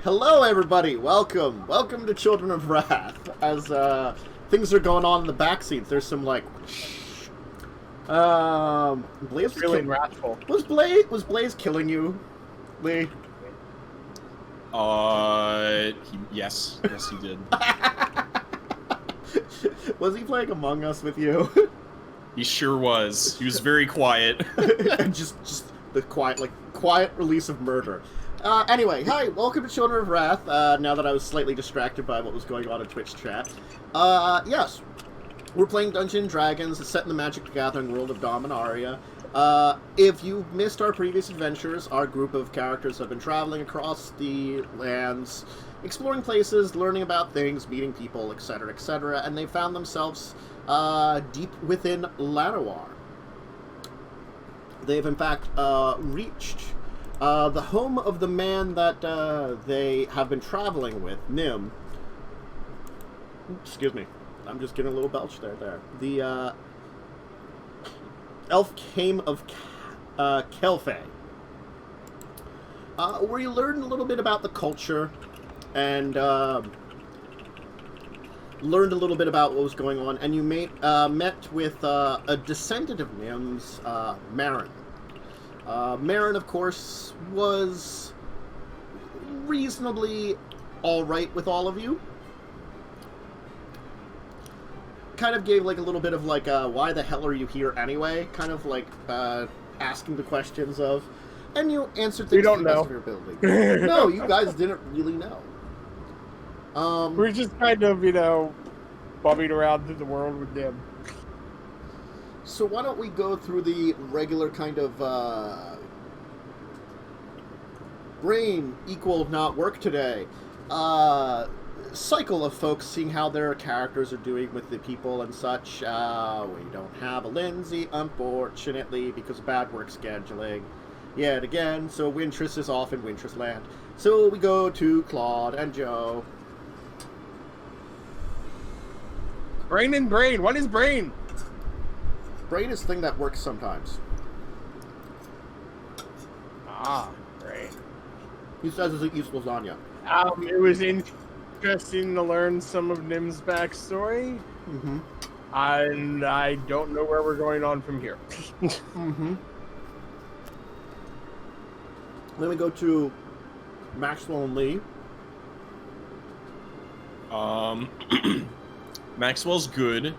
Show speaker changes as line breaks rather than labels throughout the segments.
Hello, everybody. Welcome to Children of Rath. As things are going on in the back scenes, there's some like, Blaze was
really wrathful.
Was Blaze killing you, Lee?
Yes, he did.
Was he playing Among Us with you?
He sure was. He was very quiet.
And just the quiet release of murder. Anyway, hi, welcome to Children of Rath. Now that I was slightly distracted by what was going on in Twitch chat. Yes, we're playing Dungeons & Dragons. It's set in the Magic the Gathering world of Dominaria. If you missed our previous adventures, our group of characters have been traveling across the lands, exploring places, learning about things, meeting people, etc., and they found themselves deep within Llanowar. They've in fact reached the home of the man that they have been traveling with, Nim. Excuse me, I'm just getting a little belch there. The elf came of Kalfae, where you learn a little bit about the culture and learned a little bit about what was going on, and you met with a descendant of Nim's, Marin. Marin, of course, was reasonably alright with all of you. Kind of gave like a little bit of like, why the hell are you here anyway? Kind of like asking the questions of, and you answered things to the best of your ability. No, you guys didn't really know.
We're just kind of, bumming around through the world with them.
So why don't we go through the regular kind of brain equal not work today cycle of folks, seeing how their characters are doing with the people and such. We don't have a Lindsay, unfortunately, because of bad work scheduling yet again, so Wintress is off in Wintress land. So we go to Claude and Joe.
Brain and brain. What is brain?
Brain is a thing that works sometimes.
Ah, brain.
He says it's useful lasagna.
It was interesting to learn some of Nim's backstory.
Mm-hmm.
And I don't know where we're going on from here.
Mm-hmm. Then we go to Maxwell and Lee.
Maxwell's good.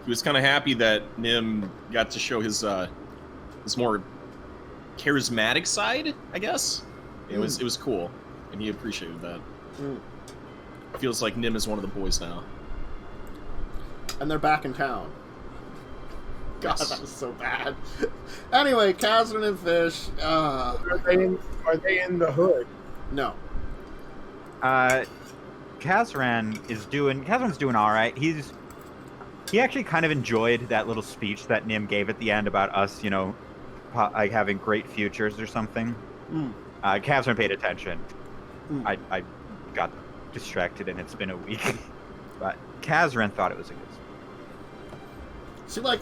He was kind of happy that Nim got to show his more charismatic side, I guess. It was cool, and he appreciated that. Feels like Nim is one of the boys now.
And they're back in town. God,
Yes.
that was so bad. Anyway, Kazran and Fish.
Are they in the hood?
No.
Kazran's doing all right. He actually kind of enjoyed that little speech that Nim gave at the end about us, like having great futures or something. Kazran paid attention. I got distracted, and it's been a week. But Kazran thought it was a good speech.
See, like,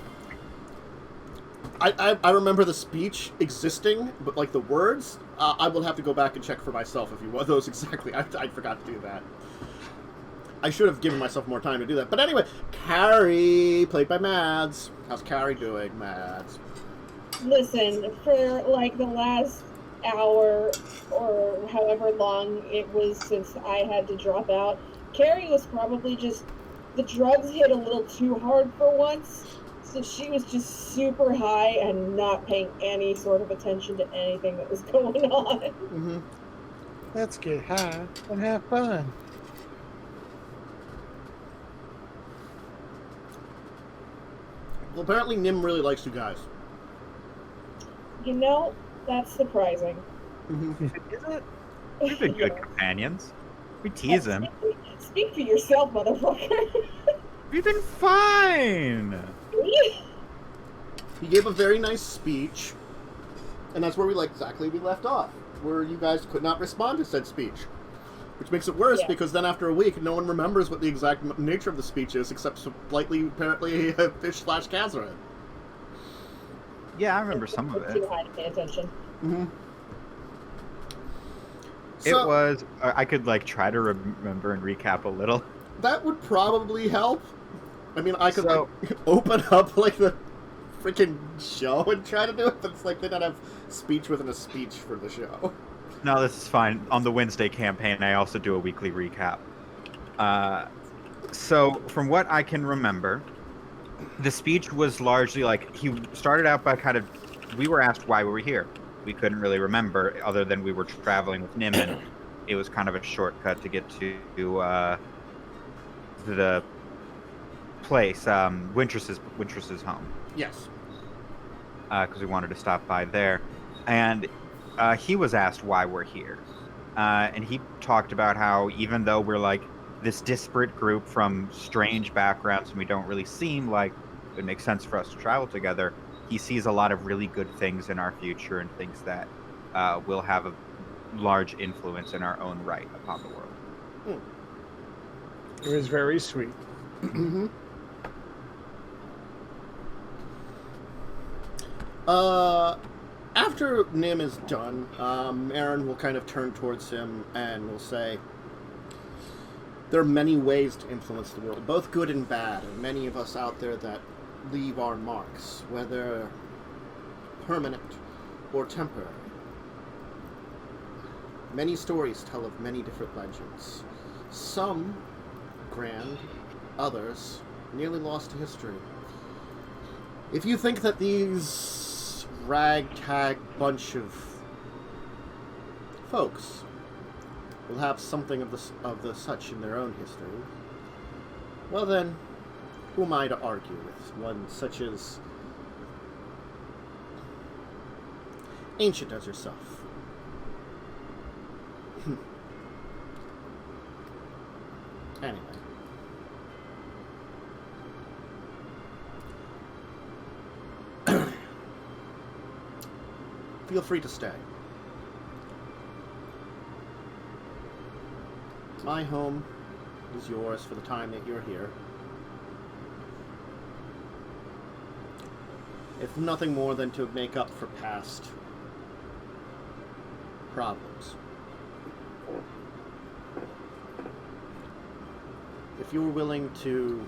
I remember the speech existing, but, like, the words, I will have to go back and check for myself if you want those exactly. I forgot to do that. I should have given myself more time to do that. But anyway, Carrie, played by Mads. How's Carrie doing, Mads?
Listen, for like the last hour or however long it was since I had to drop out, Carrie was probably just, the drugs hit a little too hard for once, so she was just super high and not paying any sort of attention to anything that was going on.
Mm-hmm.
Let's get high and have fun.
Well, apparently Nim really likes you guys.
That's surprising.
Mm-hmm.
Is it? We've been good companions. We tease him.
Speak for yourself, motherfucker.
We've been fine.
He gave a very nice speech, and that's where we left off, where you guys could not respond to said speech. Which makes it worse, because then after a week, no one remembers what the exact nature of the speech is, except slightly, apparently, Fish/Kazran.
Yeah, I remember some of it.
Too high to pay attention.
Mm-hmm.
It was. I could like try to remember and recap a little.
That would probably help. I mean, I could like open up like the freaking show and try to do it, but it's like they don't have speech within a speech for the show.
No, this is fine. On the Wednesday campaign, I also do a weekly recap. So, from what I can remember, the speech was largely like, he started out by kind of, we were asked why we were here. We couldn't really remember, other than we were traveling with Nim, and it was kind of a shortcut to get to the place, Wintress's home.
Yes.
Because we wanted to stop by there. And he was asked why we're here. And he talked about how even though we're like this disparate group from strange backgrounds and we don't really seem like it would make sense for us to travel together, he sees a lot of really good things in our future and thinks that will have a large influence in our own right upon the world.
It was very sweet.
Mm-hmm. After Nim is done, Aaron will kind of turn towards him and will say, there are many ways to influence the world, both good and bad, and many of us out there that leave our marks, whether permanent or temporary. Many stories tell of many different legends. Some grand, others nearly lost to history. If you think that these ragtag bunch of folks will have something of the such in their own history, well then, who am I to argue with one such as ancient as yourself? Anyway. Feel free to stay. My home is yours for the time that you're here. If nothing more than to make up for past problems. If you're willing to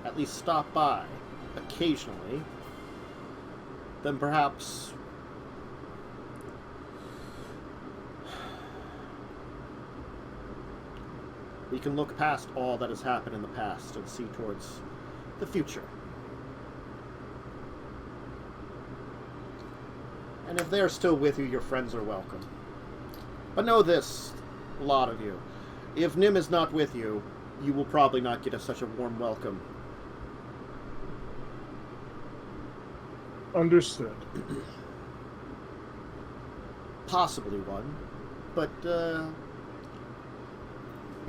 at least stop by occasionally, then perhaps we can look past all that has happened in the past and see towards the future. And if they're still with you, your friends are welcome. But know this, a lot of you. If Nim is not with you, you will probably not get such a warm welcome.
Understood.
Possibly one, but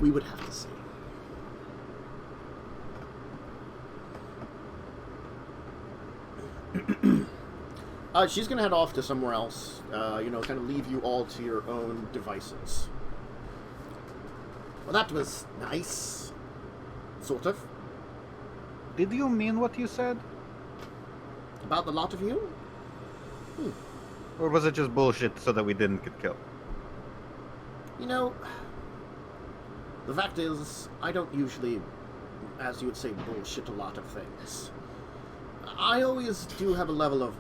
we would have to see. She's going to head off to somewhere else, kind of leave you all to your own devices. Well, that was nice. Sort of.
Did you mean what you said?
About the lot of you?
Or was it just bullshit so that we didn't get killed?
The fact is, I don't usually, as you would say, bullshit a lot of things. I always do have a level of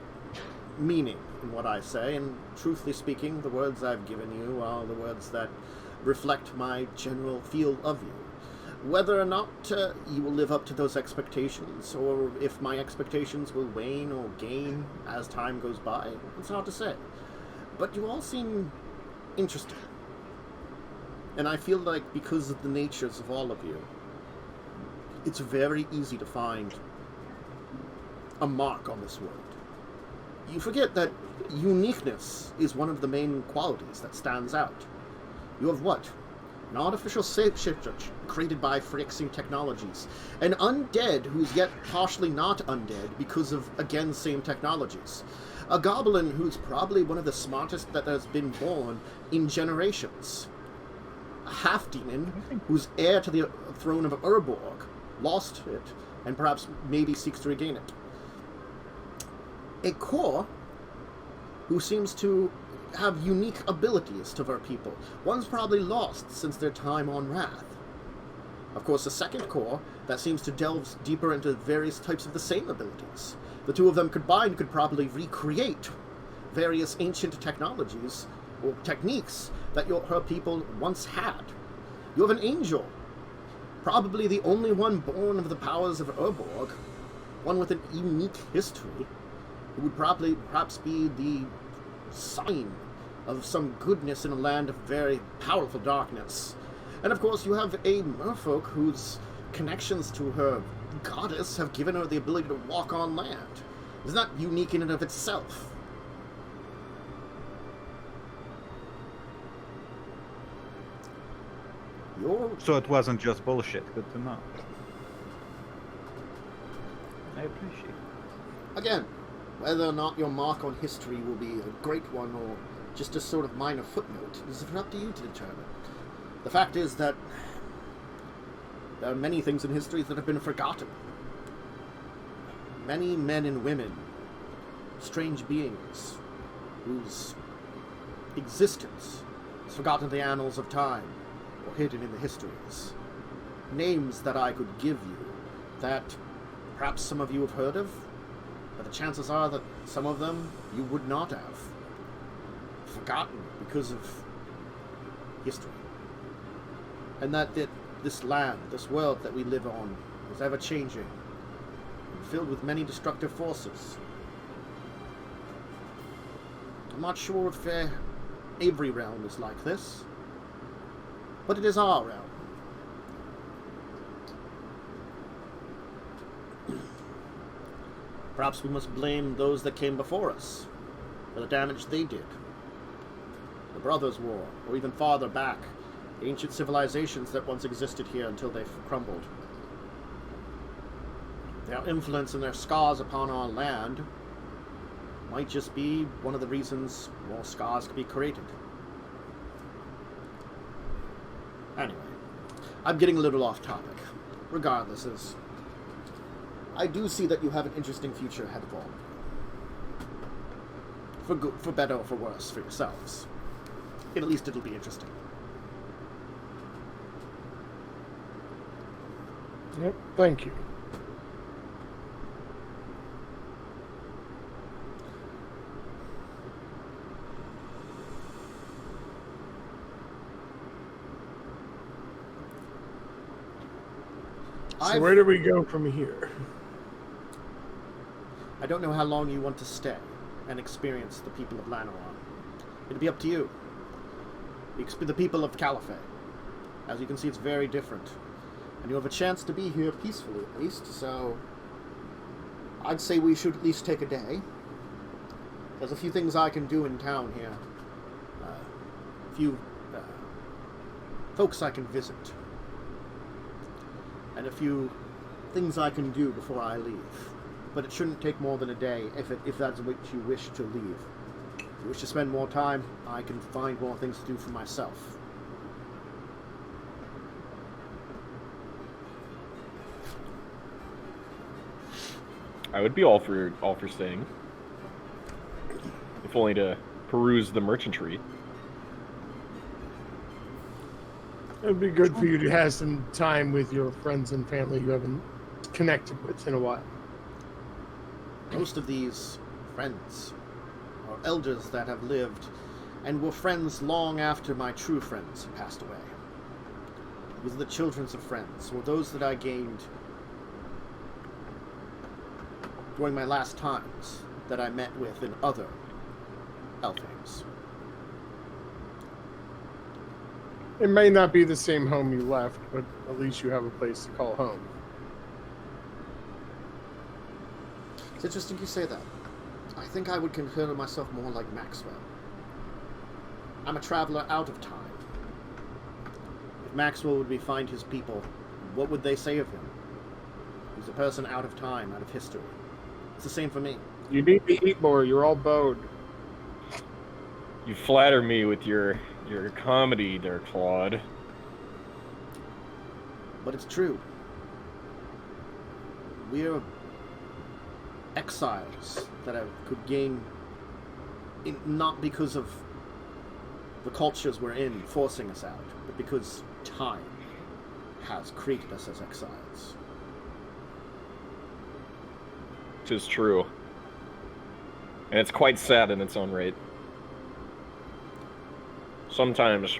meaning in what I say, and truthfully speaking, the words I've given you are the words that reflect my general feel of you. Whether or not you will live up to those expectations, or if my expectations will wane or gain as time goes by, it's hard to say. But you all seem interesting. And I feel like because of the natures of all of you, it's very easy to find a mark on this world. You forget that uniqueness is one of the main qualities that stands out. You have what? An artificial shapeshifter created by Phyrexian technologies. An undead who's yet partially not undead because of, again, same technologies. A goblin who's probably one of the smartest that has been born in generations. A half-demon who's heir to the throne of Urborg, lost it, and perhaps maybe seeks to regain it. A core who seems to have unique abilities to their people. One's probably lost since their time on Rath. Of course, the second core that seems to delve deeper into various types of the same abilities. The two of them combined could probably recreate various ancient technologies or techniques that her people once had. You have an angel, probably the only one born of the powers of Urborg, one with a unique history, who would perhaps be the sign of some goodness in a land of very powerful darkness. And of course, you have a merfolk whose connections to her goddess have given her the ability to walk on land. It's not unique in and of itself.
So it wasn't just bullshit. Good to know. I appreciate it.
Again, whether or not your mark on history will be a great one or just a sort of minor footnote is up to you to determine. The fact is that there are many things in history that have been forgotten. Many men and women, strange beings, whose existence is forgotten in the annals of time or hidden in the histories. Names that I could give you that perhaps some of you have heard of, but the chances are that some of them you would not have. Forgotten because of history. And that this land, this world that we live on, is ever-changing and filled with many destructive forces. I'm not sure if every realm is like this, but it is our realm. Perhaps we must blame those that came before us for the damage they did. The Brothers' War, or even farther back, the ancient civilizations that once existed here until they crumbled. Their influence and their scars upon our land might just be one of the reasons more scars could be created. Anyway, I'm getting a little off topic. Regardless, as I do see that you have an interesting future ahead of all of you. For good, for better or for worse, for yourselves. At least it'll be interesting.
Yep, thank you. So where do we go from here?
I don't know how long you want to stay and experience the people of Llanowar. It'll be up to you. The people of Kalfae. As you can see, it's very different. And you have a chance to be here peacefully, at least, so I'd say we should at least take a day. There's a few things I can do in town here. A few folks I can visit. And a few things I can do before I leave. But it shouldn't take more than a day if that's what you wish to leave. If you wish to spend more time, I can find more things to do for myself.
I would be all for staying, if only to peruse the merchantry.
It would be good for you to have some time with your friends and family you haven't connected with in a while.
Most of these friends are elders that have lived and were friends long after my true friends had passed away. These are the children of friends, or those that I gained during my last times that I met with in other Elfhames.
It may not be the same home you left, but at least you have a place to call home.
It's interesting you say that. I think I would consider myself more like Maxwell. I'm a traveler out of time. If Maxwell would find his people, what would they say of him? He's a person out of time, out of history. It's the same for me.
You need to eat more. You're all bowed.
You flatter me with your comedy there, Claude.
But it's true. We're exiles that could gain, not because of the cultures we're in forcing us out, but because time has created us as exiles.
'Tis true. And it's quite sad in its own right. Sometimes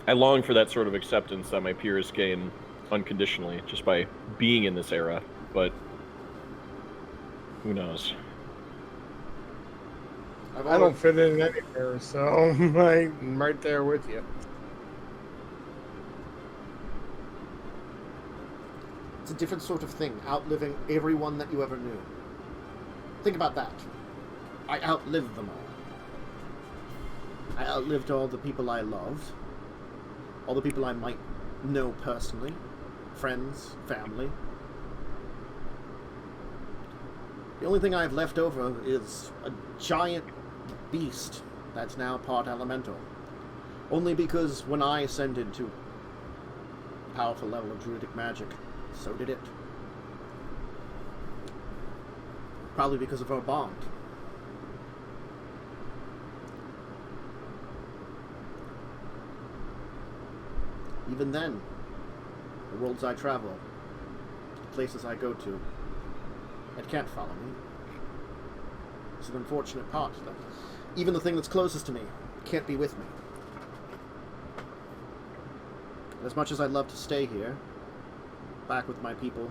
I long for that sort of acceptance that my peers gain unconditionally just by being in this era, but who knows?
I don't fit in anywhere, so I'm right there with you.
It's a different sort of thing, outliving everyone that you ever knew. Think about that. I outlived them all. I outlived all the people I loved, all the people I might know personally, friends, family. The only thing I've left over is a giant beast that's now part elemental. Only because when I ascended to a powerful level of druidic magic, so did it. Probably because of our bond. Even then, the worlds I travel, the places I go to, it can't follow me. It's an unfortunate part that even the thing that's closest to me can't be with me. As much as I'd love to stay here, back with my people,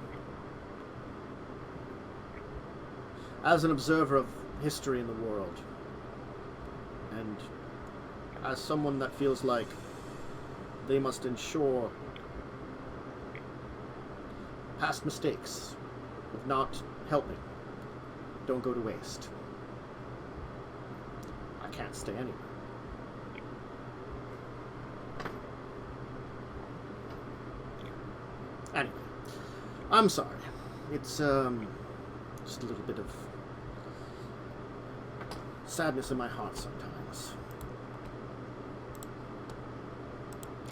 as an observer of history in the world, and as someone that feels like they must ensure past mistakes of not helping don't go to waste. I can't stay anywhere. Anyway, I'm sorry. It's just a little bit of sadness in my heart sometimes.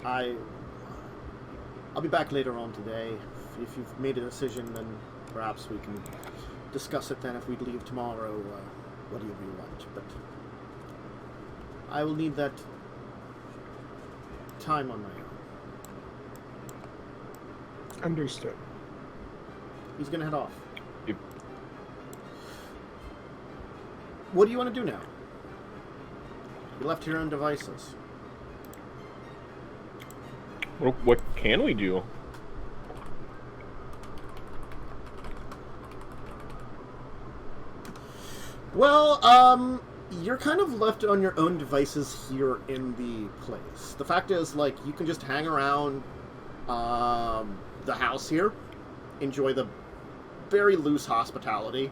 I'll be back later on today. If you've made a decision, then perhaps we can discuss it then. If we leave tomorrow, whatever you want. But I will need that time on my own.
Understood.
He's gonna head off.
Yep.
What do you want to do now? You're left to your own devices.
What can we do?
Well, you're kind of left on your own devices here in the place. The fact is, like, you can just hang around the house here, enjoy the very loose hospitality.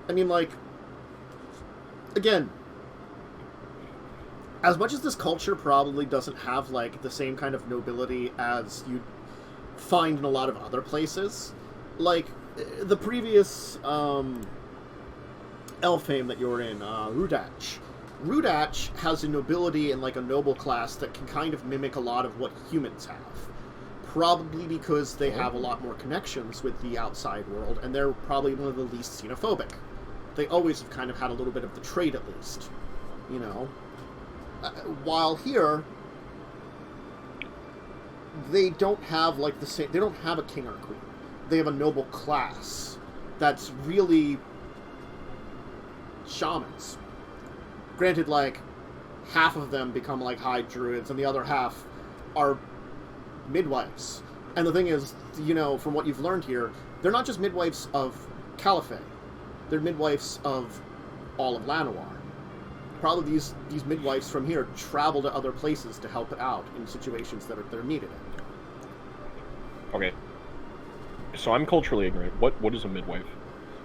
I mean, like, again, as much as this culture probably doesn't have, like, the same kind of nobility as you find in a lot of other places, like, the previous, Elfheim that you're in, Rudach. Rudach has a nobility and, like, a noble class that can kind of mimic a lot of what humans have. Probably because they have a lot more connections with the outside world, and they're probably one of the least xenophobic. They always have kind of had a little bit of the trade, at least. You know? While here, they don't have, like, the same... They don't have a king or a queen. They have a noble class that's really shamans. Granted, like, half of them become, like, high druids, and the other half are midwives. And the thing is, you know, from what you've learned here, they're not just midwives of Kalfae. They're midwives of all of Llanowar. Probably these midwives from here travel to other places to help out in situations that are needed in.
Okay. So I'm culturally ignorant. What is a midwife?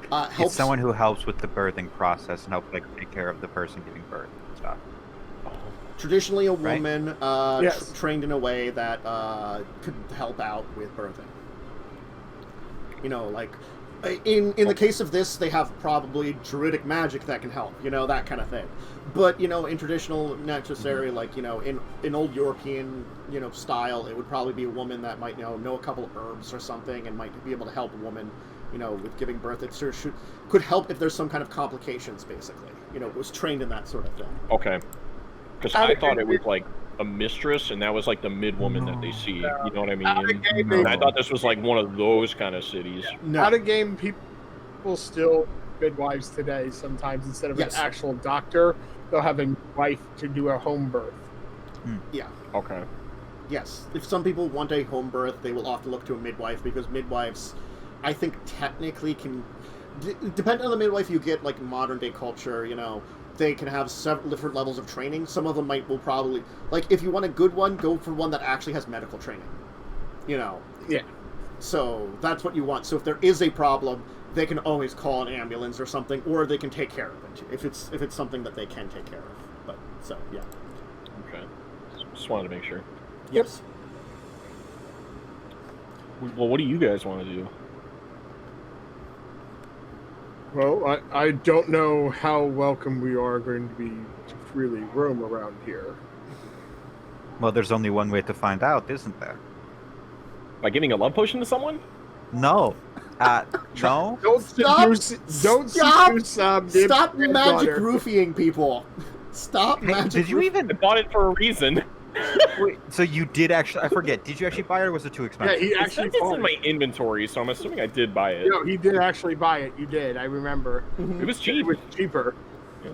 Helps...
It's someone who helps with the birthing process and helps, like, take care of the person giving birth and stuff.
Traditionally a
Right?
woman
Yes.
trained in a way that could help out with birthing. You know, like, in the case of this, they have probably druidic magic that can help, you know, that kind of thing. But, you know, in traditional necessary, like, you know, in old European, you know, style, it would probably be a woman that might, you know a couple of herbs or something and might be able to help a woman, you know, with giving birth. It sort of could help if there's some kind of complications, basically. You know, was trained in that sort of thing.
Okay. Because I thought it was like a mistress, and that was like the mid woman that they see. You know what I mean? And I thought this was like one of those kind of cities.
No.
Out of game, people still midwives today. Sometimes instead of
Yes.
an actual doctor, they'll have a wife to do a home birth.
Yeah.
Okay.
Yes. If some people want a home birth, they will often look to a midwife because midwives, I think, technically can, depending on the midwife you get, like modern day culture, you know, they can have several different levels of training. Some of them will probably, like, if you want a good one, go for one that actually has medical training. You know.
Yeah.
So that's what you want. So if there is a problem, they can always call an ambulance or something, or they can take care of it if it's something that they can take care of. But so yeah.
Okay. Just wanted to make sure.
Yes.
Well, what do you guys want to do?
Well, I don't know how welcome we are going to be to freely roam around here.
Well, there's only one way to find out, isn't there?
By giving a love potion to someone?
No. No?
Don't
Stop!
seduce Nib's
Stop magic
granddaughter.
roofing people. Stop
Hey,
magic.
did you
roof-
even...
I bought it for a reason.
Wait, so you did actually... I forget. Did you actually buy it, or was it too
Yeah,
expensive?
he
It
actually
says it's
bought
in
it.
my inventory, so I'm assuming I did buy it.
No, he did actually buy it. You did. I remember.
It was
It
cheap.
was cheaper.
Yeah.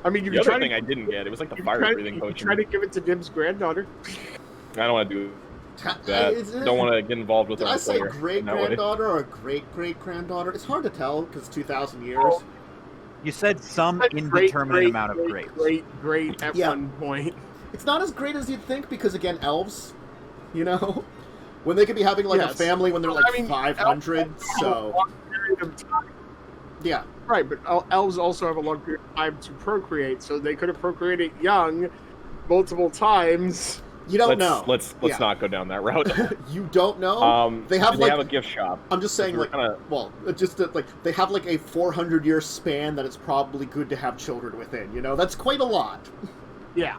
I mean, you
The
can
other
try
thing
to,
I didn't get, it was like the
you
fire
try,
breathing
you
potion.
try to give it to Nib's granddaughter.
I don't want to do that. Don't want to get involved with
Did
our
I say
player
great
in that way.
granddaughter or great great granddaughter? It's hard to tell because 2,000 years.
You said some
Great,
indeterminate
great,
amount of
great,
grapes.
great at
Yeah.
one point.
It's not as great as you'd think because again, elves, you know, when they could be having like a
Yes.
family when they're like
I mean,
500.
elves have a
So
long period of time.
yeah,
Right, but elves also have a long period of time to procreate, so they could have procreated young multiple times.
you don't
Let's
know.
let's
Yeah.
not go down that route.
You don't know. They have,
do
like-
have a gift shop.
I'm just saying,
We're
like,
kinda-
well, just that, like they have like a 400-year span that it's probably good to have children within. You know, that's quite a lot.
Yeah.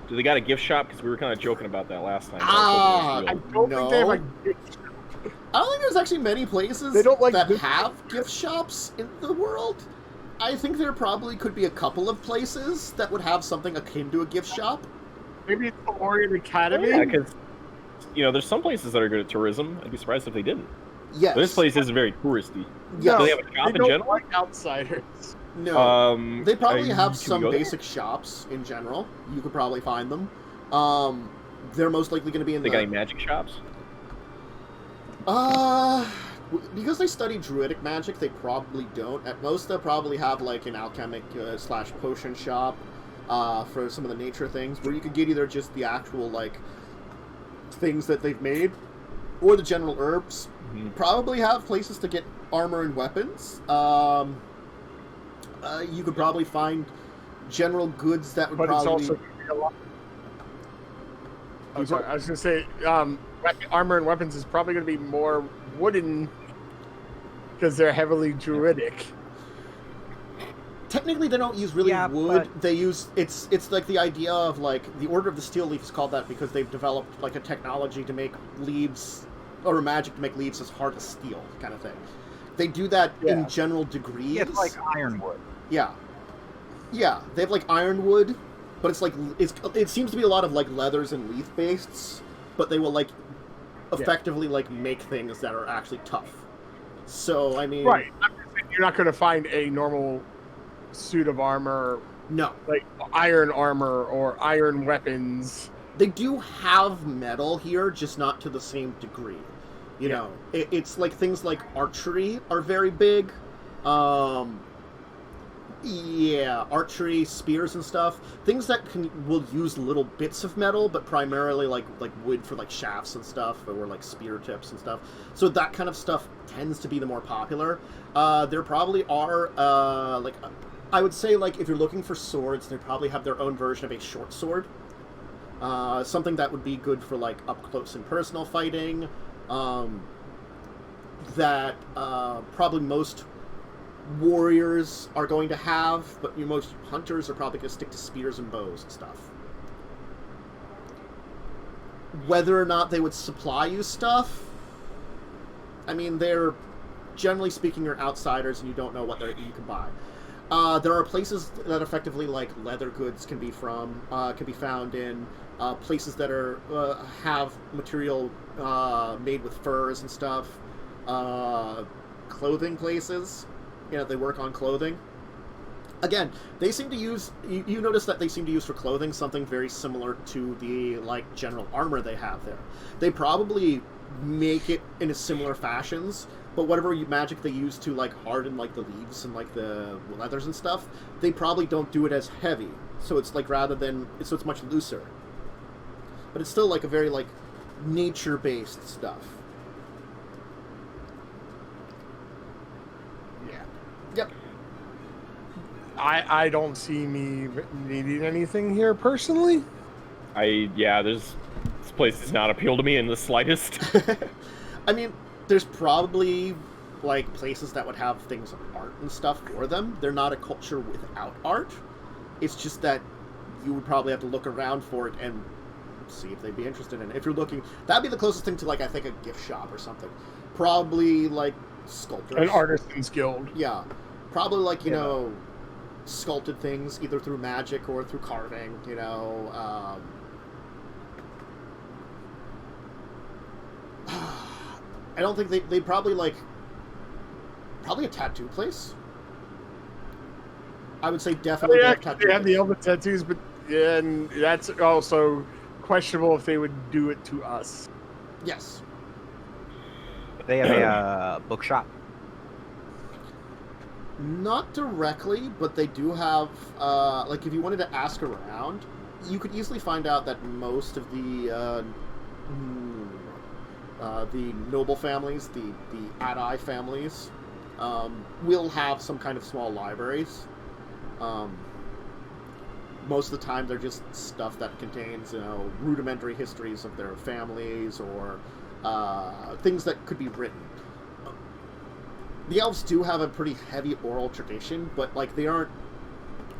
Do they got a gift shop? Because we were kind of joking about that last time.
Ah,
I
Real.
don't think they have
No.
a
I don't think there's actually many places
They don't like
that
gift
have gift shops in the world. I think there probably could be a couple of places that would have something akin to a gift shop.
maybe it's the Orient Academy.
Yeah, because there's some places that are good at tourism. I'd be surprised if they didn't.
Yes.
But this place is very touristy.
Yes.
Do they have a shop
They
in
don't
general?
like outsiders.
No. They probably
you
have
can
some
go there.
basic shops in general. You could probably find them. They're most likely going to be in
They got any
the...
magic shops?
Because they study druidic magic, they probably don't. At most, they'll probably have like an alchemic slash potion shop for some of the nature things, where you could get either just the actual like things that they've made, or the general herbs.
Mm-hmm.
Probably have places to get armor and weapons. You could probably find general goods that would
But
probably.
it's also gonna be a lot. I'm sorry, I was going to say, armor and weapons is probably going to be more wooden because they're heavily druidic.
Technically, they don't use really
Yeah,
wood.
but-
They use it's like the idea of like the Order of the Steel Leaf is called that because they've developed like a technology to make leaves or a magic to make leaves as hard as steel kind of thing. They do that
Yeah.
in general degrees.
Yeah, it's like ironwood.
Yeah, they have like ironwood, but it's like it seems to be a lot of like leathers and leaf based, but they will like effectively like make things that are actually tough. So I mean,
Right. I'm just saying you're not going to find a normal suit of armor,
no.
like iron armor or iron weapons.
They do have metal here, just not to the same degree. You know, it's like things like archery are very big. Archery, spears and stuff. Things that will use little bits of metal, but primarily like wood for like shafts and stuff, or like spear tips and stuff. So that kind of stuff tends to be the more popular. There probably are I would say like if you're looking for swords, they probably have their own version of a short sword. Something that would be good for like up close and personal fighting. That probably most warriors are going to have, but most hunters are probably going to stick to spears and bows and stuff. Whether or not they would supply you stuff, I mean, they're generally speaking, you're outsiders and you don't know what you can buy. There are places that effectively like leather goods can be found in places that are have material made with furs and stuff. Clothing places, they work on clothing. Again, they seem to use. You notice that they seem to use for clothing something very similar to the like general armor they have there. They probably make it in a similar fashions. But whatever magic they use to like harden like the leaves and like the leathers and stuff, they probably don't do it as heavy. So it's like so it's much looser. But it's still like a very like nature-based stuff.
Yeah.
Yep.
I don't see me needing anything here personally.
This place does not appeal to me in the slightest.
I mean, there's probably like places that would have things of art and stuff for them. They're not a culture without art. It's just that you would probably have to look around for it and see if they'd be interested in it. If you're looking, that'd be the closest thing to like I think a gift shop or something. Probably like sculptors.
An artisans guild.
Yeah, probably like you know, sculpted things either through magic or through carving. I don't think they probably a tattoo place. I would say definitely
They
tattoo
have the
place.
elbow tattoos, but and that's also questionable if they would do it to us.
Yes.
They have a bookshop.
Not directly, but they do have, like, if you wanted to ask around, you could easily find out that most of the noble families, the Adai families, will have some kind of small libraries. Most of the time, they're just stuff that contains, rudimentary histories of their families or things that could be written. The elves do have a pretty heavy oral tradition, but like they aren't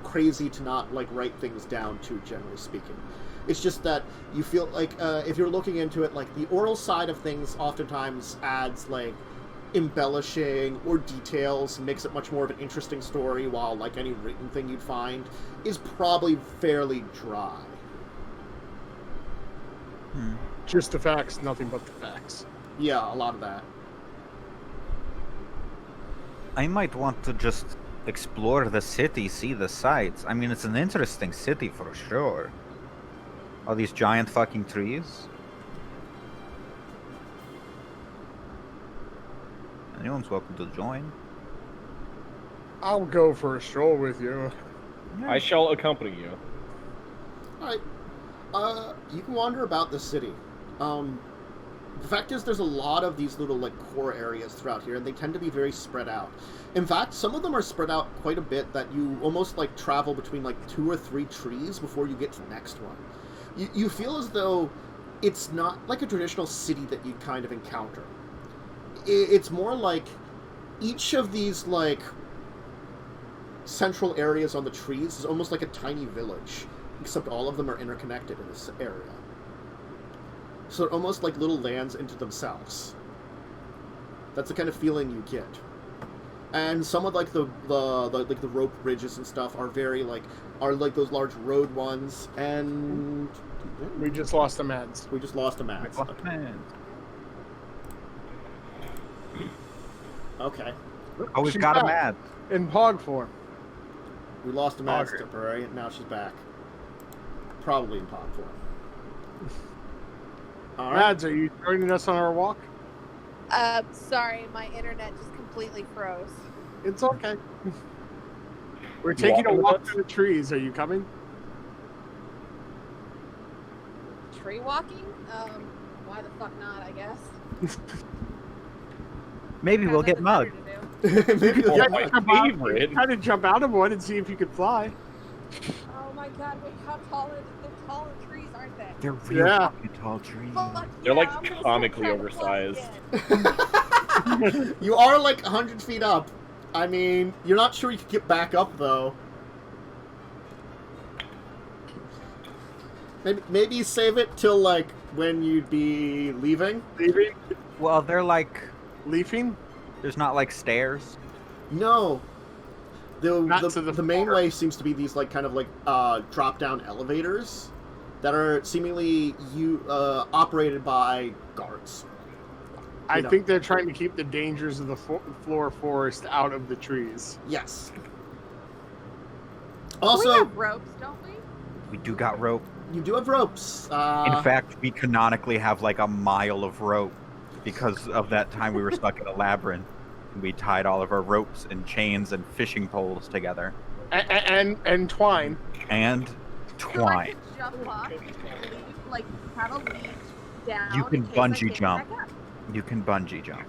crazy to not like write things down too, generally speaking. It's just that you feel like if you're looking into it, like the oral side of things oftentimes adds like embellishing or details, makes it much more of an interesting story, while like any written thing you'd find is probably fairly dry.
Just the facts, nothing but the facts.
Yeah, a lot of that.
I might want to just explore the city, see the sights. I mean, it's an interesting city for sure. All these giant fucking trees. Anyone's welcome to join.
I'll go for a stroll with you.
I shall accompany you.
Alright. You can wander about the city. The fact is, there's a lot of these little, like, core areas throughout here, and they tend to be very spread out. In fact, some of them are spread out quite a bit that you almost, like, travel between, like, 2 or 3 trees before you get to the next one. You feel as though it's not like a traditional city that you'd kind of encounter. It's more like each of these, like, central areas on the trees is almost like a tiny village, except all of them are interconnected in this area. So they're almost like little lands into themselves. That's the kind of feeling you get. And some of like the rope bridges and stuff are like those large road ones. And
We just lost the meds.
we just lost a map. Okay,
Oh, we've
She's
got a
back.
mad.
In pog form.
we lost a map
Okay.
temporary, and now she's back. Probably in pod form. All right.
Mads, are you joining us on our walk?
Sorry, my internet just completely froze.
It's okay. We're taking a
walking with
walk
us?
through the trees. Are you coming?
Tree walking? Why the fuck not, I guess.
Maybe we'll
Guys
get
have nothing
mugged.
better to do.
Maybe
Oh,
yeah,
my favorite.
Try to jump out of one and see if you could fly.
Oh my god, wait, how tall are they're taller trees, aren't they?
They're real
Yeah.
fucking tall trees.
Fuck
They're,
yeah,
like,
I'm gonna
comically
start trying to fly
oversized.
again.
You are like 100 feet up. I mean, you're not sure you can get back up though. Maybe save it till like when you'd be leaving.
Leaving?
Well, they're like,
Leafing?
there's not like stairs.
No. The main way seems to be these like kind of like drop down elevators that are seemingly operated by guards.
I think they're trying to keep the dangers of the floor forest out of the trees.
Yes.
We
Also,
have ropes, don't we?
We do got rope.
you do have ropes.
In fact, we canonically have like a mile of rope because of that time we were stuck in a labyrinth. We tied all of our ropes and chains and fishing poles together.
And twine.
And
So I
twine.
could jump off, like have a lead down.
You can
in case I
bungee
get
jump.
back up.
You can bungee jump.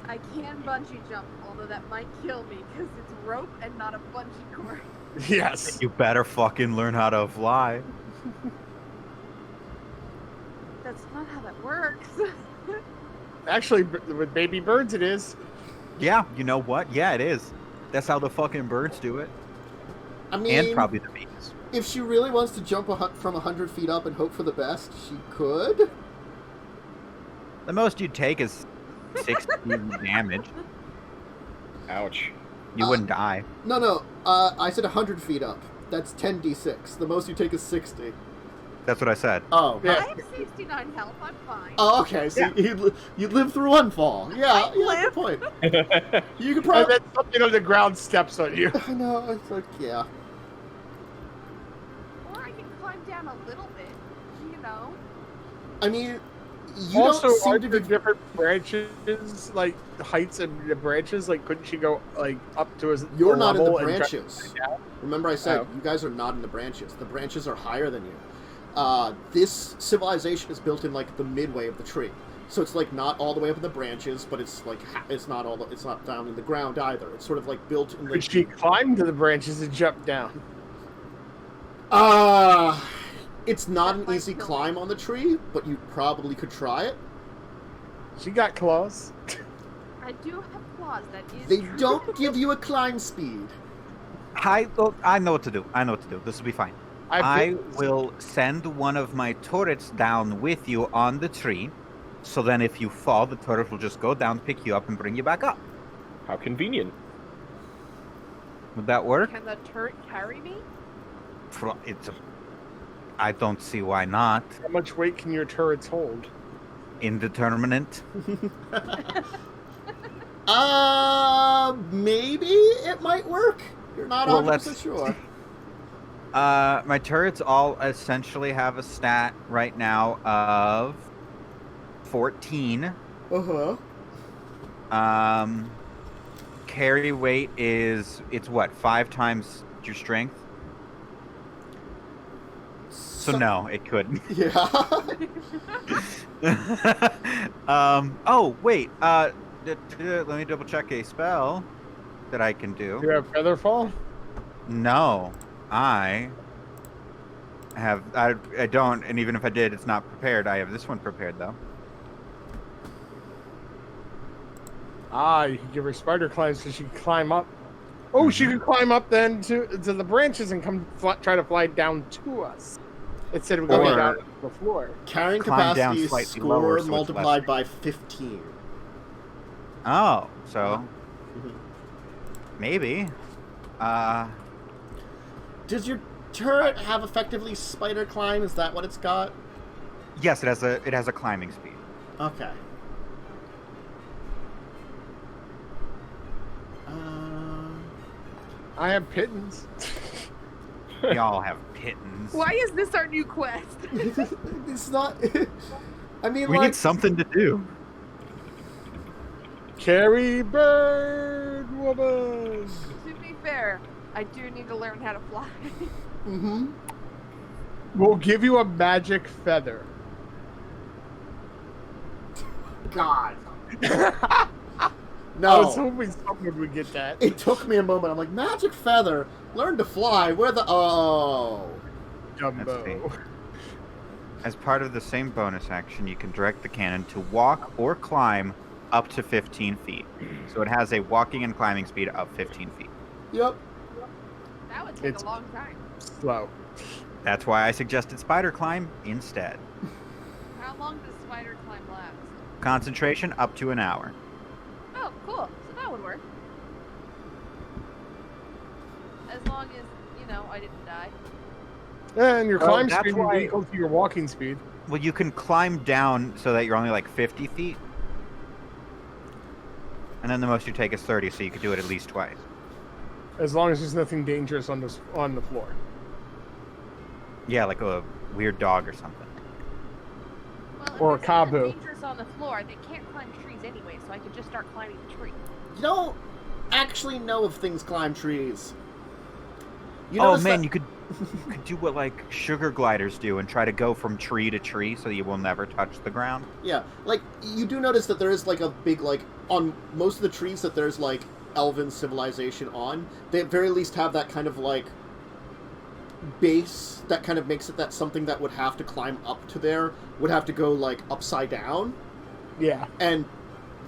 I can bungee jump, although that might kill me because it's rope and not a bungee cord.
Yes.
You better fucking learn how to fly.
That's not how that works.
Actually, with baby birds, it is.
Yeah, you know what? Yeah, it is. That's how the fucking birds do it.
I mean,
And probably the bees.
if she really wants to jump from 100 feet up and hope for the best, she could.
The most you'd take is 60 damage.
Ouch.
You wouldn't die.
No. I said 100 feet up. That's 10d6. The most you take is 60.
That's what I said.
Oh.
Yeah.
I have 69 health. I'm fine.
Oh, okay. So you'd live through one fall. Yeah, good point. You could
And
probably.
then something on the ground steps on you.
I know. It's like, yeah.
Or I can climb down a little bit. You know.
I mean, you
Also,
don't seem
are
to
there
be.
different branches, like the heights of the branches? Like, couldn't she go like up to a
You're not in the
level and try-
branches. Remember, I said
Oh.
you guys are not in the branches. The branches are higher than you. This civilization is built in like the midway of the tree, so it's like not all the way up in the branches, but it's like it's not down in the ground either. It's sort of like built in the.
Could she climb to the branches and jump down?
It's not
That
an
might
easy
kill me.
climb on the tree, but you probably could try it.
She got claws.
I do have claws. That is
They
true.
don't give you a climb speed.
I know what to do. This will be fine. I will send one of my turrets down with you on the tree. So then if you fall, the turret will just go down, pick you up, and bring you back up.
How convenient.
Would that work?
Can the turret carry me?
I don't see why not.
How much weight can your turrets hold?
Indeterminate.
Maybe it might work. You're not
Well,
100% sure.
My turrets all essentially have a stat right now of 14.
Uh-huh.
Carry weight it's what, 5 times your strength? So no, it couldn't.
Yeah.
Oh wait. Let me double check a spell that I can do.
Do you have Featherfall?
No, I don't, and even if I did, it's not prepared. I have this one prepared though.
You can give her spider climbs so she can climb up. Oh, she can climb up then to the branches and try to fly down to us instead of going
Or-
down to the floor.
Carrying
Climb down
capacity is
slightly
score
lower, so it's
multiplied
less.
by 15.
Oh, so
Mhm.
maybe.
Does your turret have effectively spider climb? Is that what it's got?
Yes, it has a climbing speed.
Okay.
I have pittance.
We all have pittance.
Why is this our new quest?
It's not. I mean,
We
like,
need something to do.
Carrie bird woman.
To be fair, I do need to learn how to fly.
Mm-hmm.
We'll give you a magic feather.
God.
I was
No.
hoping someone would get that.
It took me a moment. I'm like, magic feather. Learn to fly. Where the? Oh.
Dumbo.
As part of the same bonus action, you can direct the cannon to walk or climb up to 15 feet. So it has a walking and climbing speed of 15 feet.
Yep.
That would take
It's-
a long time.
Slow.
That's why I suggested spider climb instead.
How long does spider climb last?
Concentration up to an hour.
Oh, cool. So that would work. as long as, you know, I didn't die.
And your climb
that's
speed will
why-
be equal to your walking speed.
Well, you can climb down so that you're only like 50 feet. And then the most you take is 30, so you could do it at least twice.
As long as there's nothing dangerous on the floor.
Yeah, like a weird dog or something.
Well, if
Or a
there's something
Kavu.
dangerous on the floor, they can't climb trees anyway, so I could just start climbing the tree.
You don't actually know if things climb trees. You
Oh
notice
man,
that-
you could do what like sugar gliders do and try to go from tree to tree so you will never touch the ground.
Yeah, like, you do notice that there is, like, a big, like, on most of the trees that there's, like, elven civilization on, they at very least have that kind of, like, base that kind of makes it that something that would have to climb up to there would have to go, like, upside down.
Yeah.
And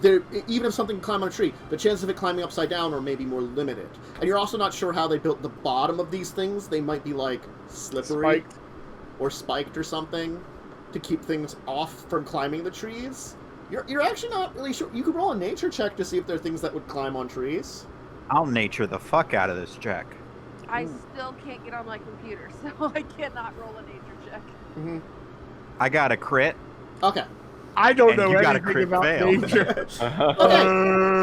there, even if something can climb on a tree, the chances of it climbing upside down are maybe more limited. And you're also not sure how they built the bottom of these things. They might be, like, slippery
Spiked.
or spiked or something to keep things off from climbing the trees. You're actually not really sure. You could roll a nature check to see if there are things that would climb on trees.
I'll nature the fuck out of this check.
I still can't get on my computer, so I cannot roll a nature check.
Mm-hmm.
I got a crit.
Okay.
I don't
And
know
you got a
anything
crit
about
fail.
nature.
Okay.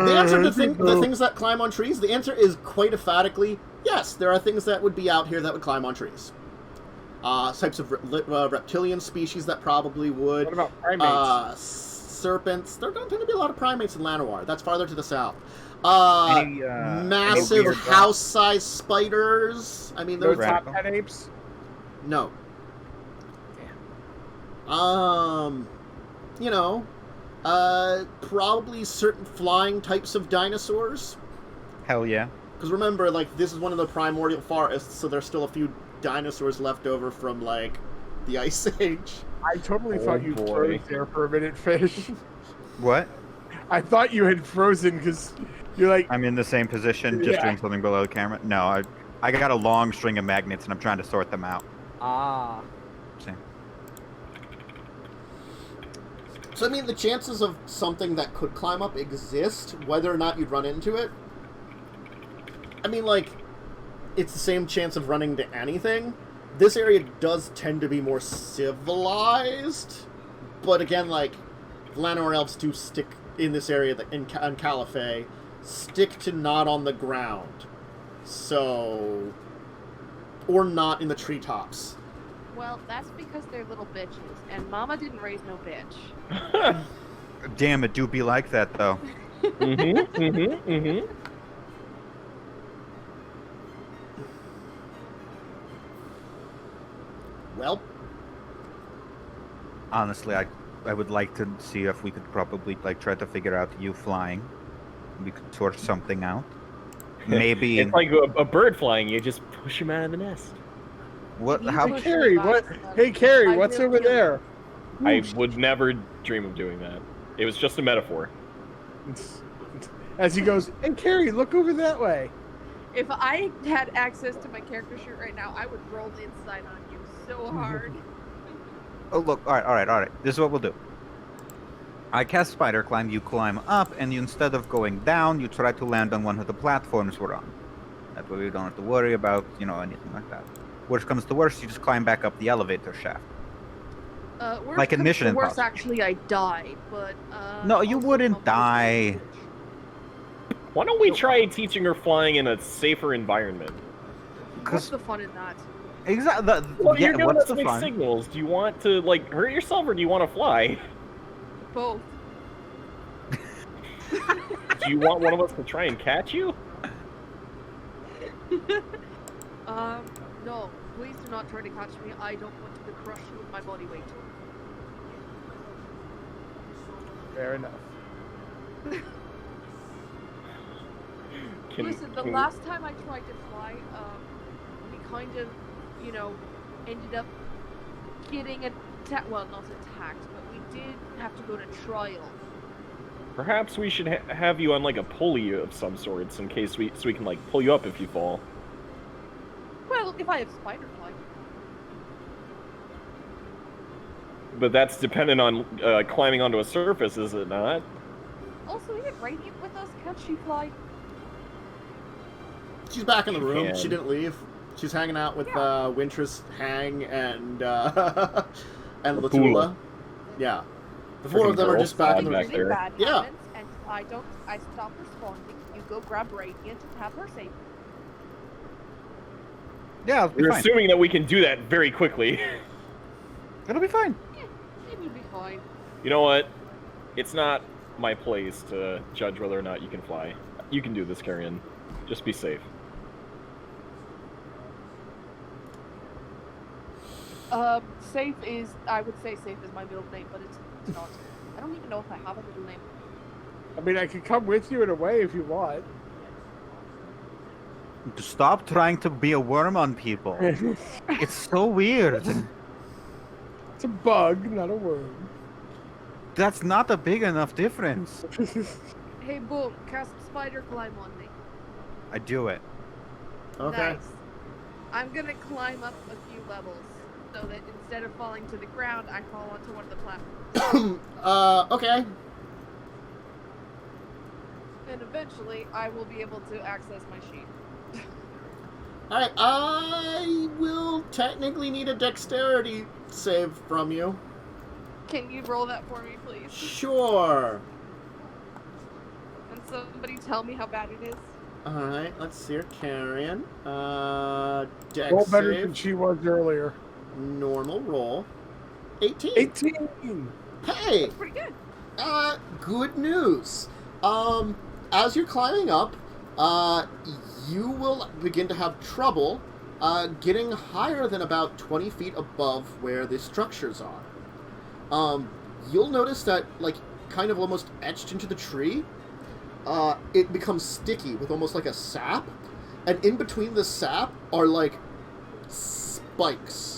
The answer to the things that climb on trees, the answer is quite emphatically, yes, there are things that would be out here that would climb on trees. Types of reptilian species that probably would.
What about primates?
Serpents. There don't tend to be a lot of primates in Llanowar. That's farther to the south.
Any
Massive
weird
house-sized spiders. I mean,
No
those...
Rat-
top hat apes?
No. You know, probably certain flying types of dinosaurs.
Hell yeah.
Because remember, like, this is one of the primordial forests, so there's still a few dinosaurs left over from, like, the Ice Age.
I totally
Oh,
thought you
boy.
froze there for a minute, Fish.
What?
I thought you had frozen because you're like,
I'm in the same position, just
Yeah.
doing something below the camera. No, I got a long string of magnets and I'm trying to sort them out.
ah.
See.
So, I mean, the chances of something that could climb up exist, whether or not you'd run into it. I mean, like, it's the same chance of running into anything. This area does tend to be more civilized, but again, like, Llanowar elves do stick in this area, in Kalfae, stick to not on the ground. So, or not in the treetops.
Well, that's because they're little bitches, and Mama didn't raise no bitch.
Damn, it do be like that though.
Well,
Honestly, I would like to see if we could probably like try to figure out you flying. We could sort something out. Maybe
It's like a bird flying. You just push him out of the nest.
what?
You
How?
push
Carrie,
your
what?
box up.
Hey, Carrie,
I
what's
will
over
kill you.
there?
I would never dream of doing that. It was just a metaphor.
As he goes, and Carrie, look over that way.
If I had access to my character sheet right now, I would roll inside on you so hard.
Oh look! All right. This is what we'll do. I cast spider climb. You climb up, and you, instead of going down, you try to land on one of the platforms we're on. That way we don't have to worry about anything like that. Worst comes to worst, you just climb back up the elevator shaft.
Worst
Like in
comes
Mission
to worst,
Impossible.
actually, I die, but
No, you
also
wouldn't
I'm
die.
Why don't we try teaching her flying in a safer environment?
What's the fun in that?
Exactly.
Well,
Yeah.
you're gonna
What's the
make
fun?
signals. Do you want to like hurt yourself, or do you want to fly?
Both.
Do you want one of us to try and catch you?
No. Please do not try to catch me. I don't want to crush you with my body weight.
Fair enough.
Listen, the last time I tried to fly, we kind of, ended up getting attacked. Well, not attacked, but we did have to go to trial.
Perhaps we should have you on like a pulley of some sorts in case so we can like pull you up if you fall.
Well, if I have spider flight.
But that's dependent on climbing onto a surface, is it not?
Also, isn't Radiant with us? Can't she fly?
She's back in the room.
can.
She didn't leave. She's hanging out with Wintress, Hang, and and Latula. Yeah. The four of them are just back in the room.
back there.
Bad
Yeah.
habits, and I stop responding. You go grab Radiant and have her save.
Yeah, it'll be
We're
fine.
assuming that we can do that very quickly.
It'll be fine.
It would be fine.
You know what? It's not my place to judge whether or not you can fly. You can do this, Carrion. Just be safe.
Safe is, I would say safe is my middle name, but it's not. I don't even know if I have a middle name.
I mean, I could come with you in a way if you want.
Stop trying to be a worm on people. It's so weird.
It's a bug, not a worm.
That's not a big enough difference.
Hey, Boom, cast spider climb on me.
I do it.
Okay.
Nice. I'm gonna climb up a few levels so that instead of falling to the ground, I fall onto one of the platforms.
Okay.
And eventually, I will be able to access my sheet.
Alright, I will technically need a dexterity save from you.
Can you roll that for me, please?
Sure.
And somebody tell me how bad it is.
Alright, let's see here. Carrion. Dex
Roll better than
save.
she was earlier.
Normal roll. 18.
18!
Hey!
That's pretty good.
Good news. As you're climbing up, you will begin to have trouble getting higher than about 20 feet above where the structures are. You'll notice that, like, kind of almost etched into the tree, it becomes sticky with almost like a sap, and in between the sap are, like, spikes.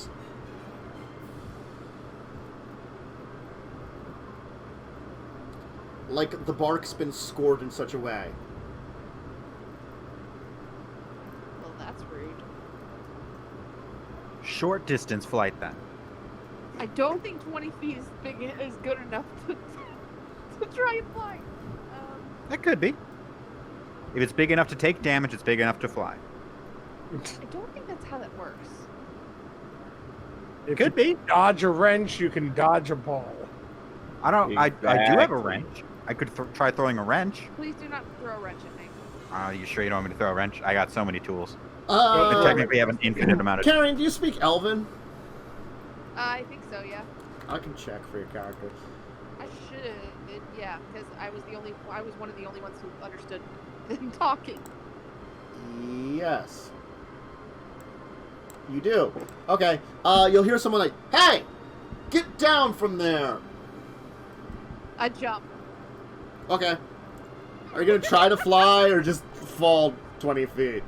Like the bark's been scored in such a way.
Well, that's rude.
Short distance flight then.
I don't think 20 feet is good enough to try and fly.
That could be. If it's big enough to take damage, it's big enough to fly.
I don't think that's how that works.
If
Could
you
be.
dodge a wrench, you can dodge a ball.
I don't. I do have a
Exactly.
wrench. I could try throwing a wrench.
Please do not throw a wrench at me.
You sure you don't want me to throw a wrench? I got so many tools. I
Uh,
technically have an infinite amount of.
Karen, do you speak Elven?
I think so, yeah.
I can check for your character.
I should, yeah, because I was one of the only ones who understood them talking.
Yes. You do. Okay. You'll hear someone like, "Hey! Get down from there!"
I jump.
Okay. Are you gonna try to fly or just fall 20 feet?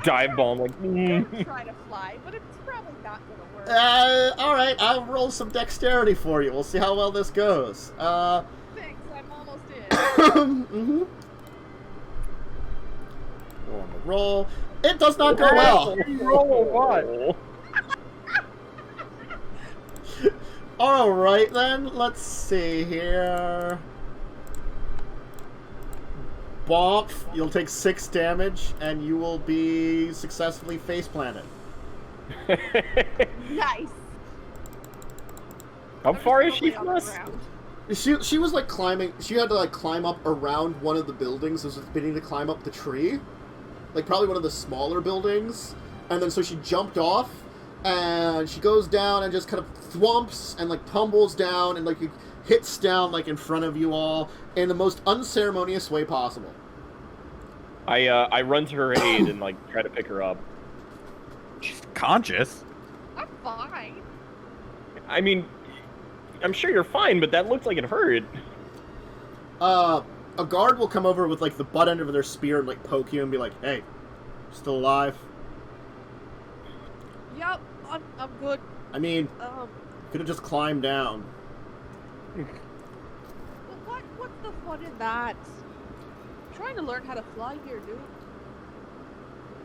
Dive bomb, like.
I'm gonna try to fly, but it's probably not gonna work.
Alright, I'll roll some dexterity for you. We'll see how well this goes.
Thanks, I'm almost in.
mm-hmm. Roll on the roll. It does not go well.
Roll what?
Alright then, let's see here. Bonk, you'll take 6 damage, and you will be successfully face planted.
Nice.
How far is she
Probably
from
on the
us?
ground.
She was like climbing, she had to like climb up around one of the buildings, was beginning to climb up the tree. Like probably one of the smaller buildings. And then so she jumped off, and she goes down and just kind of thwumps and like tumbles down and like hits down like in front of you all in the most unceremonious way possible.
I run to her aid and like try to pick her up.
She's conscious.
I'm fine.
I mean, I'm sure you're fine, but that looked like it hurt.
A guard will come over with like the butt end of their spear and like poke you and be like, "Hey, still alive?"
Yep, I'm good.
I mean, could have just climbed down.
But what's the fun in that? I'm trying to learn how to fly here, dude.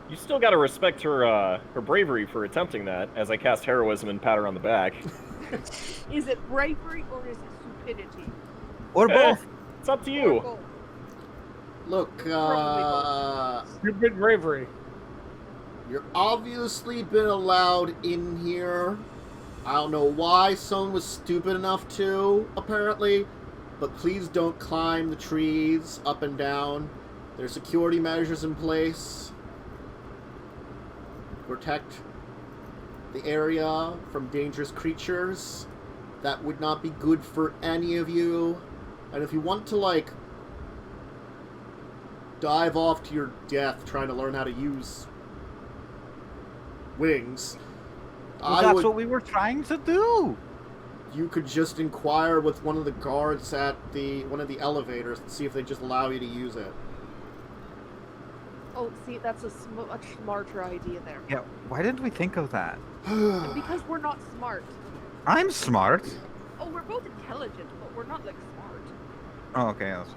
You still gotta respect her her bravery for attempting that, as I cast heroism and pat her on the back.
Is it bravery or is it stupidity?
Or both.
It's up to
Or
you.
both?
Look,
Stupid bravery.
you're obviously been allowed in here. I don't know why someone was stupid enough to, apparently, but please don't climb the trees up and down. There's security measures in place. Protect the area from dangerous creatures. That would not be good for any of you. And if you want to, like, dive off to your death trying to learn how to use wings,
Well, that's what we were trying to do.
You could just inquire with one of the guards at one of the elevators and see if they just allow you to use it.
Oh, see, that's a much smarter idea there.
Yeah, why didn't we think of that?
Because we're not smart.
I'm smart.
Oh, we're both intelligent, but we're not, like, smart.
Oh, okay. Also.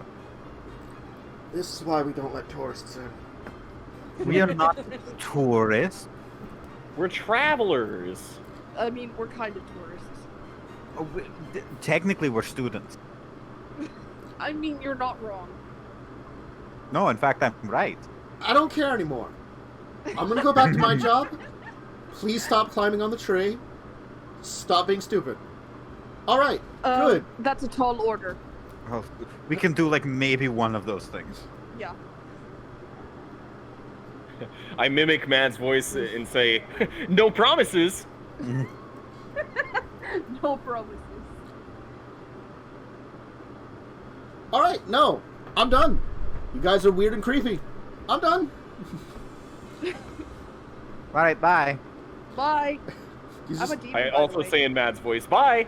This is why we don't let tourists in.
We are not tourists.
We're travelers.
I mean, we're kind of tourists.
Oh, technically, we're students.
I mean, you're not wrong.
No, in fact, I'm right.
I don't care anymore. I'm gonna go back to my job. Please stop climbing on the tree. Stop being stupid. Alright, good.
That's a tall order.
Well, we can do, like, maybe one of those things.
Yeah.
I mimic Matt's voice and say, "No promises."
No promises.
Alright, no. I'm done. You guys are weird and creepy. I'm done.
Alright, bye.
Bye.
You
I'm
just-
a demon,
I
by the
also
way.
say in Matt's voice, "Bye."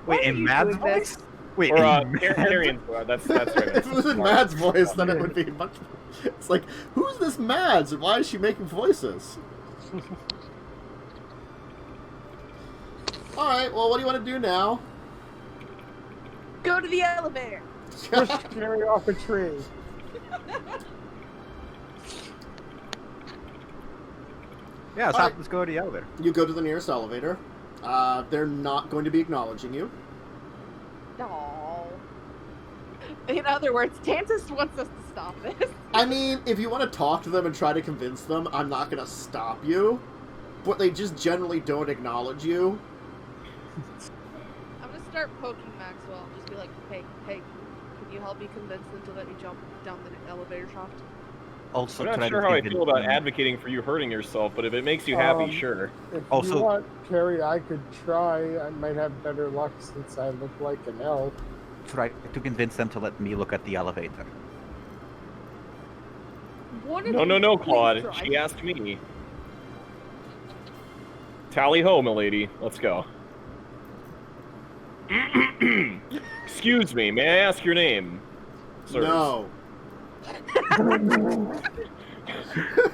Why
Wait,
are
in
you
Mad's
doing this?
voice? Wait,
Or
in
Carrie's voice. That's right.
if it was in Mad's voice, then it would be much... It's like, who's this Mads and why is she making voices? Alright, well, what do you want to do now?
Go to the elevator.
Push Carrie off a tree.
Yeah,
Alright.
let's go to the elevator.
You go to the nearest elevator. They're not going to be acknowledging you.
No. In other words, Tantus wants us to stop this.
I mean, if you want to talk to them and try to convince them, I'm not going to stop you. But they just generally don't acknowledge you.
I'm gonna start poking Maxwell and just be like, hey, can you help me convince them to let me jump down the elevator shaft?
Also,
I'm
try
not
to
sure how I
convince
feel about
them-
advocating for you hurting yourself, but if it makes you happy, sure.
If
Also-
you want, Carrie, I could try. I might have better luck since I look like an elf.
Try to convince them to let me look at the elevator.
One of
No,
you please
Claude.
try.
She asked me. Tally ho, milady. Let's go. Excuse me, may I ask your name? Sirs?
No.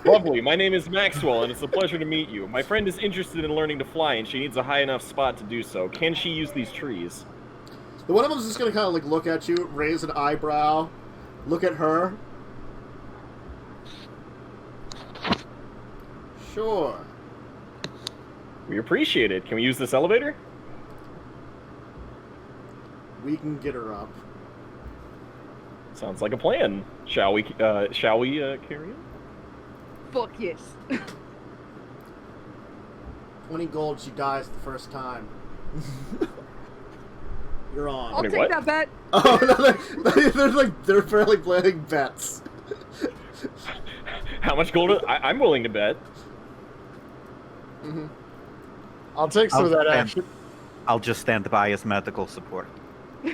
Lovely, my name is Maxwell, and it's a pleasure to meet you. My friend is interested in learning to fly, and she needs a high enough spot to do so. Can she use these trees?
The one of them's just going to kind of like look at you, raise an eyebrow, look at her. Sure.
We appreciate it. Can we use this elevator?
We can get her up.
Sounds like a plan. Shall we carry on?
Fuck yes.
20 gold, she dies the first time. You're on.
I'll
Wait,
take
what?
that bet.
Oh, no, they're barely playing bets.
How much gold? I'm willing to bet.
Mm-hmm.
I'll take some of that
stand-
action.
I'll just stand by as medical support.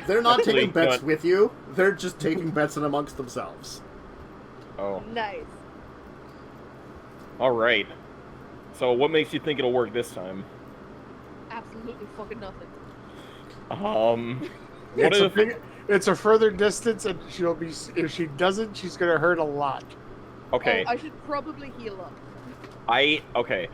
They're not taking
Wait,
bets
what?
with you. They're just taking bets in amongst themselves.
Oh,
Nice.
all right. So, what makes you think it'll work this time?
Absolutely fucking nothing.
What if?
It's a further distance, and she'll be. If she doesn't, she's gonna hurt a lot.
Okay,
Oh, I should probably heal up.
okay.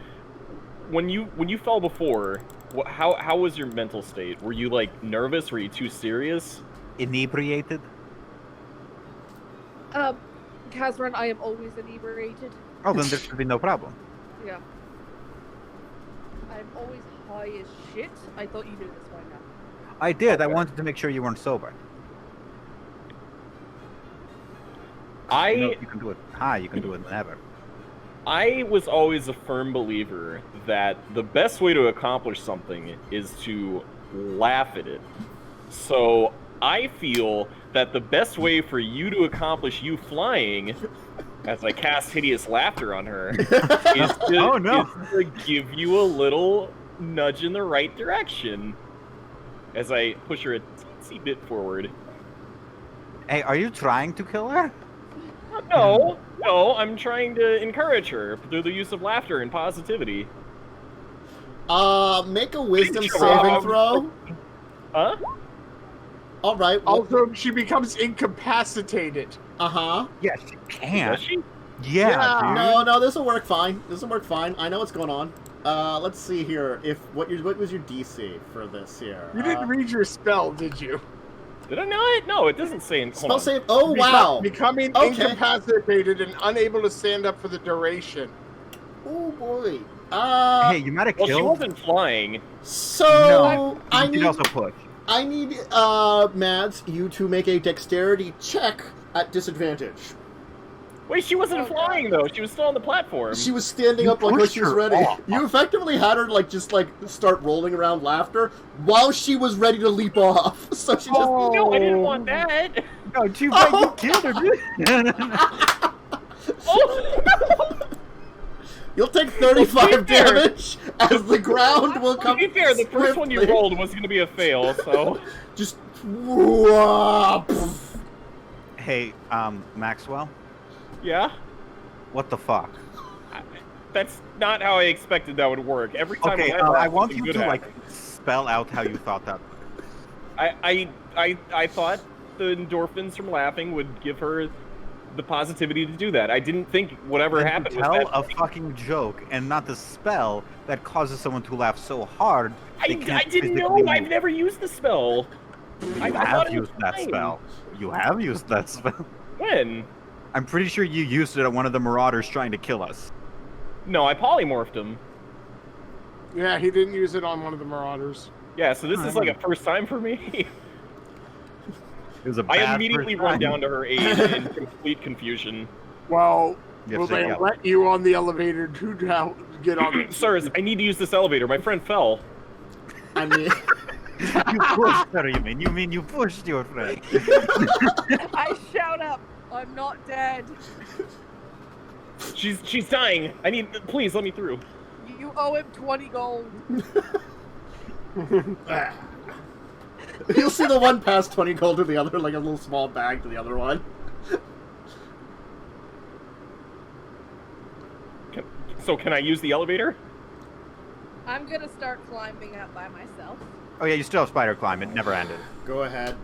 When you fell before, how was your mental state? Were you like nervous? Were you too serious?
Inebriated?
Kazran, I am always inebriated.
Oh, then there should be no problem.
Yeah. I'm always high as shit. I thought you knew this by now.
I did. I
Okay.
wanted to make sure you weren't sober. You can do it high, you can do it never.
I was always a firm believer that the best way to accomplish something is to laugh at it. So I feel that the best way for you to accomplish you flying, as I cast hideous laughter on her, is to give you a little nudge in the right direction. As I push her a teensy bit forward.
Hey, are you trying to kill her?
No, I'm trying to encourage her through the use of laughter and positivity.
Make a wisdom saving throw.
Huh?
All right. Well,
Also, she becomes incapacitated.
uh-huh.
Yes, she can.
Does she?
Yeah, dude.
No, this will work fine. I know what's going on. Let's see here. What was your DC for this here?
You didn't read your spell, did you?
Did I not? No, it doesn't say.
Spell save. Oh wow.
Becoming
Okay.
incapacitated and unable to stand up for the duration.
Oh boy.
Hey, you might have
Well, she
killed.
wasn't flying.
So
No,
I
you
need
can also push.
Mads, you to make a dexterity check at disadvantage.
Wait, she wasn't flying though. She was still on the platform.
She was standing
You
up like
pushed
she was
her
ready.
off.
You effectively had her just start rolling around laughter while she was ready to leap off. So she just
No, I didn't want that.
No, too bad you killed her, dude.
You'll take 35
To be fair-
damage as the ground will
To
come.
be fair, the first one you
swiftly.
rolled was going to be a fail, so...
Just whoop.
Hey, Maxwell,
Yeah?
what the fuck?
That's not how I expected that would work. Every time
Okay,
laugh,
I want
something
you
good
to
happens.
spell out how you thought that.
I thought the endorphins from laughing would give her the positivity to do that. I didn't think whatever
Then
happened
you
was
tell
that.
a fucking joke and not the spell that causes someone to laugh so hard. they
I
can't
didn't know.
physically
I've
move.
never used the spell. I
You
thought
have
it was
used that
fine.
spell. You have used that spell.
When?
I'm pretty sure you used it at one of the marauders trying to kill us.
No, I polymorphed him.
Yeah, he didn't use it on one of the marauders.
Yeah, so this is like a first time for me.
It was a
I
bad
immediately
first
run
time.
down to her aid in complete confusion.
Well,
You have
will
to say
they
yellow.
let you on the elevator to get on it?
Sirs, I need to use this elevator. My friend fell.
I mean,
You pushed her, you mean? You mean you pushed your friend?
I shout up, I'm not dead.
She's dying. Please let me through.
You owe him 20 gold.
you'll see the one pass 20 gold to the other, like a little small bag to the other one.
So can I use the elevator?
I'm gonna start climbing up by myself.
Oh yeah, you still have spider climb. It never ended.
Go ahead.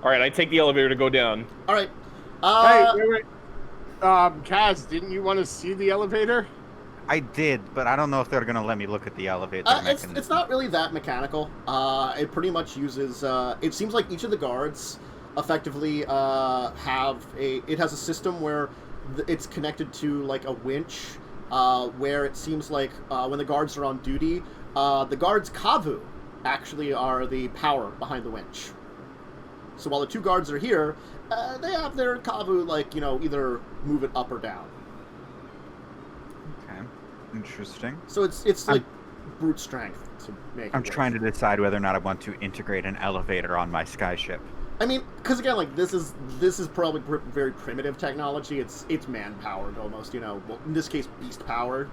All right, I take the elevator to go down.
All right.
Hey, wait. Kaz, didn't you want to see the elevator?
I did, but I don't know if they're gonna let me look at the elevator mechanism.
It's not really that mechanical. It pretty much uses. It seems like each of the guards effectively it has a system where it's connected to like a winch, where it seems like when the guards are on duty, the guards Kavu actually are the power behind the winch. So while the two guards are here, they have their Kavu either move it up or down.
Okay, interesting.
So it's like brute strength to make.
I'm trying to decide whether or not I want to integrate an elevator on my skyship.
I mean, because again, like this is probably very primitive technology. It's man powered almost, well, in this case beast powered,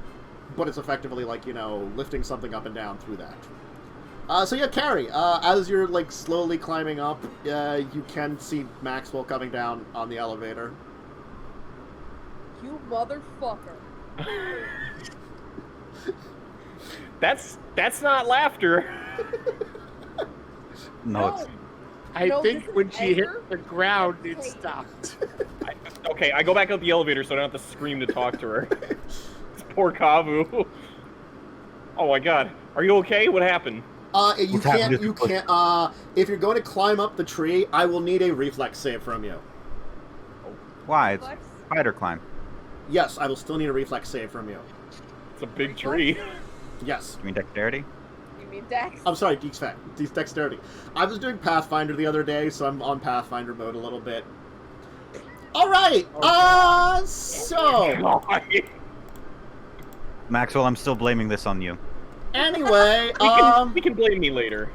but it's effectively like lifting something up and down through that. So yeah, Carrie, as you're like slowly climbing up, you can see Maxwell coming down on the elevator.
You motherfucker.
That's not laughter.
No, it's
I
No,
think
this
when
is
she hit
anger?
the ground, it stopped.
Okay, I go back up the elevator so I don't have to scream to talk to her. Poor Kavu. Oh my god. Are you okay? What happened?
You
What's happening
can't,
is the
if you're going to climb up the tree, I will need a reflex save from you.
why it's
Reflex?
spider climb.
Yes, I will still need a reflex save from you.
It's a big tree.
Yes.
You mean dexterity?
You mean Dex?
I'm sorry, dexterity. I was doing Pathfinder the other day, so I'm on Pathfinder mode a little bit. All right. So
Maxwell, I'm still blaming this on you.
anyway,
we can blame me later.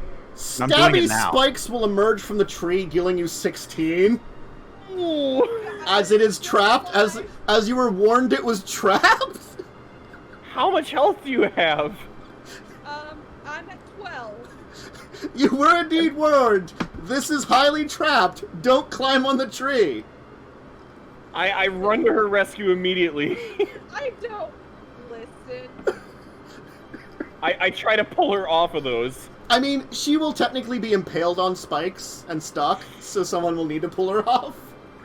I'm doing
stabby
it now.
spikes will emerge from the tree, dealing you 16.
Ooh.
As it is trapped, as you were warned it was trapped.
How much health do you have?
I'm at 12.
You were indeed warned. This is highly trapped. Don't climb on the tree.
I run to her rescue immediately.
I don't listen.
I try to pull her off of those.
I mean, she will technically be impaled on spikes and stuck, so someone will need to pull her off.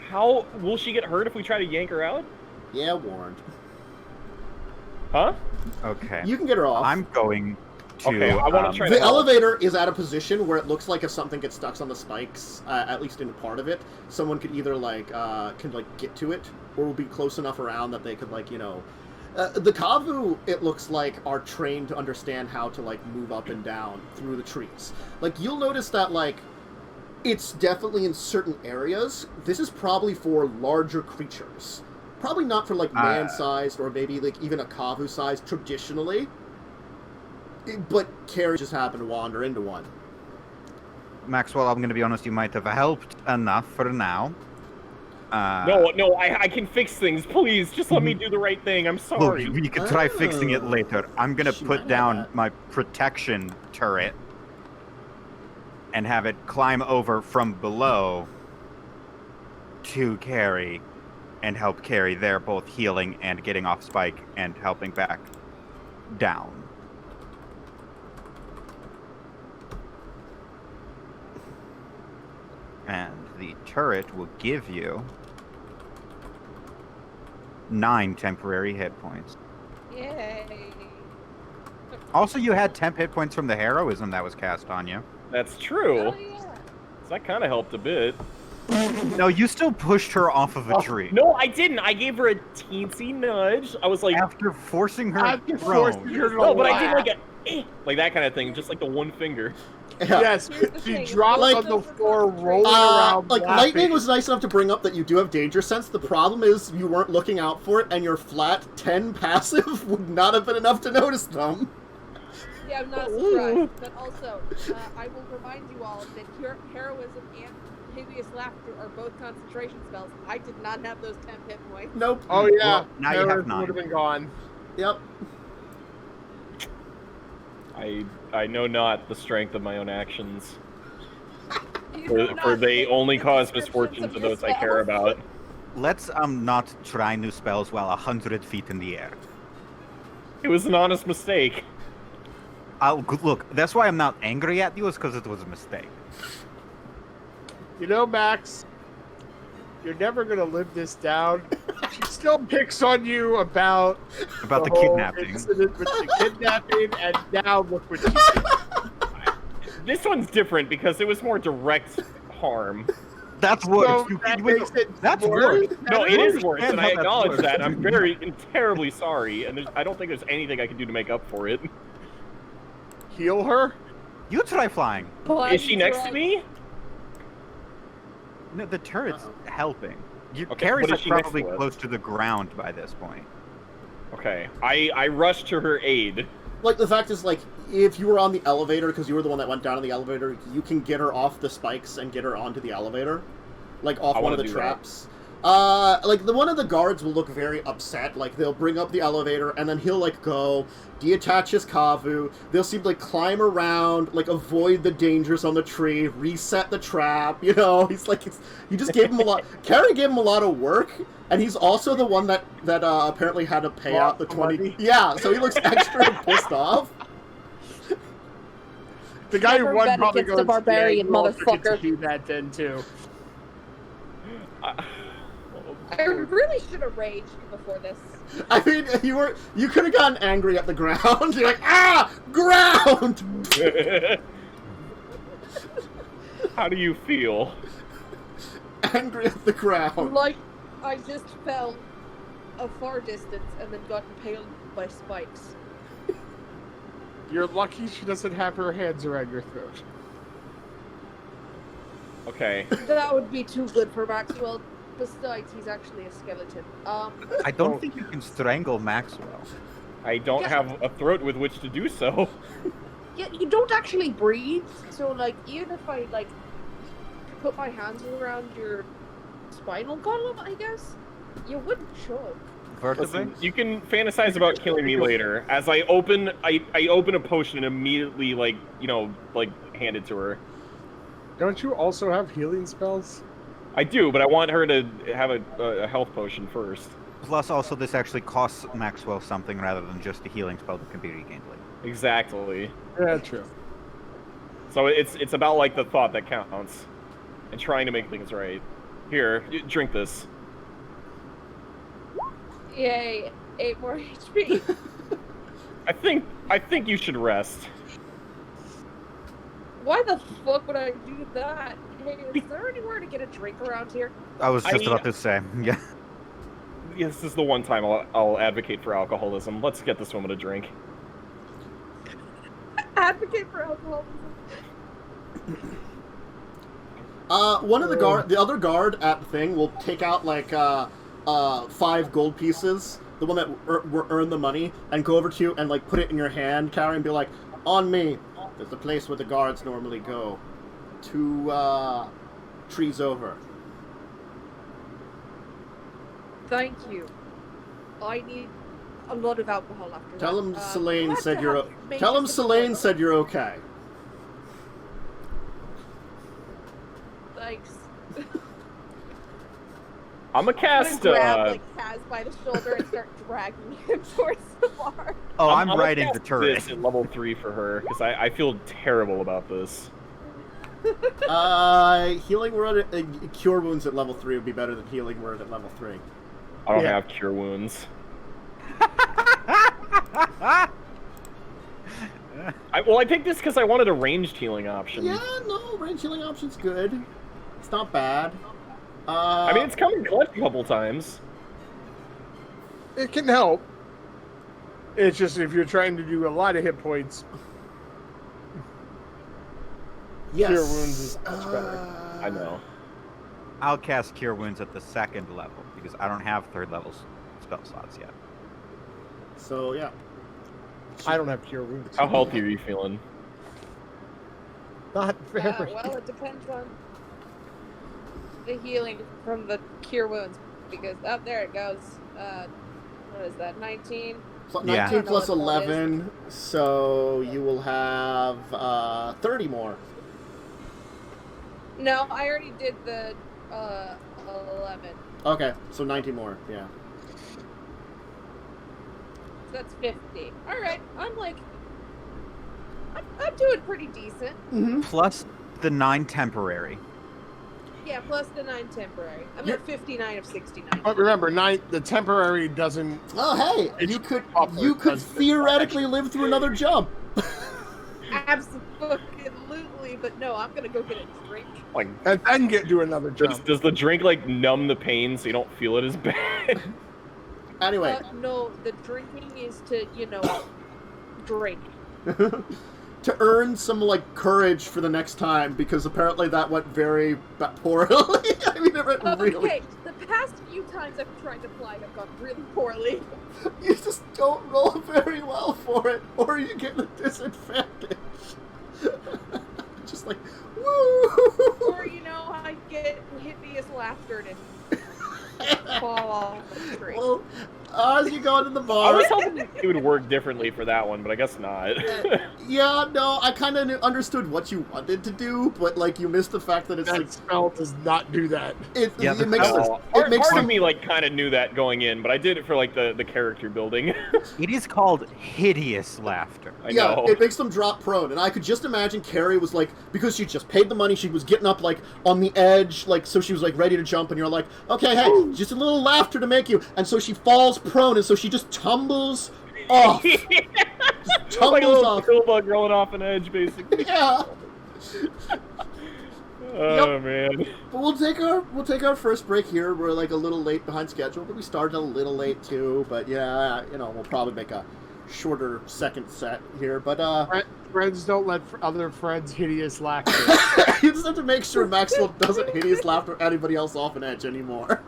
How will she get hurt if we try to yank her out?
Yeah, warned.
Huh?
Okay.
You can get her off.
I'm going to.
Okay, I wanna try
The
to help.
elevator is at a position where it looks like if something gets stuck on the spikes, at least in a part of it, someone could either get to it, or will be close enough around that they could the Kavu, it looks like, are trained to understand how to move up and down through the trees. You'll notice that it's definitely in certain areas. This is probably for larger creatures. Probably not for man-sized or maybe even a Kavu-sized traditionally. But Carrie just happened to wander into one.
Maxwell, I'm going to be honest, you might have helped enough for now.
No, I can fix things. Please, just let me do the right thing. I'm sorry.
Look, we could try fixing it later. I'm going to
She
put
might
down
have that.
my protection turret and have it climb over from below to Carrie and help Carrie there, both healing and getting off Spike and helping back down. And the turret will give you 9 temporary hit points.
Yay.
Also, you had temp hit points from the heroism that was cast on you.
That's true.
Oh, yeah.
So that kind of helped a bit.
No, you still pushed her off of a tree.
No, I didn't. I gave her a teensy nudge. I was like,
After forcing her
After
thrown.
forcing her to
no, but I
laugh.
did like that kind of thing, just like the one finger.
Yeah.
Yes,
Here's the
she
thing,
dropped
both
on the
of them
floor,
were
rolling around.
Lightning
laughing.
was nice enough to bring up that you do have danger sense. The problem is you weren't looking out for it, and your flat 10 passive would not have been enough to notice them.
Yeah, I'm not surprised. But also, I will remind you all that heroism and hideous laughter are both concentration spells. I did not have those 10 hit points.
Nope.
Oh yeah,
Well, now you have
Terror
9.
would have been gone.
Yep.
I know not the strength of my own actions.
You do not
For they
make
only cause
descriptions
misfortune
of
to
your
those I care
spells.
about.
Let's not try new spells while 100 feet in the air.
It was an honest mistake.
Look, that's why I'm not angry at you, is because it was a mistake.
You know, Max, you're never gonna live this down. She still picks on you about
About the
whole
kidnapping.
incident with the kidnapping, and now look what you did.
This one's different because it was more direct harm.
That's worse.
So
You
that
can-
makes it
that's
worse.
worse.
No, it is worse,
understand
and
how
I
that's
acknowledge
worse.
that. I'm very and terribly sorry, and I don't think there's anything I can do to make up for it.
Heal her.
You try flying.
But
Is she next to
drunk.
me?
No, the turret's helping.
Okay,
Carrie's
what is she next
probably
to us?
close to the ground by this point.
Okay, I rushed to her aid.
The fact is, if you were on the elevator, because you were the one that went down in the elevator, you can get her off the spikes and get her onto the elevator. Off
I
one
wanna
of the
do that.
traps. The one of the guards will look very upset. They'll bring up the elevator, and then he'll, go, detach his Kavu. They'll seem to, climb around, avoid the dangers on the tree, reset the trap, you know? He's you just gave him a lot. Carrie gave him a lot of work, and he's also the one that apparently had to pay out the 20.
Money.
Yeah, so he looks extra pissed off.
The guy who
Never
won
bet
probably
against
goes,
the barbarian,
yeah, you also get to
motherfucker."
do that then too.
I really should have raged before this.
I mean, you could have gotten angry at the ground. You're ground!
How do you feel?
Angry at the ground.
Like, I just fell a far distance and then got impaled by spikes.
You're lucky she doesn't have her hands around your throat.
Okay.
That would be too good for Maxwell. Besides, he's actually a skeleton.
I don't think you can strangle Maxwell.
I don't have a throat with which to do so.
Yeah, you don't actually breathe. So, like, even if I, like, put my hands around your spinal column, I guess, you wouldn't choke.
Vertebrae?
Listen, you can fantasize about killing me later. As I open a potion and immediately, like, hand it to her.
Don't you also have healing spells?
I do, but I want her to have a health potion first.
Plus, also, this actually costs Maxwell something rather than just a healing spell that can be regained later.
Exactly.
Yeah, true.
So it's about, like, the thought that counts. And trying to make things right. Here, drink this.
Yay, 8 more HP.
I think you should rest.
Why the fuck would I do that? Hey, is there anywhere to get a drink around here?
I was just about to say, yeah.
This is the one time I'll advocate for alcoholism. Let's get this woman a drink.
Advocate for alcoholism.
One of the other guard at the thing will take out like 5 gold pieces, the one that earned the money, and go over to you and like put it in your hand, Carrie, and be like, "On me. There's the place where the guards normally go. 2 trees over."
Thank you. I need a lot of alcohol after
Tell
that.
him Selene
we'll
said you're. Tell him Selene said you're okay.
Thanks.
I'm a cast.
Grab like Kaz by the shoulder and start dragging him towards the bar.
Oh, I'm
gonna
riding the
cast
turret.
this at level 3 for her because I feel terrible about this.
Healing word, cure wounds at level 3 would be better than healing word at level 3.
I don't have cure wounds. I picked this because I wanted a ranged healing option.
Yeah, no, range healing option's good. It's not bad.
I mean, it's come and collect a couple times.
It can help. It's just if you're trying to do a lot of hit points,
yes.
Cure wounds is much better.
I know.
I'll cast Cure Wounds at the 2nd level because I don't have 3rd level spell slots yet.
So yeah.
I don't have cure wounds.
How healthy are you feeling?
Not very.
Well, it depends on the healing from the cure wounds. Because, there it goes. What is that, 19?
19 plus
I don't know what
11, so you will have 30 more.
No, I already did the 11.
Okay, so 19 more, yeah.
So that's 50. Alright, I'm doing pretty decent.
Mm-hmm.
Plus the 9 temporary.
Yeah, plus the 9 temporary. I'm at 59 of 69.
But remember, the temporary doesn't.
Oh, hey,
It's
you could
because-
theoretically live through another jump.
Absolutely, but no, I'm gonna go get a drink.
Like,
And then do another jump.
does the drink like numb the pain so you don't feel it as bad?
Anyway.
No, the drinking is to, drink.
To earn some, like, courage for the next time, because apparently that went very poorly. I mean, it went really...
Okay, the past few times I've tried to fly have gone really poorly.
You just don't roll very well for it, or you get a disadvantage. Just like, woo!
Or, I get hideous laughter and fall off the tree.
Well, as you go into the
I
bar...
was hoping it would work differently for that one, but I guess not.
Yeah, no, I kind of understood what you wanted to do, but, like, you missed the fact that it's,
That
like...
spell does not do that.
It
the
makes
spell-
it makes
part
them...
of me like kind of knew that going in, but I did it for like the character building.
It is called hideous laughter.
I
Yeah,
know.
it makes them drop prone, and I could just imagine Carrie was like, because she just paid the money, she was getting up, like, on the edge, like, so she was, like, ready to jump, and you're like, okay, hey, just a little laughter to make you, and so she falls prone, and so she just tumbles off. Just tumbles
like a little
off.
pill bug rolling off an edge, basically.
Yeah.
Oh man.
But we'll take our first break here. We're, like, a little late behind schedule, but we started a little late, too, but yeah, we'll probably make a shorter second set here, but,
Friends don't let other friends hideous laughter.
you just have to make sure Maxwell doesn't hideous laughter anybody else off an edge anymore.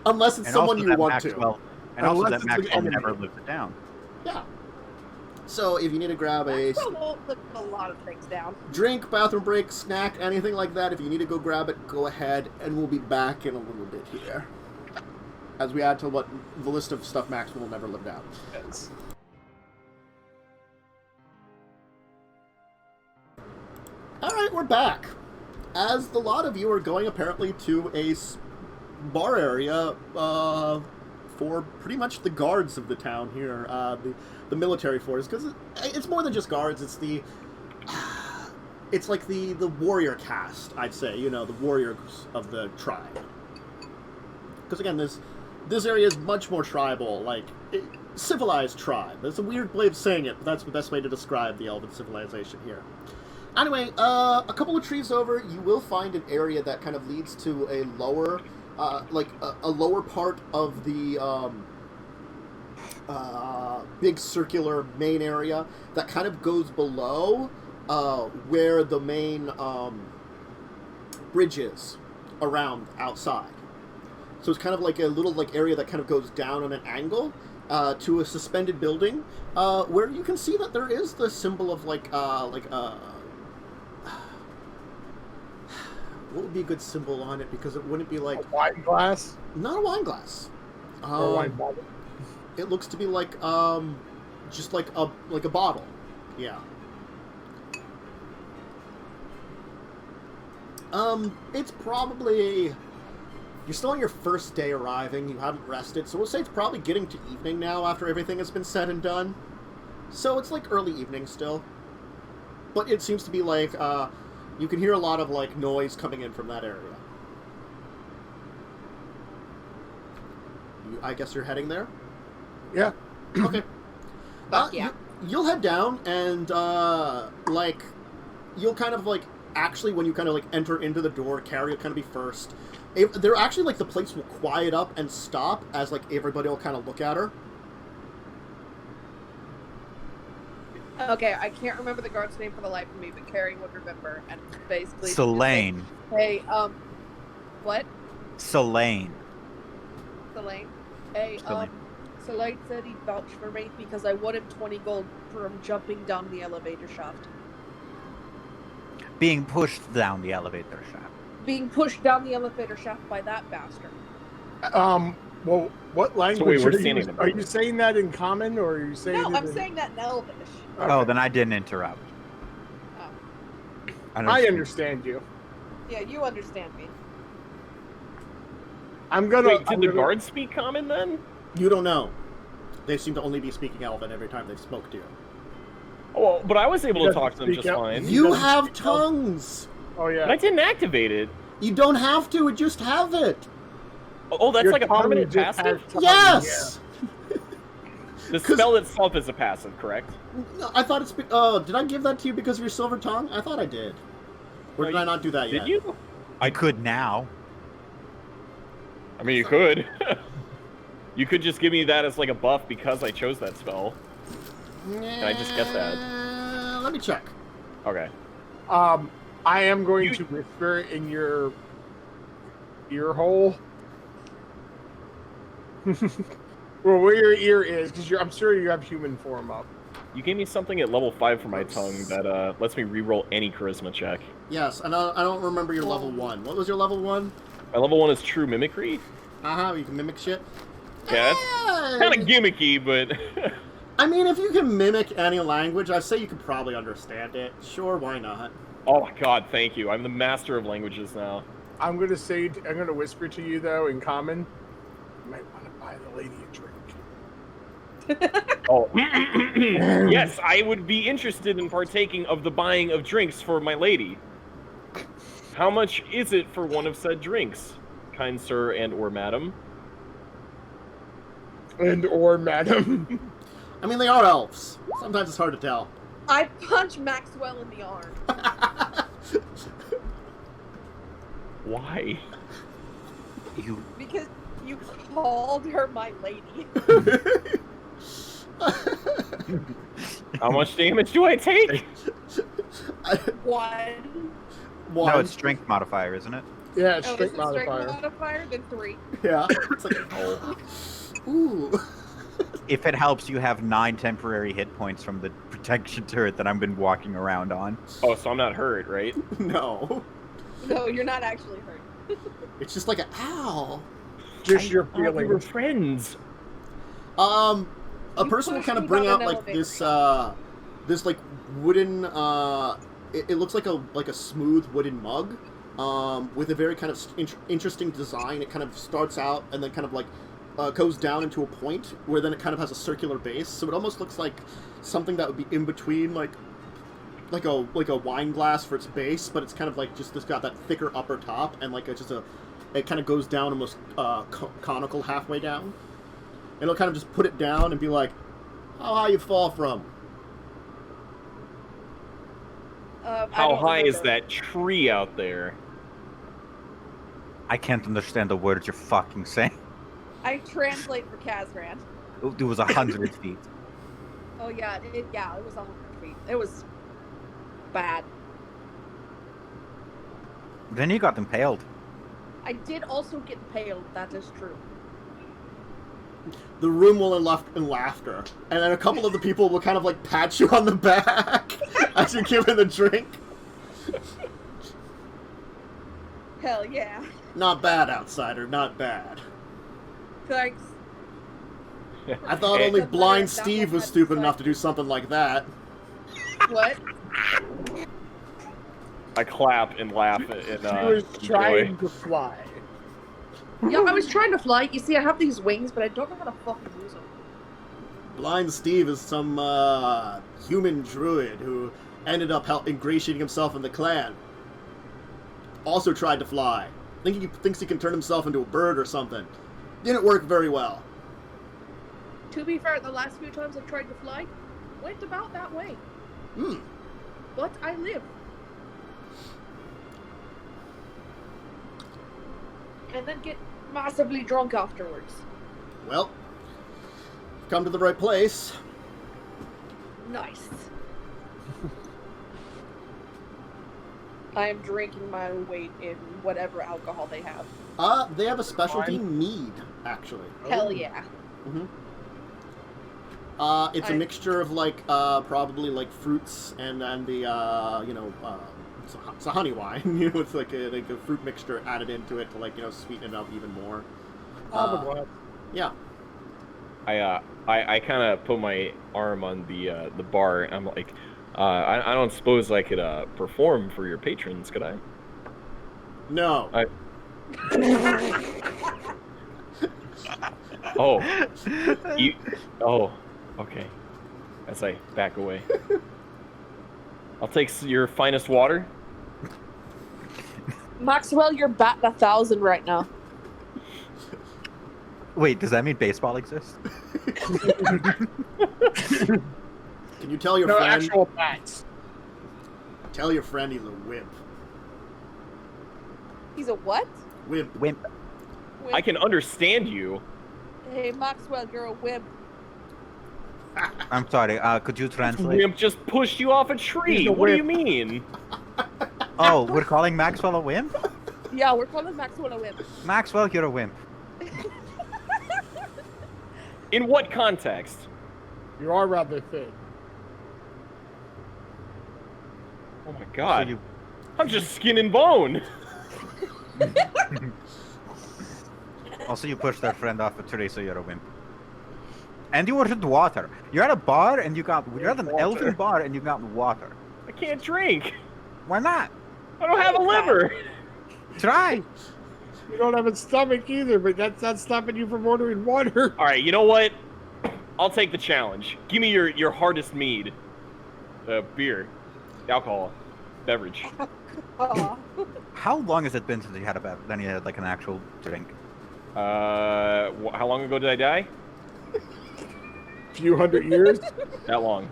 Unless it's
And
someone
also
you
that
want to.
Maxwell, and also
Unless
that
it's an
Maxwell
enemy.
never lives it down.
Yeah. So if you need to grab a
Maxwell won't put a lot of things down.
drink, bathroom break, snack, anything like that, if you need to go grab it, go ahead, and we'll be back in a little bit here. As we add to what the list of stuff Maxwell will never live down.
Yes.
Alright, we're back. As the lot of you are going apparently to a bar area for pretty much the guards of the town here, the military force, because it's more than just guards, it's the... It's like the warrior caste, I'd say, you know, the warriors of the tribe. Because again, this area is much more tribal, like, civilized tribe. It's a weird way of saying it, but that's the best way to describe the elven civilization here. Anyway, a couple of trees over, you will find an area that kind of leads to a lower, a lower part of the big circular main area that kind of goes below where the main bridge is around outside. So it's kind of like a little area that kind of goes down on an angle to a suspended building where you can see that there is the symbol of what would be a good symbol on it, because it wouldn't be like...
A wine glass?
Not a wine glass.
Or a wine bottle?
It looks to be like, just like a bottle. Yeah. It's probably... You're still on your first day arriving, you haven't rested, so we'll say it's probably getting to evening now after everything has been said and done. So it's like early evening still. But it seems to be like, you can hear a lot of, like, noise coming in from that area. I guess you're heading there?
Yeah.
Okay.
Yeah.
You'll head down, and, like, you'll kind of, like, actually, when you kind of, like, enter into the door, Carrie will kind of be first. They're actually, like, the place will quiet up and stop as, like, everybody will kind of look at her.
Okay, I can't remember the guard's name for the life of me, but Carrie would remember, and it's basically...
Selene.
Hey, what?
Selene.
Selene? Hey,
Selene.
Selene said he'd vouch for me because I won him 20 gold from jumping down the elevator shaft.
Being pushed down the elevator shaft.
Being pushed down the elevator shaft by that bastard.
Well, what language
we're
are
standing
you,
in
are you saying that in common, or are you saying
No,
it
I'm
in...
saying that in Elvish.
Okay.
Oh, then I didn't interrupt.
Oh.
I understand you.
Yeah, you understand me.
I'm gonna...
Wait, did the guards speak common then?
You don't know. They seem to only be speaking Elven every time they've spoke to you.
Oh, well, but I was able
He
to talk to
doesn't
them
speak
just
out.
fine.
You
doesn't
have
speak Elven.
tongues!
Oh, yeah.
And I didn't activate it.
You don't have to, just have it!
Oh, that's
Your
like a
tongue
permanent
just
passive?
has tongue,
Yes!
The
'Cause-
spell itself is a passive, correct?
No, I thought it's... Oh, did I give that to you because of your silver tongue? I thought I did. Or
No,
did I not do that
Did
yet?
you?
I could now.
I mean, you could. You could just give me that as like a buff because I chose that spell.
Can
I just get that?
Let me check.
Okay.
I am going to whisper in your ear hole. Well, where your ear is, because I'm sure you have human form up.
You gave me something at level 5 for my tongue that lets me reroll any charisma check.
Yes, and I don't remember your level 1. What was your level 1?
My level 1 is true mimicry.
You can mimic shit.
Yeah, that's kind of gimmicky, but...
I mean, if you can mimic any language, I'd say you could probably understand it. Sure, why not?
Oh my god, thank you. I'm the master of languages now.
I'm going to whisper to you, though, in common. You might want to buy the lady a drink.
Oh. Yes, I would be interested in partaking of the buying of drinks for my lady. How much is it for one of said drinks, kind sir and or madam?
And or madam.
I mean, they are elves. Sometimes it's hard to tell.
I punch Maxwell in the arm.
Why?
You.
Because you called her my lady.
How much damage do I take?
One.
One.
No, it's strength modifier, isn't it?
Yeah, it's
Oh,
straight
is it strength
modifier.
modifier? Then 3.
Yeah. It's like, oh. Ooh.
If it helps, you have 9 temporary hit points from the protection turret that I've been walking around on.
Oh, so I'm not hurt, right?
No.
No, you're not actually hurt.
It's just like a ow.
Just your
We were
feelings.
friends.
A
You
person will
pushed
kind of
me
bring
down
out
an
like
elevator.
this like wooden it looks like a smooth wooden mug with a very kind of interesting design. It kind of starts out and then kind of like goes down into a point where then it kind of has a circular base. So it almost looks like something that would be in between like a wine glass for its base, but it's kind of like just it's got that thicker upper top and like it kind of goes down almost conical halfway down. And it'll kind of just put it down and be like, "How high you fall from?"
I
How
don't
high is
remember.
that tree out there?
I can't understand the words you're fucking saying.
I translate for Kazran.
It was 100 feet.
Oh yeah, it was 100 feet. It was bad.
Then you got impaled.
I did also get impaled. That is true.
The room will erupt in laughter, and then a couple of the people will kind of like pat you on the back as you're given the drink.
Hell yeah.
Not bad, outsider. Not bad.
Thanks.
I thought
Hey,
only
That's
blind
better. That
Steve
was
was
my
stupid enough to
design.
do something like that.
What?
I clap and laugh and
She was
enjoy.
trying to fly.
Yeah, I was trying to fly. You see, I have these wings, but I don't know how to fucking use them.
Blind Steve is some human druid who ended up ingratiating himself in the clan. Also tried to fly. Thinks he can turn himself into a bird or something. Didn't work very well.
To be fair, the last few times I've tried to fly, went about that way.
Hmm.
But I live. And then get massively drunk afterwards.
Well, come to the right place.
Nice. I am drinking my weight in whatever alcohol they have.
They have a specialty mead, actually.
Hell yeah.
Mm-hmm. It's a
I-
mixture of like probably like fruits and the it's a honey wine. You know, it's like a fruit mixture added into it to like sweeten it up even more.
Probably.
Yeah.
I kind of put my arm on the bar. And I'm like, I don't suppose I could perform for your patrons, could I?
No.
Oh, you. Oh, okay. As I back away, I'll take your finest water.
Maxwell, you're batting 1,000 right now.
Wait, does that mean baseball exists?
Can you tell your
No
friend?
actual bats.
Tell your friend he's a wimp.
He's a what?
Wimp.
Wimp.
I can understand you.
Hey, Maxwell, you're a wimp.
I'm sorry, could you translate?
Wimp just pushed you off a tree.
He's a
What do you
wimp.
mean?
Oh, we're calling Maxwell a wimp?
Yeah, we're calling Maxwell a wimp.
Maxwell, you're a wimp.
In what context?
You are rather thin.
Oh my god.
So you-
I'm just skin and bone.
Also, you pushed that friend off a tree, so you're a wimp. And you ordered water. You're at a bar, and you're at an elven bar, and you got water.
I can't drink.
Why not?
I don't have a liver.
Try.
You don't have a stomach either, but that's not stopping you from ordering water.
All right, you know what? I'll take the challenge. Give me your hardest mead. Beer. Alcohol. Beverage.
Aw.
How long has it been since you had then you had like an actual drink?
How long ago did I die?
Few hundred years.
That long.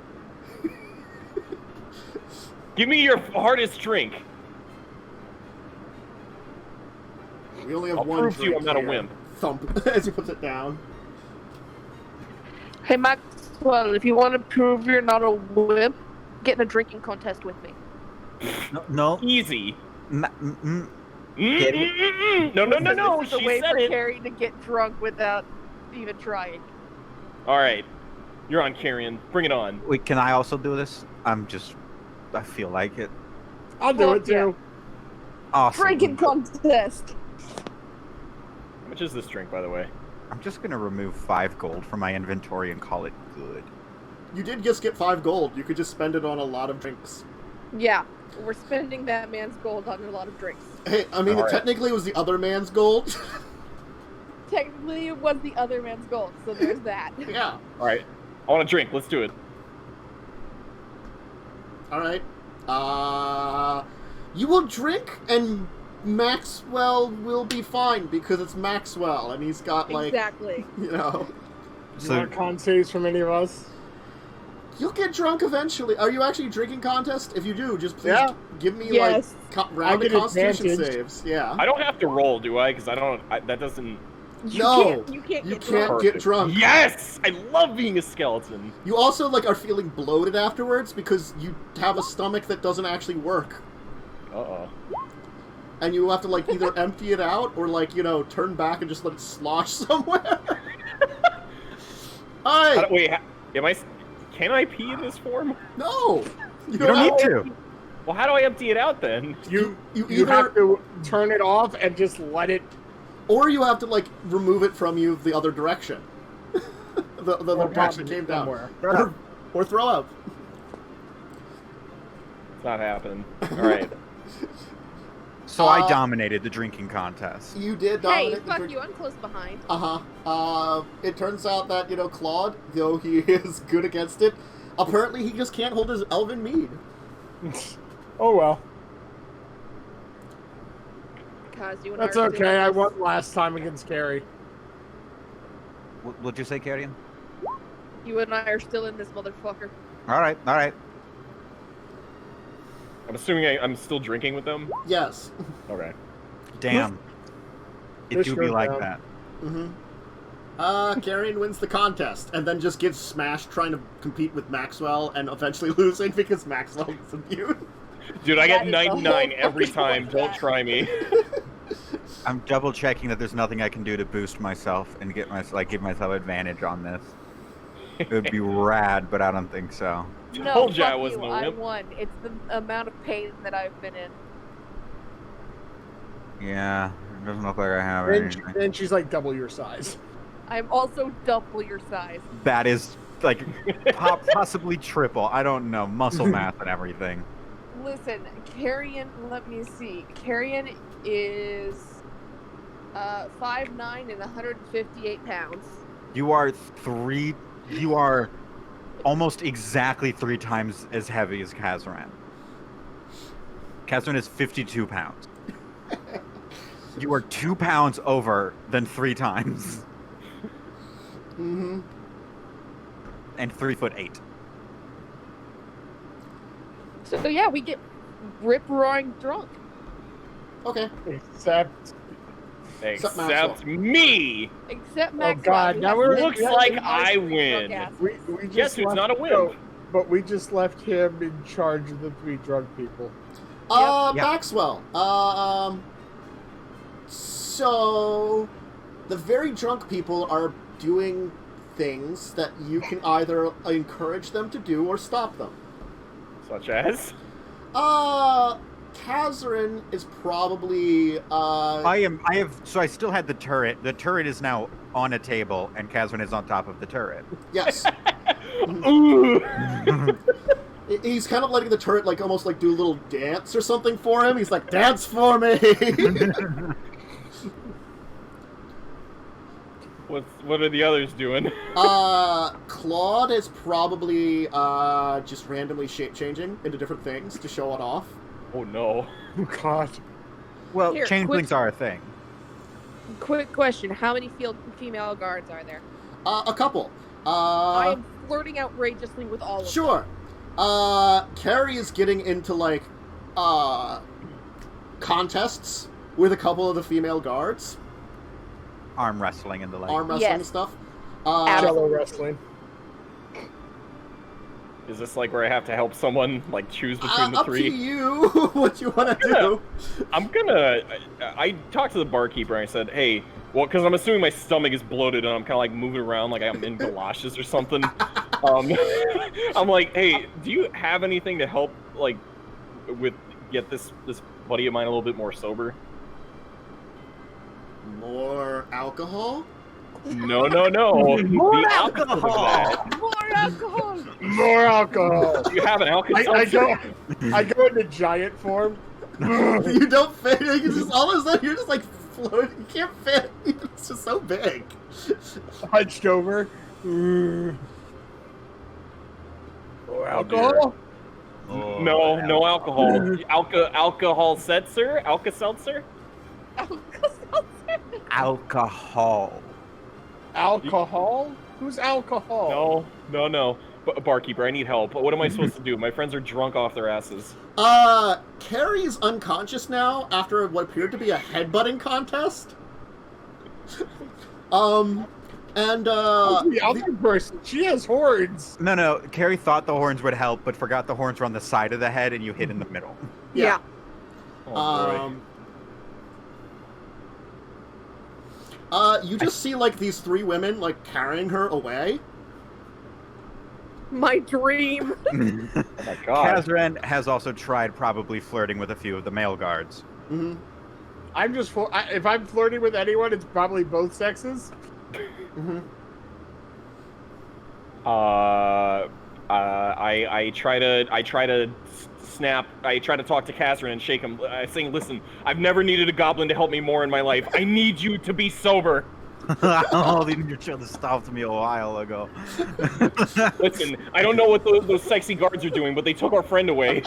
Give me your hardest drink.
We only have
I'll
one
prove to you
drink
I'm not a
here.
wimp.
Thump as he puts it down.
Hey, Maxwell, if you want to prove you're not a wimp, get in a drinking contest with me.
No.
Easy. No.
This is a
She
way
said
for
it.
Carrie to get drunk without even trying.
All right, you're on, Carrion. Bring it on.
Wait, can I also do this? I feel like it.
I'll do it
Yeah.
too.
Awesome.
Drinking contest.
How much is this drink, by the way?
I'm just gonna remove 5 gold from my inventory and call it good.
You did just get 5 gold. You could just spend it on a lot of drinks.
Yeah, we're spending that man's gold on a lot of drinks.
Hey, I mean,
All right.
technically it was the other man's gold.
Technically, it was the other man's gold, so there's that.
Yeah.
All right, I want a drink. Let's do it.
All right. You will drink, and Maxwell will be fine because it's Maxwell, and he's got like,
Exactly.
you know,
Do you want con saves from any of us?
you'll get drunk eventually. Are you actually drinking contest? If you do, just please
Yeah.
give me
Yes.
like round
I
of
get
Constitution
advantage.
saves. Yeah.
I don't have to roll, do I? Because that doesn't.
No,
You can't
you
get
can't
drunk.
get drunk.
Yes, I love being a skeleton.
You also like are feeling bloated afterwards because you have a stomach that doesn't actually work,
Uh-oh.
and you have to like either empty it out or like turn back and just let it slosh somewhere. Alright.
Wait, am I? Can I pee in this form?
No!
You don't need to.
Well, how do I empty it out then?
You
You
either,
have to turn it off and just let it.
or you have to like remove it from you the other direction. the
Or
direction
pop
it came
it
down.
somewhere.
Or throw up.
It's not happening. All right.
So I dominated the drinking contest.
You did
Hey,
dominate the
fuck
drink-
you, I'm close behind.
It turns out that, Claude, though he is good against it, apparently he just can't hold his elven mead.
Oh well.
Kaz, you and
That's
I are
okay.
doing
I
this.
won last time against Carrie.
What'd you say, Carrie?
You and I are still in this motherfucker.
All right.
I'm assuming I'm still drinking with them.
Yes.
Okay.
Damn. It
This
do be
goes
like
down.
that.
Mm-hmm. Carrion wins the contest, and then just gets smashed trying to compete with Maxwell, and eventually losing because Maxwell is immune.
Dude, I get
That is the
99
whole
every
fucking
time.
point
Don't
that.
try me.
I'm double checking that there's nothing I can do to boost myself and give myself advantage on this. It would be rad, but I don't think so.
No,
Told ya I
fuck
wasn't
you,
a
I
wimp.
won. It's the amount of pain that I've been in.
Yeah, it doesn't look like I have
And,
anything.
and she's like double your size.
I'm also double your size.
That is like possibly triple. I don't know, muscle mass and everything.
Listen, Carrion, let me see. Carrion is 5'9" and 158 pounds.
You are almost exactly 3 times as heavy as Kazaran. Kazaran is 52 pounds. You are 2 pounds over than 3 times.
Mm-hmm.
And 3'8".
So yeah, we get rip-roaring drunk.
Okay.
Except.
Except
Except me.
Except Maxwell.
God,
who
now
has
we're-
the
Looks
most
like
drunk
I
drunk
win.
ass.
We just
Guess who's
left,
not a wimp?
no, but we just left him in charge of the 3 drunk people.
Yep.
Maxwell. So the very drunk people are doing things that you can either encourage them to do or stop them.
Such as?
Kazarin is probably,
I still had the turret. The turret is now on a table, and Kazaran is on top of the turret.
yes.
Ooh.
He's kind of letting the turret, like, almost, like, do a little dance or something for him. He's like, dance for me!
What are the others doing?
Claude is probably, just randomly shape-changing into different things to show it off.
Oh no.
Oh, God.
Well,
Here,
changelings
quick-
are a thing.
Quick question: how many female guards are there?
A couple.
I am flirting outrageously with all of them.
Sure. Carrie is getting into, like, contests with a couple of the female guards.
Arm wrestling and the like.
Arm wrestling and
Yes.
stuff.
Jello wrestling.
Is this like where I have to help someone like choose between the three?
Up to you. What you want to do?
I talked to the barkeeper and I said, hey, well, because I'm assuming my stomach is bloated and I'm kind of like moving around like I'm in galoshes or something. I'm like, hey, do you have anything to help like with get this buddy of mine a little bit more sober?
More alcohol?
No.
More
The
alcohol!
opposite of that.
More alcohol!
More alcohol.
You have an alcohol.
I go into giant form.
You don't fit. It's just all of a sudden you're just like floating. You can't fit. It's just so big.
Hunched over. More alcohol?
No alcohol. Alcohol seltzer? Alka-Seltzer?
Alcohol.
Alcohol? Who's alcohol?
No. Barkeeper, I need help. What am I supposed to do? My friends are drunk off their asses.
Carrie's unconscious now after what appeared to be a headbutting contest.
The other person, she has horns.
No. Carrie thought the horns would help, but forgot the horns were on the side of the head and you hit in the middle.
Yeah.
Oh, boy.
You just see like these three women like carrying her away.
My dream.
Oh my god.
Kazran has also tried probably flirting with a few of the male guards.
Mm-hmm.
If I'm flirting with anyone, it's probably both sexes.
Mm-hmm.
I try to talk to Kazran and shake him, saying, listen, I've never needed a goblin to help me more in my life. I need you to be sober.
Oh, you should have stopped me a while ago.
Listen, I don't know what those sexy guards are doing, but they took our friend away.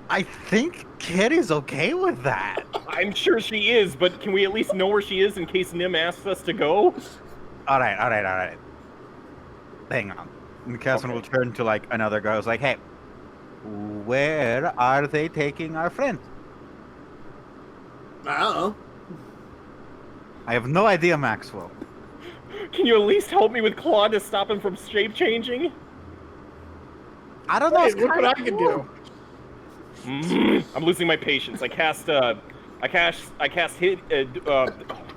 I think Carrie's okay with that.
I'm sure she is, but can we at least know where she is in case Nim asks us to go?
All right. Hang on. And Kazran will turn to like another guy who's like, hey, where are they taking our friend?
I don't know.
I have no idea, Maxwell.
Can you at least help me with Claude to stop him from shape changing?
I don't know.
Hey, look what I can do.
I'm losing my patience. I cast hit. Oh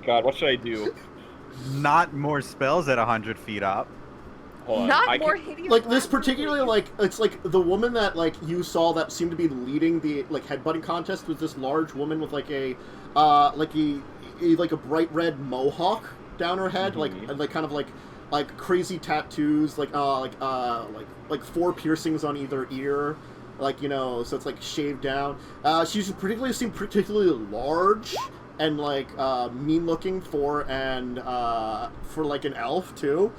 God, what should I do?
Not more spells at 100 feet up.
Hold on.
Not more hideous.
Like this
laughter.
particularly, like it's like the woman that like you saw that seemed to be leading the like headbutting contest was this large woman with like a bright red mohawk down her head, like kind of like crazy tattoos, like 4 piercings on either ear, like, you know, so it's like shaved down. She seemed particularly large and like mean looking for like an elf too.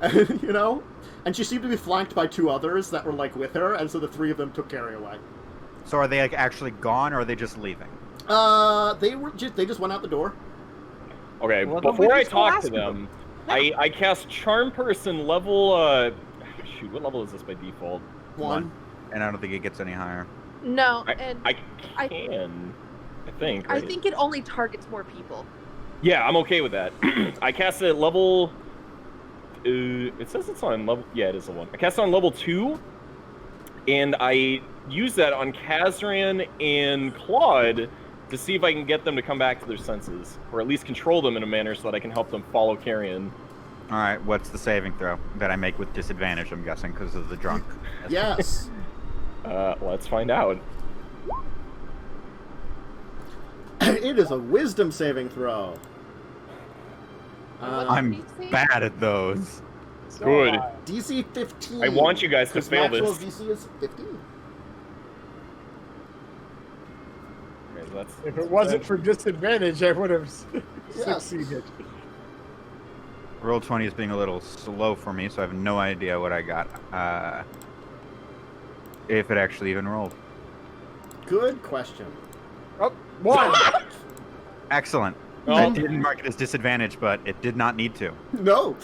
You know, and she seemed to be flanked by 2 others that were like with her, and so the 3 of them took Carrie away.
So are they like actually gone, or are they just leaving?
They just went out the door.
Okay,
Well,
before I
just go
talk
ask
to them,
them.
I cast Charm Person level. Shoot, what level is this by default?
1.
And I don't think it gets any higher.
No,
I
and
can. I think.
I
Right?
think it only targets more people.
Yeah, I'm okay with that. I cast it at level. It says it's on level. Yeah, it is a 1. I cast it on level 2, and I use that on Kazran and Claude to see if I can get them to come back to their senses, or at least control them in a manner so that I can help them follow Carrion.
All right, what's the saving throw that I make with disadvantage? I'm guessing because of the drunk.
Yes.
Let's find out.
It is a wisdom saving throw.
I'm bad at those.
Good.
DC 15.
I want you guys to fail this.
Maxwell's DC is 15.
Okay, that's,
If it wasn't for disadvantage, I would have
Yes.
succeeded.
Roll 20 is being a little slow for me, so I have no idea what I got. If it actually even rolled.
Good question.
Oh, 1.
Excellent.
Oh.
I didn't mark it as disadvantage, but it did not need to.
No.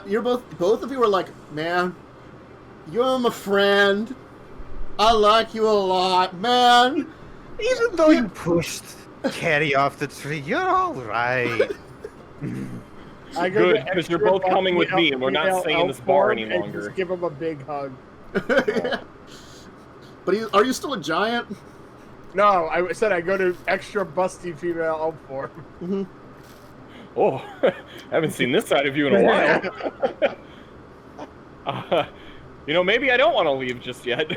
You're both of you are like, man, you're my friend. I like you a lot, man.
Even though you pushed Carrie off the tree, you're all right.
I go
Good, because you're both coming with me, and we're not staying in this bar any longer.
Just give him a big hug.
But are you still a giant?
No, I said I go to extra busty female elf form.
Mm-hmm.
Oh, I haven't seen this side of you in a while. Maybe I don't want to leave just yet.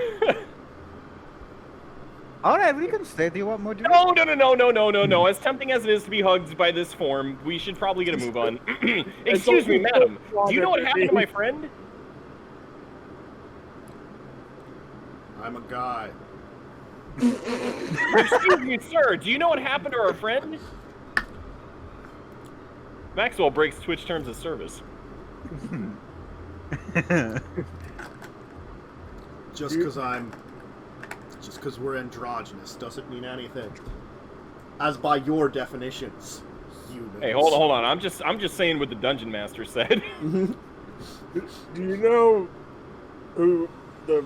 All right, we can stay. Do you want more?
No. As tempting as it is to be hugged by this form, we should probably get a move on. Excuse me, madam. Do you know what happened to my friend?
I'm a guy.
Excuse me, sir. Do you know what happened to our friend? Maxwell breaks Twitch terms of service.
Just because we're androgynous doesn't mean anything. As by your definitions, humans.
Hey, hold on. I'm just saying what the dungeon master said.
Mhm.
Do you know who the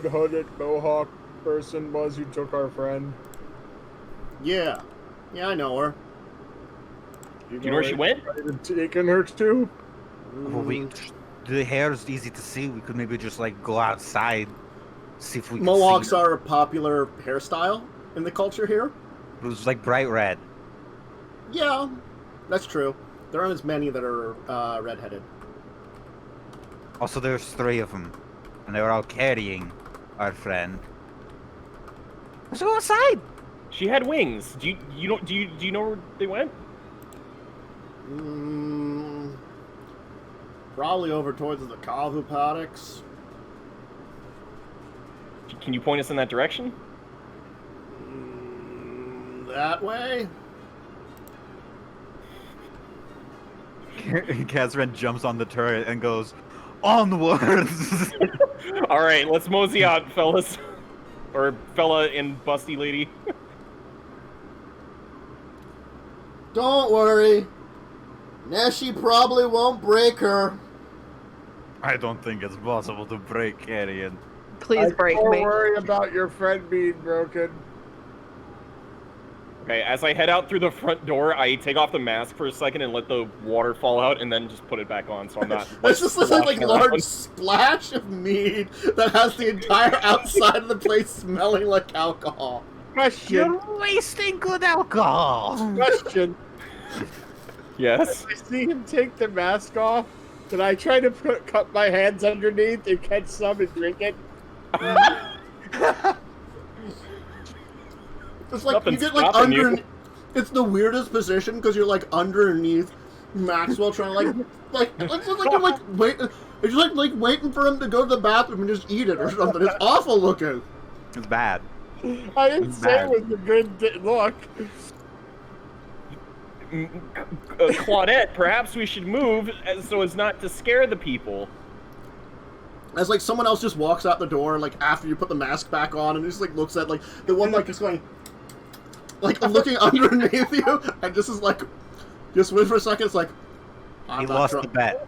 hooded mohawk person was who took our friend?
Yeah, I know her.
Do you know where she went?
Taking her to?
Well, the hair's easy to see. We could maybe just like go outside, see if we can
Mohawks
see.
are a popular hairstyle in the culture here.
It was like bright red.
Yeah, that's true. There aren't as many that are redheaded.
Also, there's 3 of them, and they were all carrying our friend. Let's go outside.
She had wings. Do you know where they went?
Probably over towards the Kavu paddocks.
Can you point us in that direction?
That way?
Kazran jumps on the turret and goes, onwards!
Alright, let's mosey out, fellas. Or fella and busty lady.
Don't worry. Neshi probably won't break her.
I don't think it's possible to break Carrie.
Please break
Don't
me.
worry about your friend being broken.
Okay, as I head out through the front door, I take off the mask for a second and let the water fall out, and then just put it back on, so I'm not.
It's just this like
sloshing
large
around.
splash of mead that has the entire outside of the place smelling like alcohol.
Question.
You're wasting good alcohol!
Question.
Yes.
I see him take the mask off. Did I try to cup my hands underneath and catch some and drink it?
It's like
Nothing's
you get like
stopping you.
under. It's the weirdest position because you're like underneath Maxwell trying to it's just like you're like wait. It's just like waiting for him to go to the bathroom and just eat it or something. It's awful looking.
It's bad.
I didn't say it was a good look.
Claudette, perhaps we should move so as not to scare the people.
As like someone else just walks out the door like after you put the mask back on and just like looks at like the one like is going like looking underneath you and just is like just wait for a second. It's like
He lost the bet.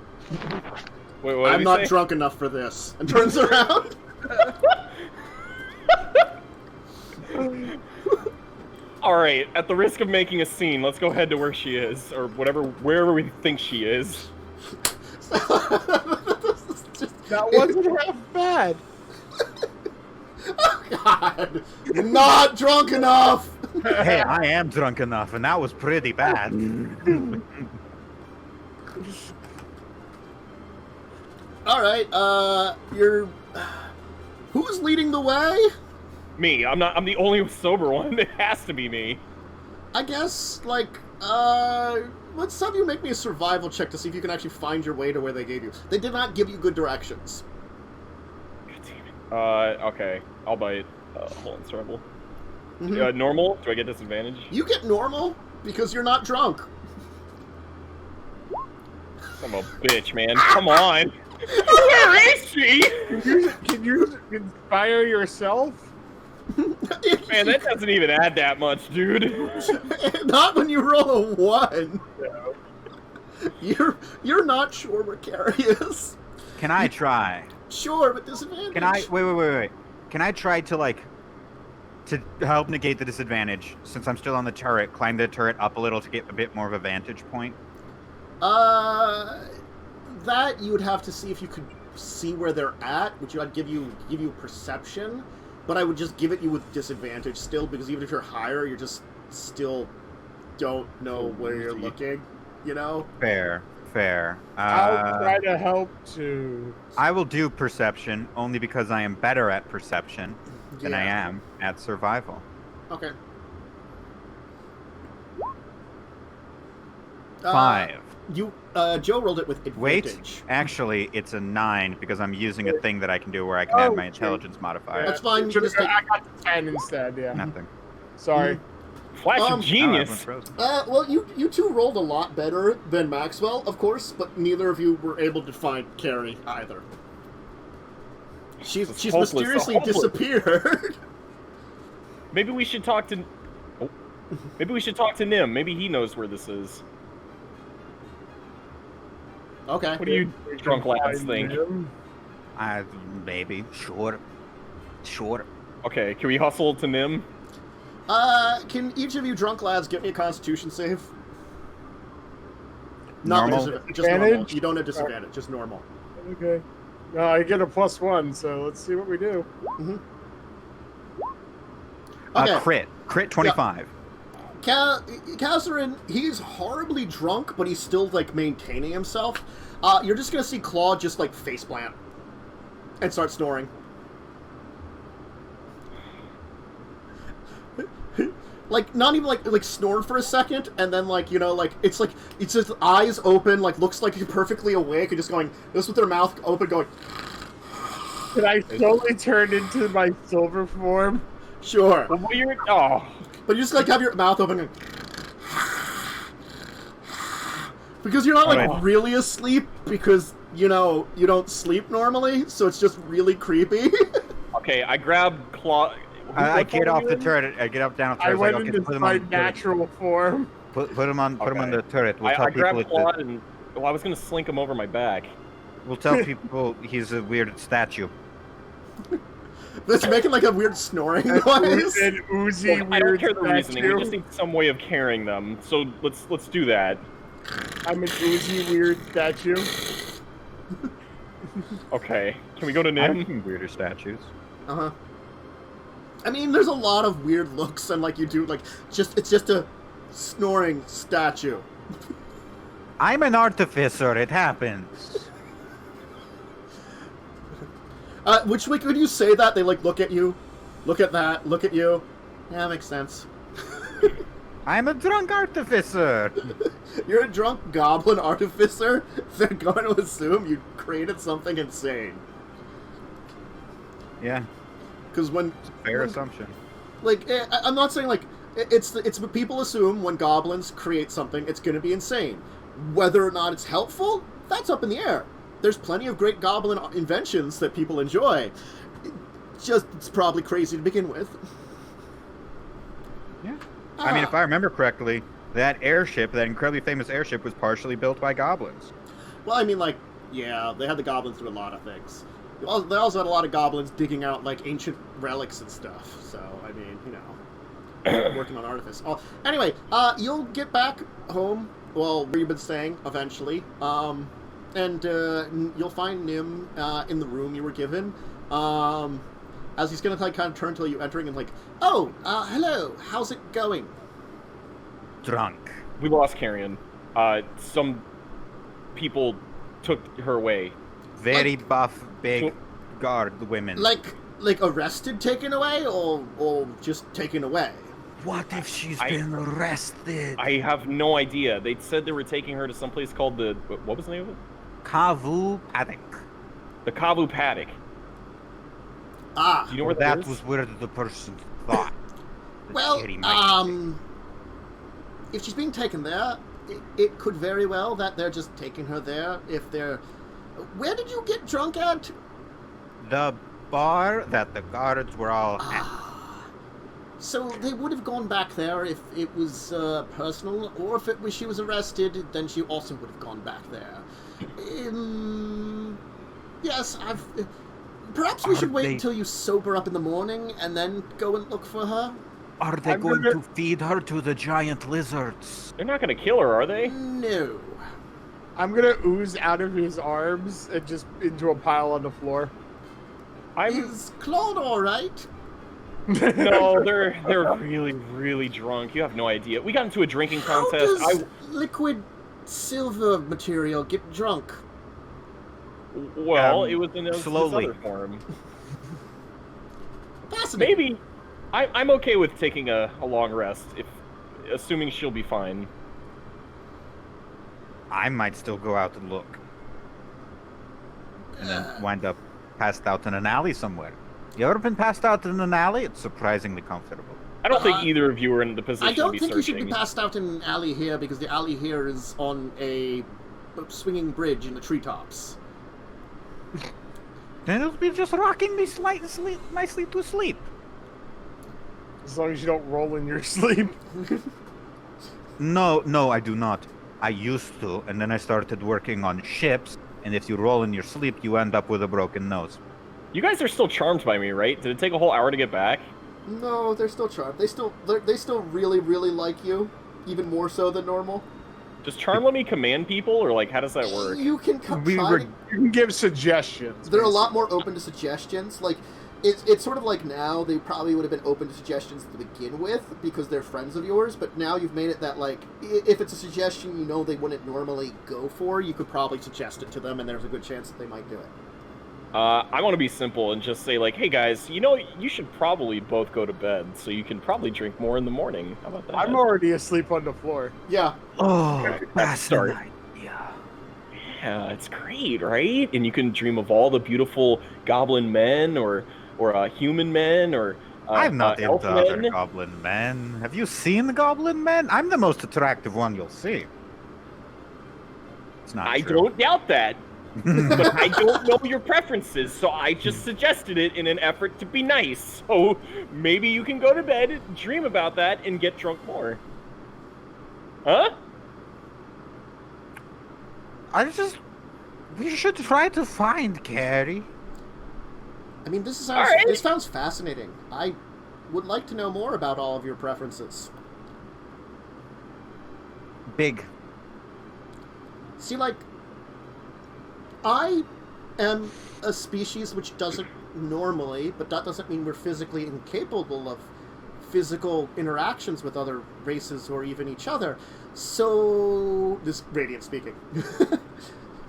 Wait, what did
I'm
he
not
say?
drunk enough for this, and turns around.
All right, at the risk of making a scene, let's go head to where she is, or wherever we think she is.
That wasn't half bad.
Oh, God, you're not drunk enough.
Hey, I am drunk enough, and that was pretty bad.
All right, who's leading the way?
Me. I'm the only sober one. It has to be me.
I guess let's have you make me a survival check to see if you can actually find your way to where they gave you. They did not give you good directions.
God damn it. Okay. I'll bite. Hold on, survival.
Mhm.
Normal? Do I get disadvantage?
You get normal because you're not drunk.
I'm a bitch, man. Come on. Where is she?
Can you inspire yourself?
Man, that doesn't even add that much, dude.
Not when you roll a 1. No. You're not sure where Carrie is.
Can I try?
Sure, but disadvantage.
Can I wait? Can I try to to help negate the disadvantage since I'm still on the turret? Climb the turret up a little to get a bit more of a vantage point.
That you would have to see if you could see where they're at, which I'd give you perception, but I would just give it you with disadvantage still, because even if you're higher, you're just still don't know where you're looking, you know?
Fair.
I'll try to help too.
I will do perception only because I am better at perception than I am at survival.
Okay.
5.
Joe rolled it with advantage.
Wait, actually, it's a 9 because I'm using a thing that I can do where I can add my intelligence modifier.
That's fine. You just take...
I got the 10 instead, yeah.
Nothing.
Sorry.
Flash of
Oh,
genius.
Well, you two rolled a lot better than Maxwell, of course, but neither of you were able to find Carrie either. She's
hopeless,
mysteriously
hopeless.
disappeared.
Maybe we should talk to. Oh. Maybe we should talk to Nim. Maybe he knows where this is.
Okay.
What do you drunk lads think?
Maybe. Sure.
Okay, can we hustle to Nim?
Can each of you drunk lads give me a Constitution save?
Normal?
Just normal. You don't have disadvantage, just normal.
Okay. I get a +1, so let's see what we do.
Mm-hmm. Okay.
Crit 25.
Kazarin, he's horribly drunk, but he's still, like, maintaining himself. You're just gonna see Claude just, like, faceplant and start snoring. Like, not even, like snored for a second, and then, like, you know, like, it's just eyes open, like, looks like he's perfectly awake, and just going, just with their mouth open, going...
Can I slowly turn into my silver form?
Sure.
But you're... Oh.
But you just, like, have your mouth open and... Because you're not, like, really asleep, because, you know, you don't sleep normally, so it's just really creepy.
Okay, I grab Claude...
I get off the turret. I get up down the turret.
I went into my natural form.
Put him on the turret. We'll tell
I
people
grabbed Claude and... Well, I was going to slink him over my back.
We'll tell people he's a weird statue.
It's making, like, a weird snoring noise.
An oozy
Look, I don't
weird
care the reasoning. We
statue.
just need some way of carrying them. So let's do that.
I'm an oozy weird statue.
Okay. Can we go to
I've
Nim?
seen weirder statues.
Uh-huh. I mean, there's a lot of weird looks, and, like, you do, like, it's just a snoring statue.
I'm an artificer. It happens.
Which, like, when you say that, they, like, look at you, look at that, look at you. Yeah, that makes sense.
I'm a drunk artificer.
You're a drunk goblin artificer? They're going to assume you created something insane.
Yeah,
Because when...
fair assumption.
Like, I'm not saying, like, it's what people assume when goblins create something, it's going to be insane. Whether or not it's helpful, that's up in the air. There's plenty of great goblin inventions that people enjoy. It's probably crazy to begin with.
Yeah. I mean, if I remember correctly, that airship, that incredibly famous airship, was partially built by goblins.
Well, I mean, like, yeah, they had the goblins do a lot of things. They also had a lot of goblins digging out, like, ancient relics and stuff. So, I mean, you know, working on artifice. Oh, anyway, you'll get back home, well, where you've been staying, eventually. And you'll find Nim in the room you were given. As he's gonna, like, kind of turn to you entering and, like, oh, hello, how's it going?
Drunk.
We lost Carrion. Some people took her away.
Very buff, big guard women.
Like arrested, taken away, or just taken away?
What if she's been arrested?
I have no idea. They said they were taking her to some place called the... What was the name of it?
Kavu paddock.
The Kavu paddock.
Ah.
Do you know where
that
is?
was where the person thought.
Well, if she's being taken there, it could very well that they're just taking her there. If they're... Where did you get drunk at?
The bar that the guards were all at.
So they would have gone back there if it was personal, or if it was she was arrested, then she also would have gone back there. Yes, perhaps we should wait until you sober up in the morning and then go and look for her.
Are they going to feed her to the giant lizards?
They're not going to kill her, are they?
No.
I'm gonna ooze out of his arms and just into a pile on the floor.
Is Claude all right?
No, they're really, really drunk. You have no idea. We got into a drinking
How
contest.
does liquid silver material get drunk?
Well, it was in this
slowly.
other form.
Fascinating.
Maybe I'm okay with taking a long rest, assuming she'll be fine.
I might still go out and look. And then wind up passed out in an alley somewhere. You ever been passed out in an alley? It's surprisingly comfortable.
I don't think either of you are in the position
I don't
to be
think
searching.
you should be passed out in an alley here because the alley here is on a swinging bridge in the treetops.
Then it'll be just rocking me nicely to sleep.
As long as you don't roll in your sleep.
No, I do not. I used to, and then I started working on ships, and if you roll in your sleep, you end up with a broken nose.
You guys are still charmed by me, right? Did it take a whole hour to get back?
No, they're still charmed. They still really, really like you, even more so than normal.
Does charm let me command people, or like how does that work?
You can
You can give suggestions.
They're a lot more open to suggestions. Like, it's sort of like now they probably would have been open to suggestions to begin with because they're friends of yours. But now you've made it that like if it's a suggestion you know they wouldn't normally go for, you could probably suggest it to them, and there's a good chance that they might do it.
I want to be simple and just say, like, hey guys, you know, you should probably both go to bed so you can probably drink more in the morning. How about that?
I'm already asleep on the floor.
Yeah.
Oh, that's
start.
an idea.
Yeah, it's great, right? And you can dream of all the beautiful goblin men or human men or
I'm not
elf
into other
men.
goblin men. Have you seen the goblin men? I'm the most attractive one you'll see. It's not
I
true.
don't doubt that. But I don't know your preferences, so I just suggested it in an effort to be nice. So maybe you can go to bed, dream about that, and get drunk more. Huh?
We should try to find Carrie.
I mean, this
right.
sounds fascinating. I would like to know more about all of your preferences.
Big.
See, like, I am a species which doesn't normally, but that doesn't mean we're physically incapable of physical interactions with other races or even each other. So, this Radiant speaking.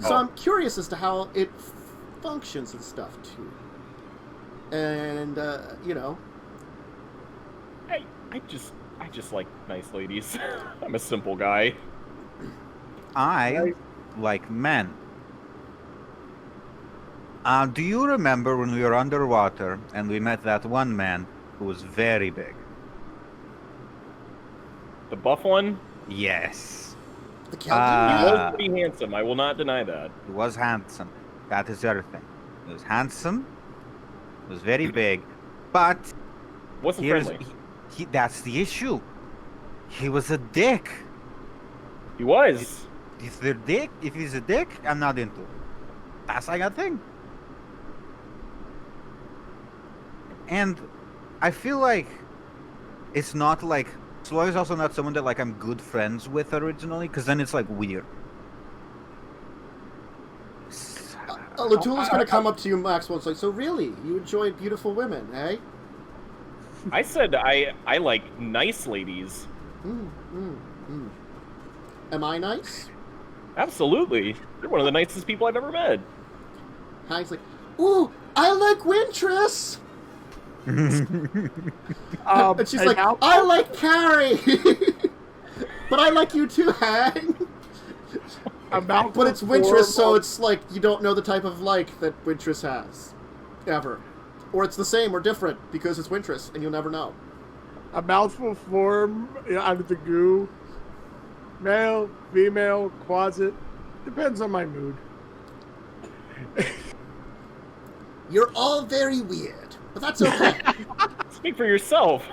So I'm curious as to how it functions and stuff too. And you know,
I just like nice ladies. I'm a simple guy.
I like men. Do you remember when we were underwater and we met that one man who was very big?
The buff one?
Yes.
the
He
Chaldean.
was pretty handsome. I will not deny that.
He was handsome. That is the other thing. He was handsome. He was very big. But
Wasn't
here's,
friendly.
that's the issue. He was a dick.
He was.
If he's a dick, I'm not into it. That's like a thing. And I feel like it's not like Sloy is also not someone that like I'm good friends with originally, because then it's like weird.
Latula's gonna come up to you, Maxwell, and say, so really, you enjoy beautiful women, eh?
I said I like nice ladies.
Am I nice?
Absolutely. You're one of the nicest people I've ever met.
Hank's like, ooh, I like Wintress! And she's like, I like Carrie! But I like you too, Hank! But it's Wintress, so it's like you don't know the type of like that Wintress has. Ever. Or it's the same or different because it's Wintress and you'll never know.
A mouthful form out of the goo. Male, female, closet. Depends on my mood.
You're all very weird, but that's okay.
Speak for yourself.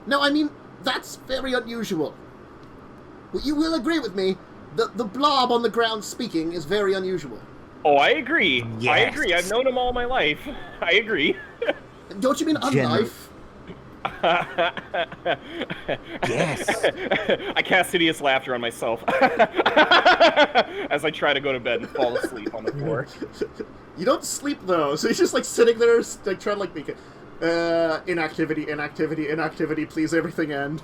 No, I mean, that's very unusual. Well, you will agree with me, the blob on the ground speaking is very unusual.
Oh, I agree.
Yes.
I agree. I've known him all my life. I agree.
Don't you mean a
General.
knife?
Yes.
I cast hideous laughter on myself as I try to go to bed and fall asleep on the floor.
You don't sleep though, so he's just like sitting there, like trying to like make it. Inactivity, please everything end.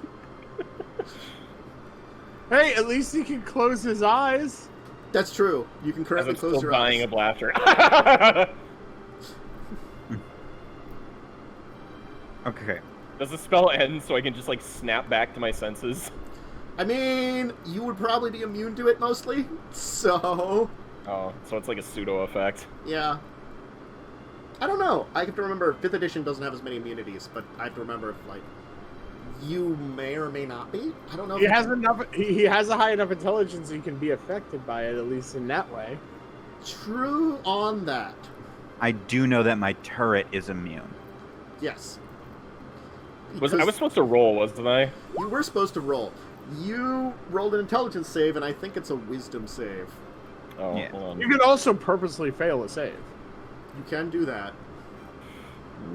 Hey, at least he can close his eyes.
That's true. You can currently close your
dying
eyes.
of laughter.
Okay.
Does the spell end so I can just like snap back to my senses?
I mean, you would probably be immune to it mostly, so...
Oh, so it's like a pseudo effect.
Yeah. I don't know. I have to remember, 5th edition doesn't have as many immunities, but I have to remember if, like, you may or may not be. I don't know.
He has enough. He has a high enough intelligence he can be affected by it, at least in that way.
True on that.
I do know that my turret is immune.
Yes.
I was
Because
supposed to roll, wasn't I?
you were supposed to roll. You rolled an intelligence save, and I think it's a wisdom save.
Oh,
Yeah.
hold on.
You can also purposely fail a save.
You can do that.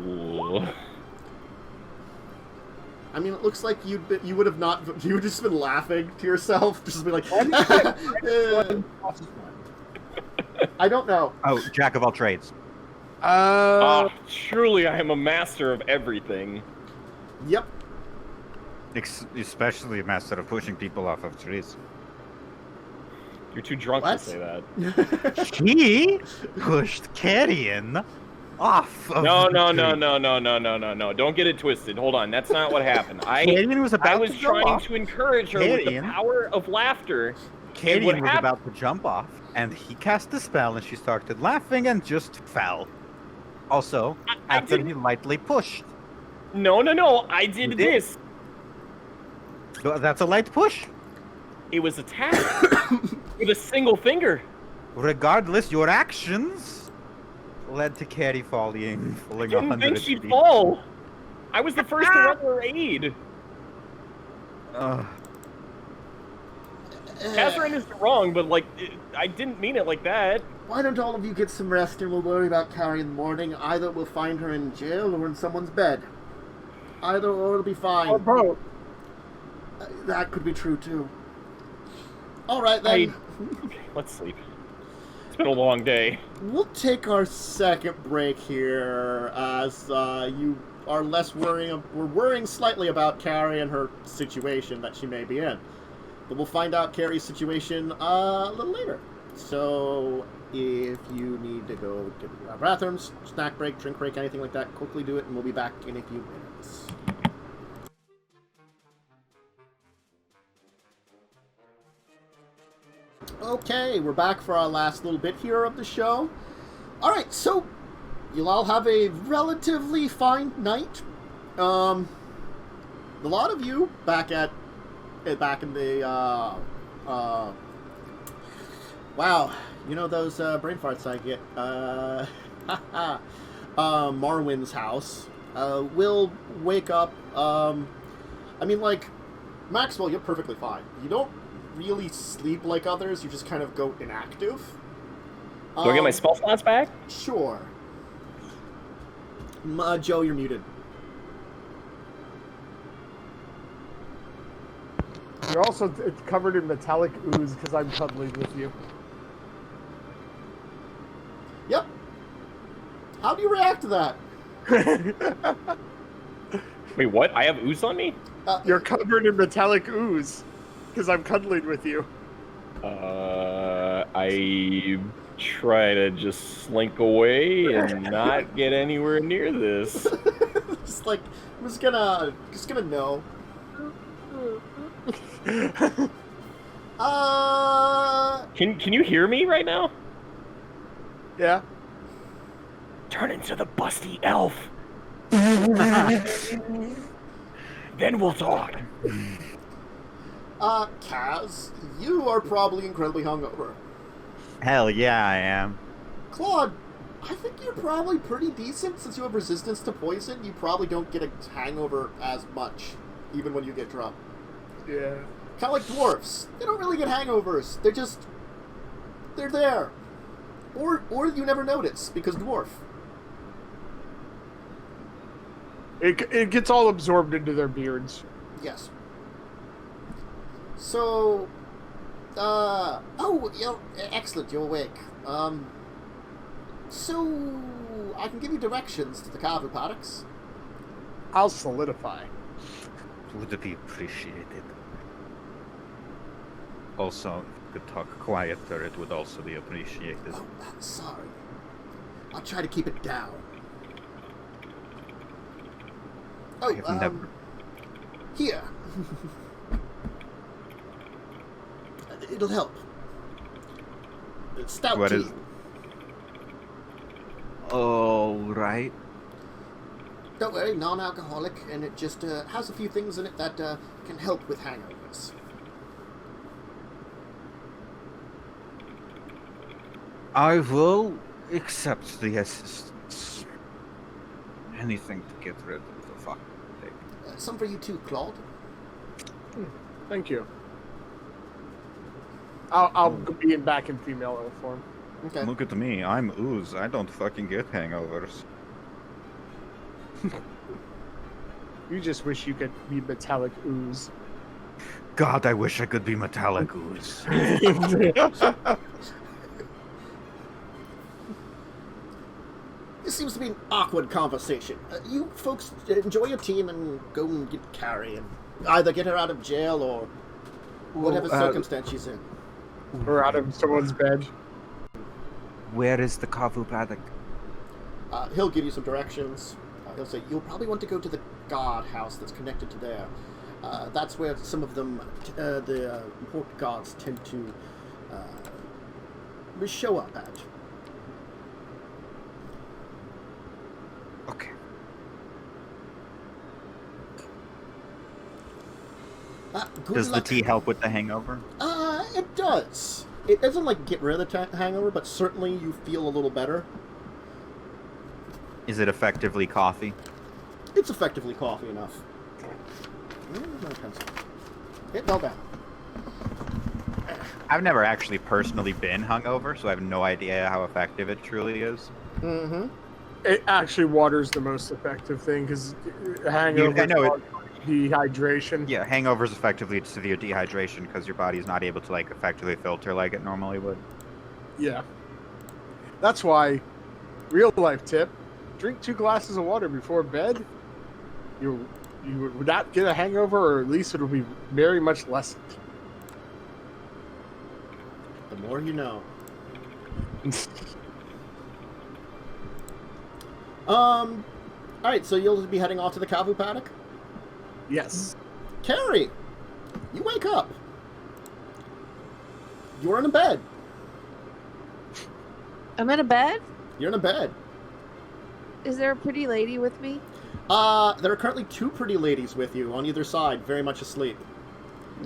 Ooh.
I mean, it looks like you would have not. You would just been laughing to yourself, just be like. I don't know.
Oh, jack of all trades.
Truly, I am a master of everything.
Yep.
Especially a master of pushing people off of trees.
You're too drunk
What?
to say that.
He pushed Carrie off of
No.
the tree.
Don't get it twisted. Hold on. That's not what happened.
Carrie was about
I was
to jump
trying
off.
to encourage her with the
Carrie?
power of laughter.
Carrie
what
was
happened-
about to jump off, and he cast a spell, and she started laughing and just fell. Also,
I
after
didn't-
he lightly pushed.
No. I did
You did?
this.
So that's a light push.
It was attack with a single finger.
Regardless, your actions led to Carrie falling
I
100
didn't think she'd
feet.
fall. I was the first to run her aid. Catherine is wrong, but like, I didn't mean it like that.
Why don't all of you get some rest and we'll worry about Carrie in the morning? Either we'll find her in jail or in someone's bed. Either or it'll be fine.
Or both.
That could be true too. All right then.
Okay, let's sleep. It's been a long day.
We'll take our second break here as you are less worrying. We're worrying slightly about Carrie and her situation that she may be in. But we'll find out Carrie's situation a little later. So if you need to go to the bathrooms, snack break, drink break, anything like that, quickly do it and we'll be back in a few minutes. Okay, we're back for our last little bit here of the show. Alright, so you'll all have a relatively fine night. A lot of you back in the wow, you know those brain farts I get. Marwin's house will wake up. I mean, like Maxwell, you're perfectly fine. You don't really sleep like others. You just kind of go inactive.
Do I get my spell slots back?
Sure. Joe, you're muted.
You're also covered in metallic ooze because I'm cuddling with you.
Yep. How do you react to that?
Wait, what? I have ooze on me?
You're covered in metallic ooze because I'm cuddling with you.
I try to just slink away and not get anywhere near this.
Just like, I'm just gonna know.
Can you hear me right now?
Yeah.
Turn into the busty elf. Then we'll talk.
Kaz, you are probably incredibly hungover.
Hell yeah, I am.
Claude, I think you're probably pretty decent since you have resistance to poison. You probably don't get a hangover as much, even when you get drunk.
Yeah.
Kind of like dwarfs. They don't really get hangovers. They're there. Or you never notice, because dwarf.
It gets all absorbed into their beards.
Yes. So, oh, excellent, you're awake. So, I can give you directions to the Kavu paddocks.
I'll solidify.
Would be appreciated. Also, if you could talk quieter, it would also be appreciated.
Oh, sorry. I'll try to keep it down. Oh,
I've never...
Here. It'll help. Stout
What
tea.
is- All right.
Don't worry, non-alcoholic, and it just has a few things in it that can help with hangovers.
I will accept the assistance. Anything to get rid of the fucking thing.
Some for you too, Claude.
Thank you. I'll be back in female form.
Okay.
Look at me, I'm ooze. I don't fucking get hangovers.
You just wish you could be metallic ooze.
God, I wish I could be metallic ooze.
This seems to be an awkward conversation. You folks enjoy your team and go and get Carrie and either get her out of jail or whatever circumstance she's in.
Or out of someone's bed.
Where is the Kavu paddock?
He'll give you some directions. He'll say, you'll probably want to go to the guard house that's connected to there. That's where some of them, the important guards tend to show up at.
Okay.
Good
Does the
luck.
tea help with the hangover?
It does. It doesn't, like, get rid of the hangover, but certainly you feel a little better.
Is it effectively coffee?
It's effectively coffee enough. Where's my pencil? It fell down.
I've never actually personally been hungover, so I have no idea how effective it truly is.
Mm-hmm.
It actually water's the most effective thing because hangover
I know it-
dehydration.
Yeah, hangovers effectively severe dehydration because your body's not able to like effectively filter like it normally would.
Yeah. That's why, real life tip, drink 2 glasses of water before bed. You would not get a hangover, or at least it'll be very much lessened.
The more you know. Alright, so you'll be heading off to the Kavu paddock?
Yes.
Carrie! You wake up. You're in a bed.
I'm in a bed?
You're in a bed.
Is there a pretty lady with me?
There are currently 2 pretty ladies with you on either side, very much asleep.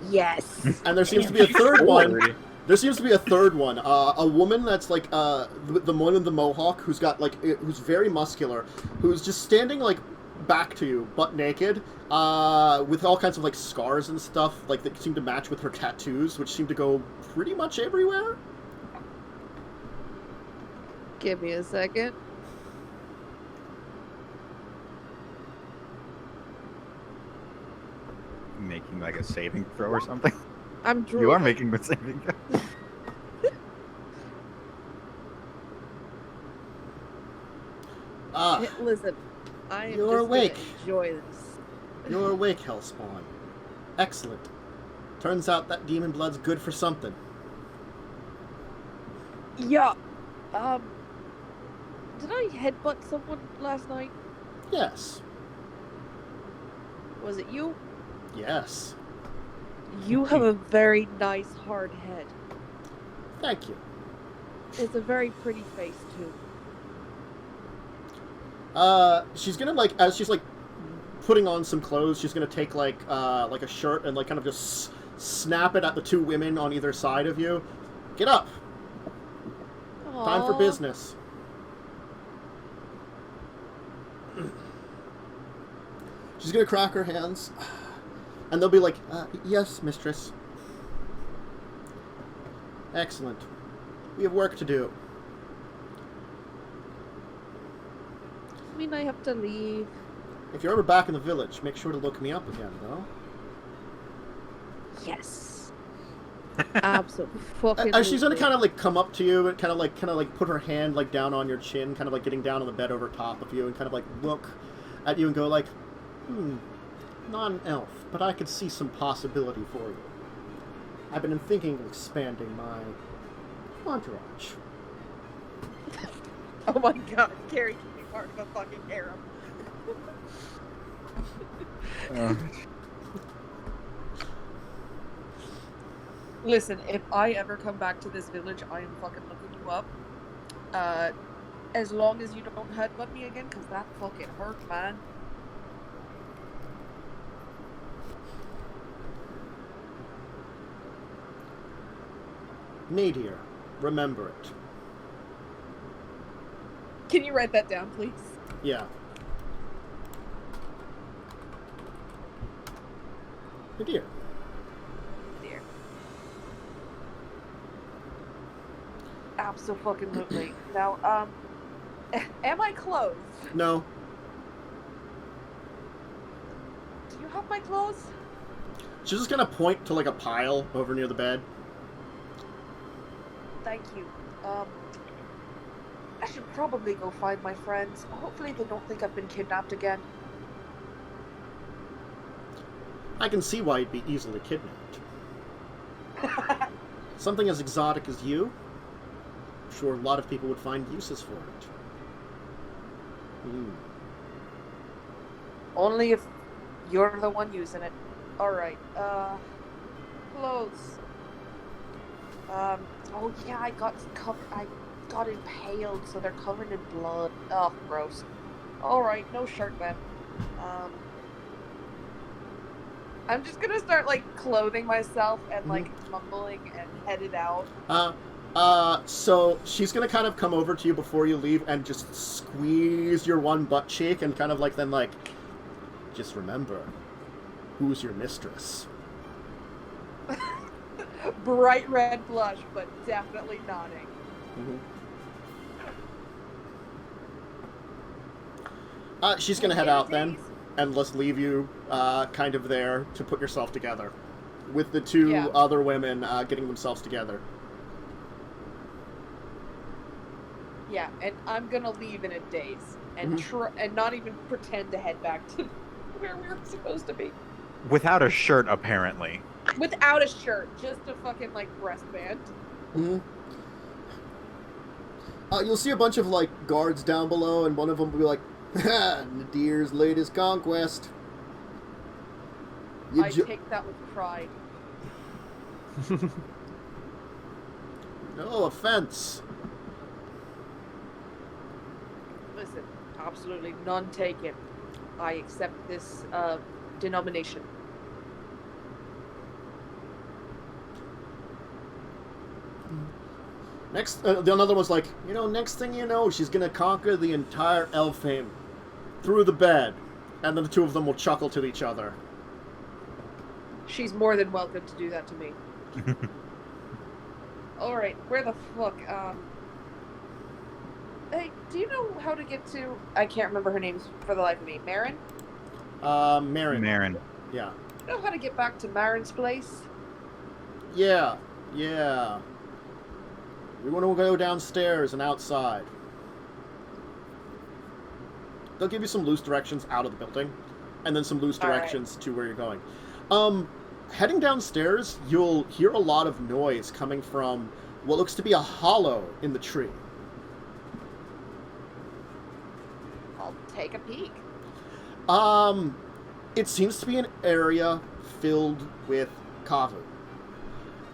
Yes.
And there seems to be a third one. There seems to be a third one. A woman that's like the one with the mohawk, who's got like who's very muscular, who's just standing like back to you, butt naked, with all kinds of like scars and stuff, like that seem to match with her tattoos, which seem to go pretty much everywhere.
Give me a second.
Making like a saving throw or something.
I'm
You are
drooling.
making the saving throw.
Listen, I am
You're
just
awake.
gonna enjoy this.
You're awake, Hellspawn. Excellent. Turns out that demon blood's good for something.
Yeah. Did I headbutt someone last night?
Yes.
Was it you?
Yes.
You have a very nice hard head.
Thank you.
It's a very pretty face too.
She's gonna like, as she's like putting on some clothes, she's gonna take like a shirt and like kind of just snap it at the 2 women on either side of you. Get up. Time for
Aw.
business. She's gonna crack her hands, and they'll be like, yes, mistress. Excellent. We have work to do.
I mean, I have to leave.
If you're ever back in the village, make sure to look me up again, though.
Yes. Absolutely.
And she's gonna kind of like come up to you and kind of like put her hand like down on your chin, kind of like getting down on the bed over top of you, and kind of like look at you and go like, not an elf, but I could see some possibility for you. I've been thinking of expanding my entourage.
Oh my god, Carrie can be part of a fucking harem. Listen, if I ever come back to this village, I am fucking looking you up. As long as you don't headbutt me again, because that fucking hurt, man.
Nadir, remember it.
Can you write that down, please?
Yeah. Nadir.
Dear. Absolutely. Now, am I clothed?
No.
Do you have my clothes?
She's just gonna point to like a pile over near the bed.
Thank you. I should probably go find my friends. Hopefully they don't think I've been kidnapped again.
I can see why you'd be easily kidnapped. Something as exotic as you, I'm sure a lot of people would find uses for it.
Only if you're the one using it. Alright, clothes. Oh yeah, I got impaled, so they're covered in blood. Oh, gross. Alright, no shirt then. I'm just gonna start, like, clothing myself and, like, mumbling and headed out.
So she's gonna kind of come over to you before you leave and just squeeze your one butt cheek and kind of like then like, just remember, who's your mistress?
Bright red blush, but definitely nodding.
She's gonna head out then and let's leave you kind of there to put yourself together with the two other women getting themselves together.
Yeah, and I'm gonna leave in a daze and and not even pretend to head back to where we were supposed to be.
Without a shirt, apparently.
Without a shirt, just a fucking like breastband.
You'll see a bunch of like guards down below, and one of them will be like, "Ha, Nadir's latest conquest."
I take that with pride.
No offense.
Listen, absolutely none taken. I accept this denomination.
Next, the another one's like, next thing you know, she's gonna conquer the entire Elfheim through the bed, and then the two of them will chuckle to each other.
She's more than welcome to do that to me. All right, where the fuck? Hey, do you know how to get to? I can't remember her name for the life of me. Marin?
Marin.
Marin.
Yeah.
Do you know how to get back to Marin's place?
Yeah. We want to go downstairs and outside. They'll give you some loose directions out of the building, and then some loose directions to where you're going. Heading downstairs, you'll hear a lot of noise coming from what looks to be a hollow in the tree.
I'll take a peek.
It seems to be an area filled with Kavu.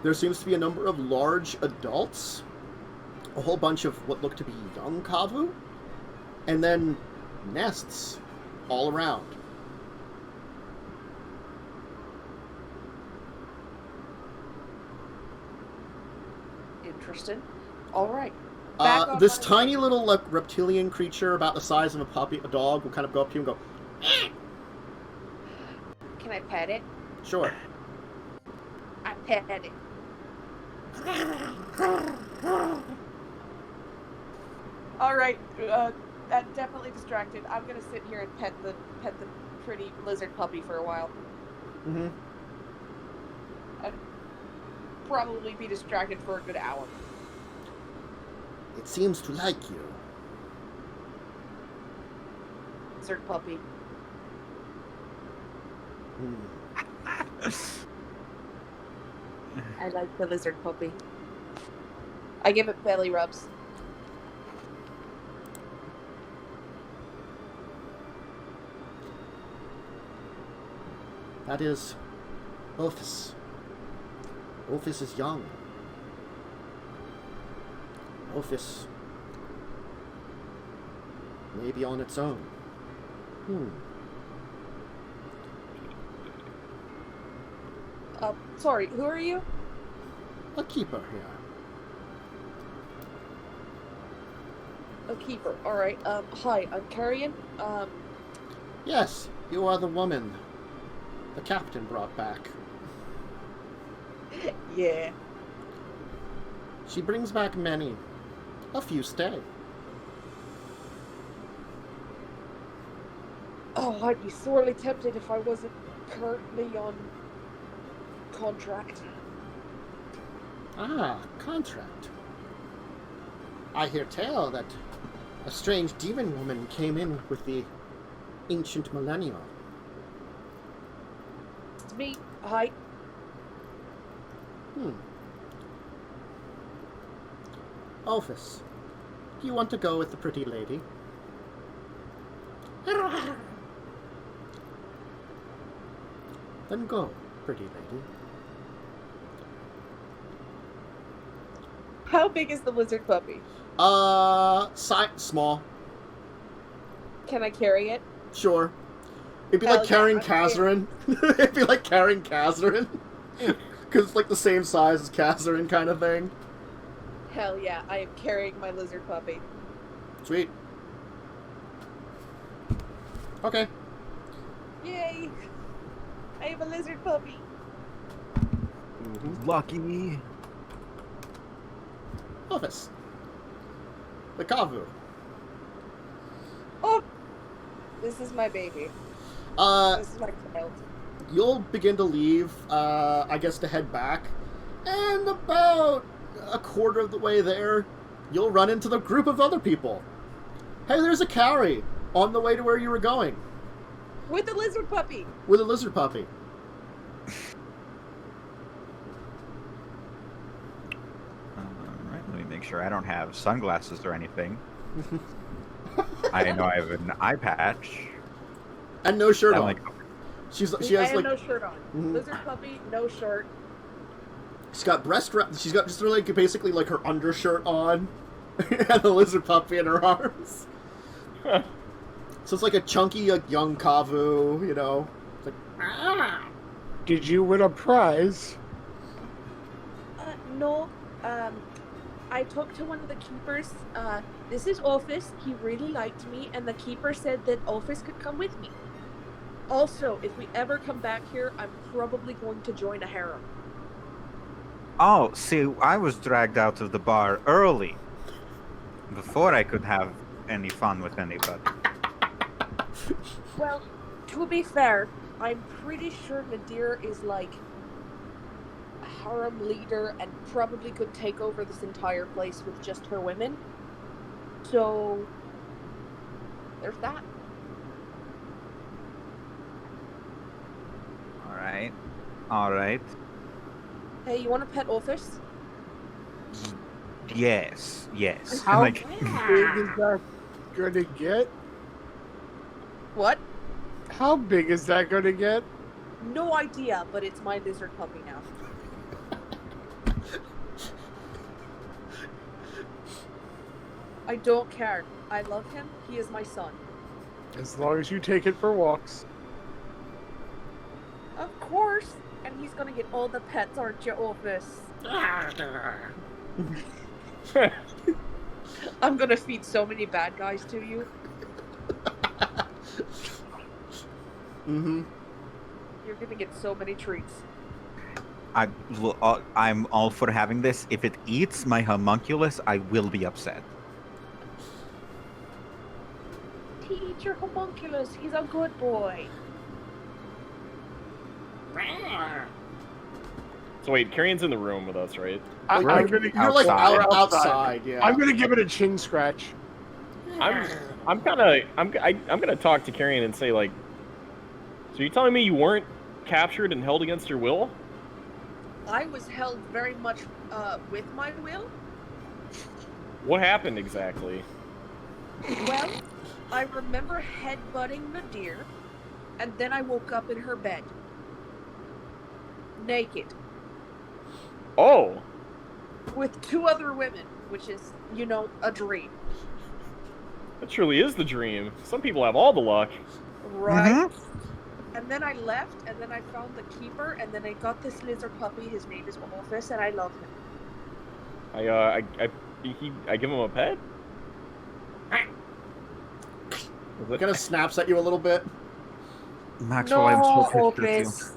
There seems to be a number of large adults, a whole bunch of what look to be young Kavu, and then nests all around.
Interesting. All right.
This tiny little reptilian creature about the size of a dog will kind of go up to you and go,
Can I pet it?
sure.
I pet it. All right. definitely distracted. I'm gonna sit here and pet the pretty lizard puppy for a while.
Mm-hmm.
I'd probably be distracted for a good hour.
It seems to like you.
Lizard puppy.
Hmm.
I like the lizard puppy. I give it belly rubs.
That is Ophis. Ophis is young. Ophis may be on its own.
Sorry, who are you?
A keeper here.
A keeper. Alright, hi, I'm Carrie.
Yes, you are the woman the captain brought back.
Yeah.
She brings back many. A few stay.
Oh, I'd be sorely tempted if I wasn't currently on contract.
Ah, contract. I hear tell that a strange demon woman came in with the ancient millennium.
It's me. Hi.
Ophis, do you want to go with the pretty lady? Then go, pretty lady.
How big is the lizard puppy?
Small.
Can I carry it?
Sure. It'd be
Hell
like carrying
yeah,
Kazarin. It'd be like carrying Kazarin. Because it's like the same size as Kazarin kind of thing.
Hell yeah, I am carrying my lizard puppy.
Sweet. Okay.
Yay! I have a lizard puppy.
Lucky.
Office. The Kavu.
Oh! This is my baby. This is my child.
You'll begin to leave, I guess to head back. And about a quarter of the way there, you'll run into the group of other people. Hey, there's a Carrie on the way to where you were going.
With a lizard puppy!
With a lizard puppy.
Alright, let me make sure I don't have sunglasses or anything. I know I have an eye patch.
And no shirt on.
Like,
She has
I have
like
no shirt on.
Mhm.
Lizard puppy, no shirt.
she's got she's got just like basically like her undershirt on and the lizard puppy in her arms. So it's like a chunky like young Kavu, you know. It's like
Did you win a prize?
No. I talked to one of the keepers. This is Office. He really liked me, and the keeper said that Office could come with me. Also, if we ever come back here, I'm probably going to join a harem.
oh, see, I was dragged out of the bar early. Before I could have any fun with anybody.
Well, to be fair, I'm pretty sure Nadir is like a harem leader and probably could take over this entire place with just her women. So, there's that.
Alright.
Hey, you want to pet Office?
Yes.
How
Like,
big is that going to get?
What?
How big is that going to get?
No idea, but it's my lizard puppy now. I don't care. I love him. He is my son.
As long as you take it for walks.
Of course. And he's gonna get all the pets, aren't you, Office? I'm gonna feed so many bad guys to you.
mm-hmm.
You're gonna get so many treats.
I'm all for having this. If it eats my homunculus, I will be upset.
he eat your homunculus? He's a good boy.
So wait, Carrion's in the room with us, right?
I'm
You're like
Outside.
outside, yeah.
I'm gonna give it a chin scratch.
I'm gonna talk to Carrion and say like, so you're telling me you weren't captured and held against your will?
I was held very much with my will.
What happened exactly?
Well, I remember headbutting Nadir, and then I woke up in her bed. Naked.
Oh,
With 2 other women, which is, you know, a dream.
that truly is the dream. Some people have all the luck.
Right? And then I left, and then I found the keeper, and then I got this lizard puppy. His name is Wolfus, and I love him.
I give him a pet?
Kind of snaps at you a little bit.
Maxwell, I'm so pissed at you.
Opus.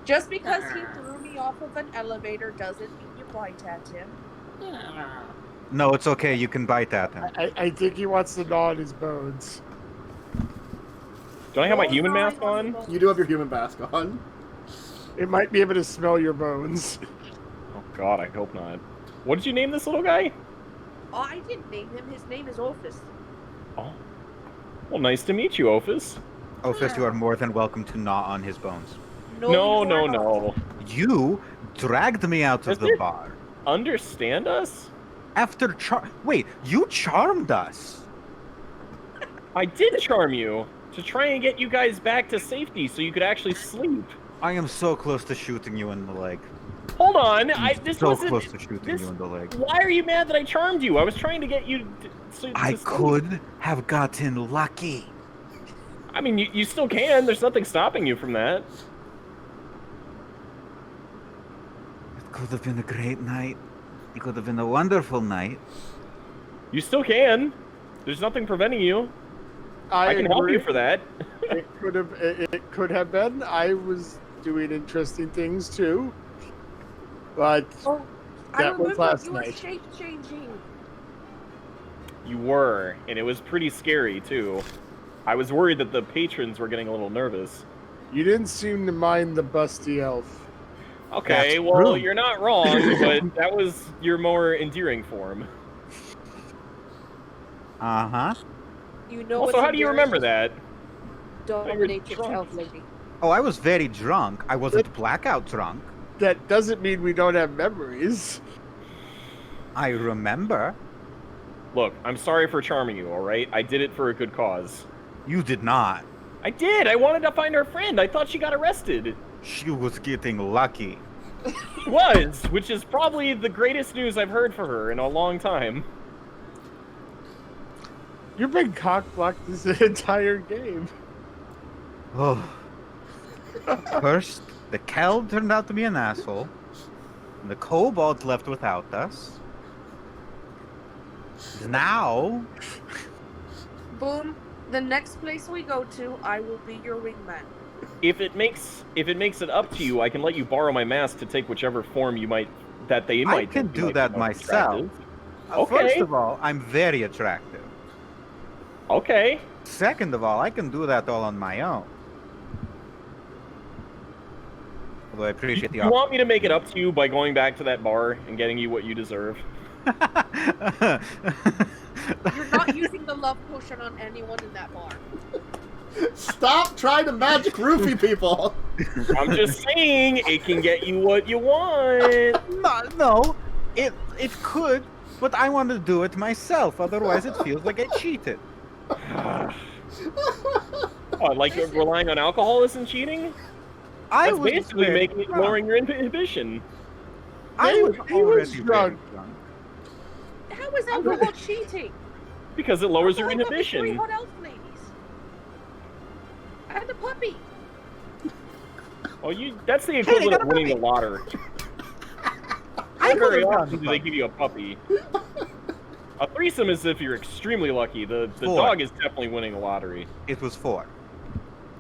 Just because he threw me off of an elevator doesn't mean you bite at him.
No, it's okay. You can bite at him.
I think he wants to gnaw on his bones.
Don't I have my human mask on?
You do have your human mask on.
It might be able to smell your bones.
Oh god, I hope not. What did you name this little guy?
Oh, I didn't name him. His name is Opus.
Oh. Well, nice to meet you, Ophis.
Ophis, you are more than welcome to gnaw on his bones.
No,
you are not.
no.
You dragged me out of
Is
the
it?
bar.
Understand us?
After Wait, you charmed us.
I did charm you to try and get you guys back to safety so you could actually sleep.
I am so close to shooting you in the leg.
Hold on, this
so
wasn't.
close to shooting
this-
you in the leg.
Why are you mad that I charmed you? I was trying to get you. To
I
sleep.
could have gotten lucky.
I mean, you still can. There's nothing stopping you from that.
It could have been a great night. It could have been a wonderful night.
You still can. There's nothing preventing you. I can help you for that.
It could have been. I was doing interesting things too, but
Oh, I
That was
remember
last
you were
night.
shape-changing.
You were, and it was pretty scary too. I was worried that the patrons were getting a little nervous.
you didn't seem to mind the busty elf.
Okay,
That's
well,
true.
you're not wrong, but that was your more endearing form.
Uh-huh.
You know
Also,
what's
how do you remember that?
Dominate
You're
yourself,
drunk.
lady.
Oh, I was very drunk. I wasn't blackout drunk.
That doesn't mean we don't have memories.
I remember.
Look, I'm sorry for charming you, alright? I did it for a good cause.
You did not.
I did! I wanted to find her friend! I thought she got arrested!
She was getting lucky.
She was! Which is probably the greatest news I've heard for her in a long time.
You've been cock-blocked this entire game.
Oh. First, the Kel turned out to be an asshole. And the Kobold left without us. Now,
Boom. The next place we go to, I will be your wingman.
If it makes it up to you, I can let you borrow my mask to take whichever form you might
I
think
can
you
do
might
that
be
myself.
attractive.
First
Okay.
of all, I'm very attractive.
Okay.
Second of all, I can do that all on my own. Although I appreciate the
You want me to make it up to you by going back to that bar and getting you what you deserve?
You're not using the love potion on anyone in that bar.
Stop trying to magic roofie people.
I'm just saying, it can get you what you want.
No, it could, but I want to do it myself. Otherwise, it feels like I cheated.
What, like relying on alcohol isn't cheating? That's
was
basically
very
making
drunk.
lowering your inhibition.
I
He
was
was
already very
drunk.
drunk.
How is alcohol cheating?
Because it lowers your
Alcohol got me 3
inhibition.
hot elf ladies. And a puppy.
Oh, that's the equivalent
got
of
a
winning the
puppy.
lottery.
I
Not very
could've
often
done
do they give you a puppy. A threesome is if you're extremely lucky. The
4.
dog is definitely winning a lottery.
It was 4.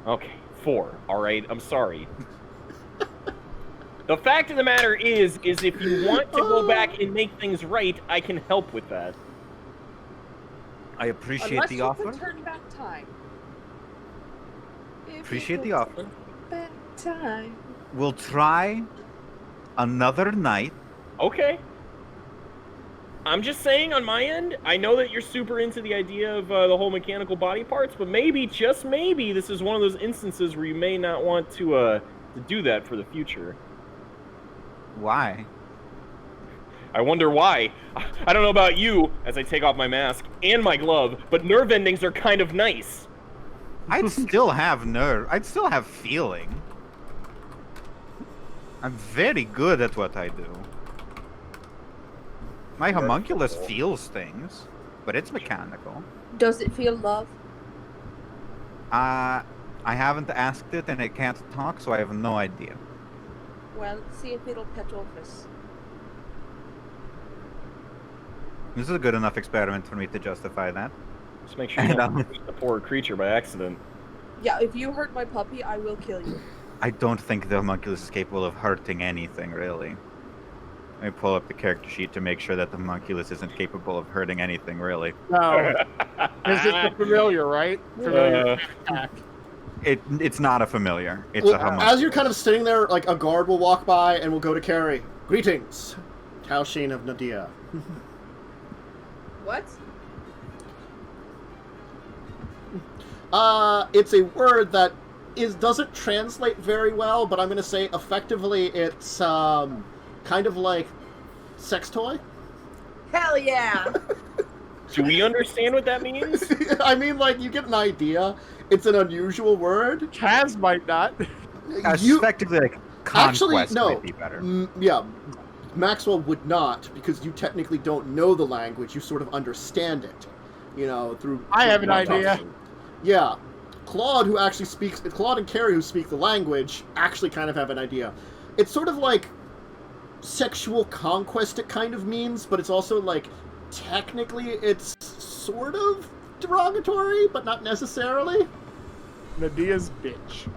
Okay, 4. All right, I'm sorry. The fact of the matter is if you want to go back and make things right, I can help with that.
I appreciate
Unless
the
you
offer.
could turn back time. If you
Appreciate
could
the offer.
turn back time.
We'll try another night.
Okay. I'm just saying on my end, I know that you're super into the idea of the whole mechanical body parts, but maybe, just maybe, this is one of those instances where you may not want to do that for the future.
Why?
I wonder why. I don't know about you, as I take off my mask and my glove, but nerve endings are kind of nice.
I'd still have nerve. I'd still have feeling. I'm very good at what I do. My homunculus feels things, but it's mechanical.
Does it feel love?
I haven't asked it, and it can't talk, so I have no idea.
Well, see if it'll pet Orpheus.
This is a good enough experiment for me to justify that.
Just make sure you don't hurt the poor creature by accident.
Yeah, if you hurt my puppy, I will kill you.
I don't think the homunculus is capable of hurting anything, really. Let me pull up the character sheet to make sure that the homunculus isn't capable of hurting anything, really.
No. It's just a familiar, right? Familiar attack.
It's not a familiar. It's
Well,
a homunculus.
as you're kind of sitting there, like, a guard will walk by and will go to Carrie. Greetings, Taushin of Nadia.
What?
It's a word that doesn't translate very well, but I'm going to say effectively it's, kind of like sex toy.
Hell yeah!
Do we understand what that means?
I mean, like, you get an idea. It's an unusual word.
Kaz might not.
Effectively, like, conquest
Actually, no.
might be better.
Yeah, Maxwell would not, because you technically don't know the language. You sort of understand it, you know, through...
I have an
talking.
idea.
Yeah. Claude and Carrie, who speak the language, actually kind of have an idea. It's sort of like sexual conquest, it kind of means, but it's also, like, technically it's sort of derogatory, but not necessarily.
Nadia's bitch.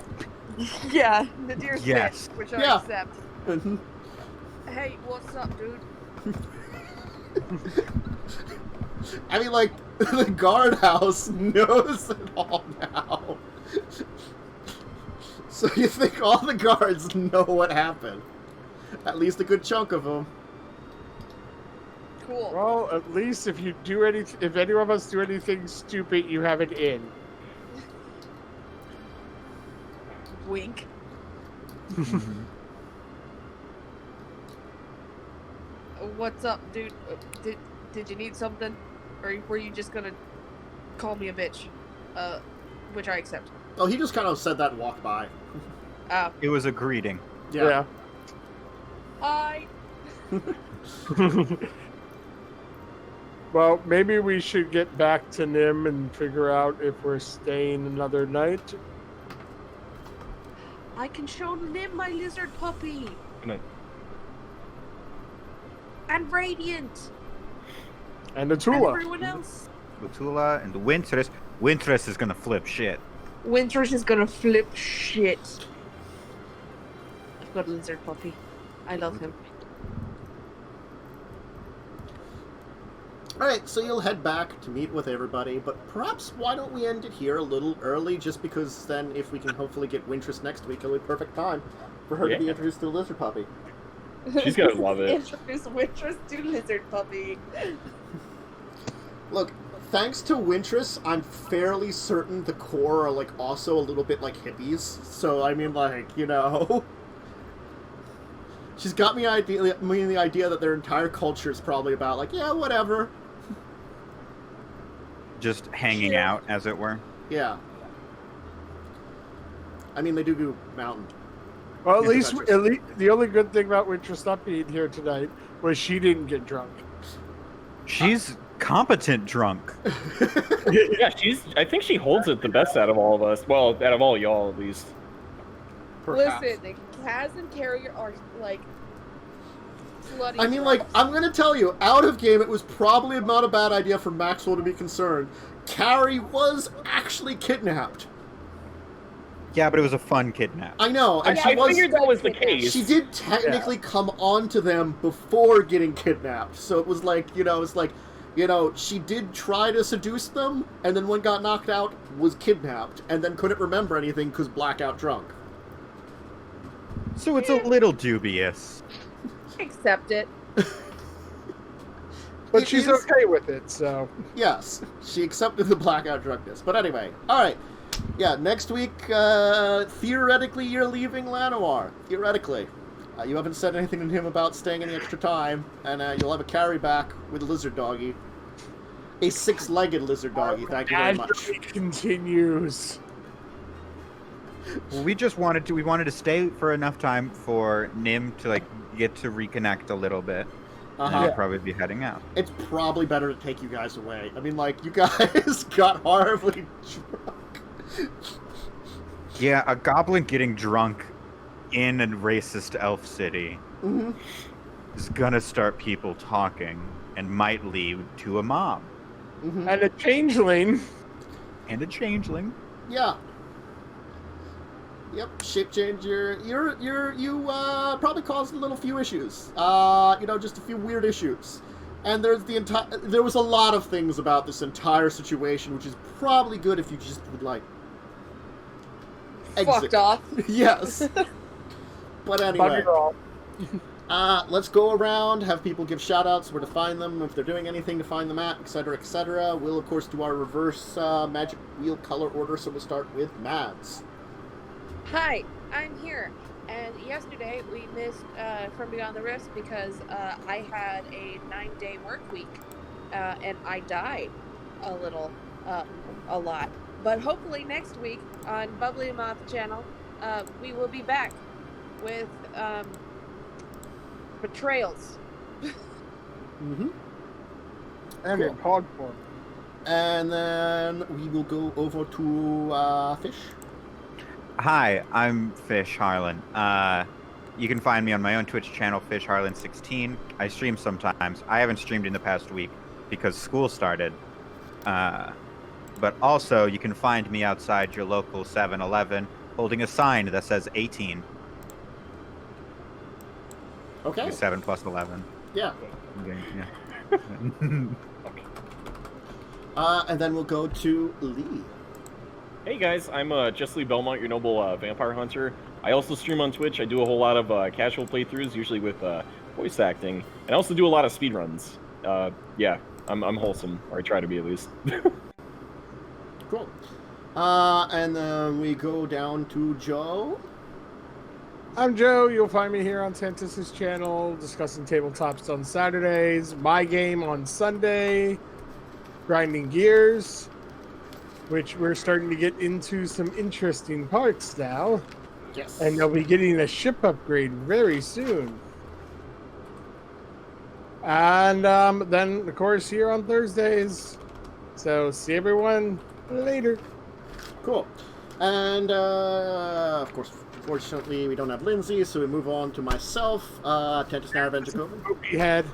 Yeah, Nadir's
Yes.
bitch, which I
Yeah.
accept. Hey, what's up, dude?
I mean, like, the guardhouse knows it all now. So you think all the guards know what happened? At least a good chunk of them.
Cool.
Well, at least if you do if any of us do anything stupid, you have it in.
Wink. What's up, dude? Did you need something? Or were you just gonna call me a bitch? Which I accept.
Oh, he just kind of said that and walked by.
It was a greeting.
Yeah.
I...
Well, maybe we should get back to Nim and figure out if we're staying another night.
I can show Nim my lizard puppy!
Good night.
And Radiant!
And a
And
Tula.
everyone else!
Lutula and Wintress. Wintress is gonna flip shit.
Winter's is gonna flip shit. I've got a lizard puppy. I love him.
Alright, so you'll head back to meet with everybody, but perhaps why don't we end it here a little early, just because then if we can hopefully get Wintress next week, it'll be perfect time for her to be
Yeah.
introduced to the lizard puppy.
She's gonna love it.
Introduce Winter's to lizard puppy.
Look, thanks to Wintress, I'm fairly certain the core are, like, also a little bit like hippies, so, I mean, like, you know... She's got me the idea that their entire culture is probably about, like, yeah, whatever.
Just hanging
Sure.
out, as it were.
Yeah. I mean, they do go mountain.
Well,
Yeah,
at least
gotcha.
the only good thing about Wintress not being here tonight was she didn't get drunk.
She's competent drunk.
Yeah, I think she holds it the best out of all of us. Well, out of all y'all, at least.
Perhaps.
Listen, Kaz and Carrie are, like, bloody
I mean, like,
drunks.
I'm gonna tell you, out of game, it was probably not a bad idea for Maxwell to be concerned. Carrie was actually kidnapped.
Yeah, but it was a fun kidnap.
I know, and
I
she was...
figured that was the case.
She did technically come on to them before getting kidnapped, so it was like, you know, it's like, You know, she did try to seduce them, and then when got knocked out, was kidnapped, and then couldn't remember anything because blackout drunk.
So it's a little dubious.
Accept it.
But
It
she's
is-
okay with it, so.
Yes, she accepted the blackout drunkenness. But anyway, alright. Yeah, next week, theoretically, you're leaving Llanowar. Theoretically. You haven't said anything to him about staying any extra time, and you'll have a Carrie back with a lizard doggy. A 6-legged lizard doggy, thank you very much.
It continues.
Well, we wanted to stay for enough time for Nim to like get to reconnect a little bit. And
Uh-huh.
we'll probably be heading out.
It's probably better to take you guys away. I mean, like, you guys got horribly drunk.
Yeah, a goblin getting drunk in a racist elf city
Mm-hmm.
is gonna start people talking and might lead to a mob
Mm-hmm.
And a changeling.
and a changeling.
Yeah. Yep, shape change. You probably caused a little few issues. You know, just a few weird issues. And there was a lot of things about this entire situation, which is probably good if you just would like exit.
Fucked off.
Yes. But anyway,
Bugger
let's go around, have people give shout-outs, where to find them, if they're doing anything to find them at, etc., etc. We'll, of course, do our reverse magic wheel color order, so we'll start with Mads.
Hi, I'm here. And yesterday we missed From Beyond the Rifts because I had a 9-day work week and I died a lot. But hopefully next week on Bubbly Moth channel, we will be back with betrayals.
Mm-hmm.
And in hog form.
And then we will go over to Fish.
Hi, I'm Fish Harlan. You can find me on my own Twitch channel, Fish Harlan 16. I stream sometimes. I haven't streamed in the past week because school started. But also, you can find me outside your local 7-Eleven holding a sign that says 18.
Okay.
7 plus 11.
Yeah.
Okay, yeah.
And then we'll go to Lee.
Hey guys, I'm Jess Lee Belmont, your noble vampire hunter. I also stream on Twitch. I do a whole lot of casual playthroughs, usually with voice acting, and I also do a lot of speedruns. Yeah, I'm wholesome, or I try to be at least.
Cool. And then we go down to Joe.
I'm Joe. You'll find me here on Santis's channel discussing tabletops on Saturdays, my game on Sunday, grinding gears, which we're starting to get into some interesting parts now.
Yes.
And they'll be getting a ship upgrade very soon. And then, of course, here on Thursdays. So see everyone later.
Cool. And, of course, fortunately, we don't have Lindsay, so we move on to myself, Tentis Naravan Dracovin.
Poopy head.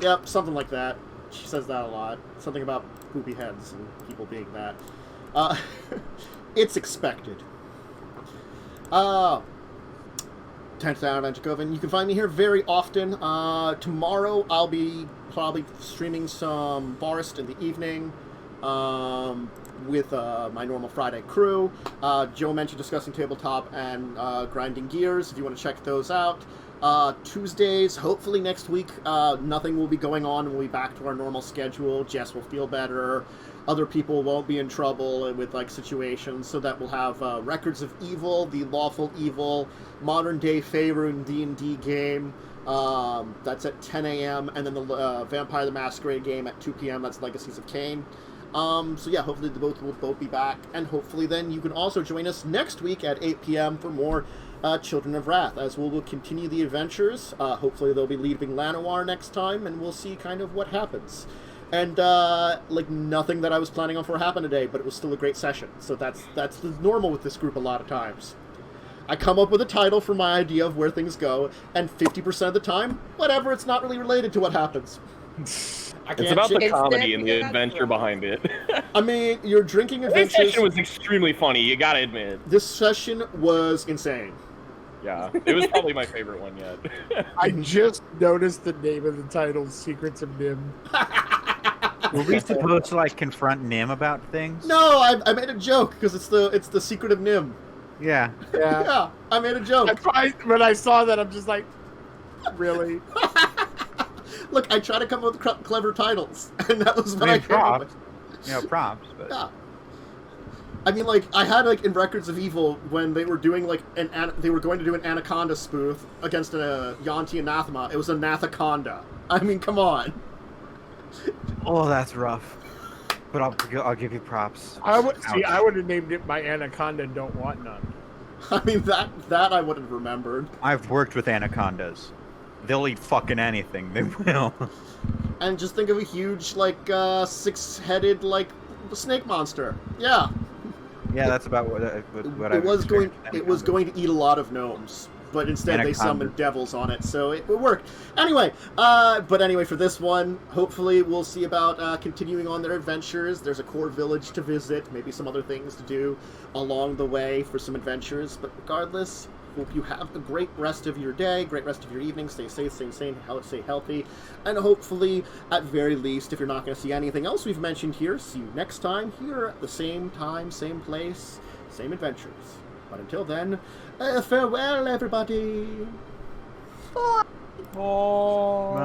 Yep, something like that. She says that a lot. Something about poopy heads and people being that. It's expected. Tentis Naravan Dracovin. You can find me here very often. Tomorrow, I'll be probably streaming some Forest in the evening. With my normal Friday crew. Joe mentioned discussing tabletop and grinding gears, if you want to check those out. Tuesdays, hopefully next week, nothing will be going on. We'll be back to our normal schedule. Jess will feel better. Other people won't be in trouble with like situations, so that we'll have Records of Evil, the Lawful Evil, modern day Faerun D&D game. That's at 10 a.m. And then the Vampire the Masquerade game at 2 p.m. That's Legacies of Kain. So yeah, hopefully the both will both be back, and hopefully then you can also join us next week at 8 p.m. for more Children of Rath, as we'll continue the adventures. Hopefully they'll be leaving Llanowar next time, and we'll see kind of what happens. And like nothing that I was planning on for happened today, but it was still a great session. So that's normal with this group a lot of times. I come up with a title for my idea of where things go, and 50% of the time, whatever, it's not really related to what happens.
It's about the comedy and the adventure behind it.
I mean, your drinking
This
adventures...
session was extremely funny, you gotta admit.
This session was insane.
Yeah, it was probably my favorite one yet.
I just noticed the name of the title, Secrets of Nim.
Were we supposed to like confront Nim about things?
No, I made a joke because it's the secret of Nim.
Yeah.
Yeah.
Yeah, I made a joke.
When I saw that, I'm just like, really?
Look, I try to come up with clever titles, and that was what I came up with.
Props. But...
Yeah. I mean, like, I had, like, in Records of Evil, when they were doing, like, they were going to do an Anaconda spoof against a Yanti Anathema, it was a Nathaconda. I mean, come on.
Oh, that's rough. But I'll give you props.
I would have named it My Anaconda Don't Want None.
I mean, that I would have remembered.
I've worked with anacondas. They'll eat fucking anything. They will.
And just think of a huge, like, six-headed, like, snake monster. Yeah.
Yeah, that's about what I
It was going to eat a lot of gnomes, but instead they summoned devils on it, so it worked. Anyway, for this one, hopefully we'll see about continuing on their adventures. There's a core village to visit, maybe some other things to do along the way for some adventures. But regardless, hope you have a great rest of your day, great rest of your evening. Stay safe, stay sane, stay healthy, and hopefully, at very least, if you're not going to see anything else we've mentioned here, see you next time here at the same time, same place, same adventures. But until then, farewell, everybody.
Oh.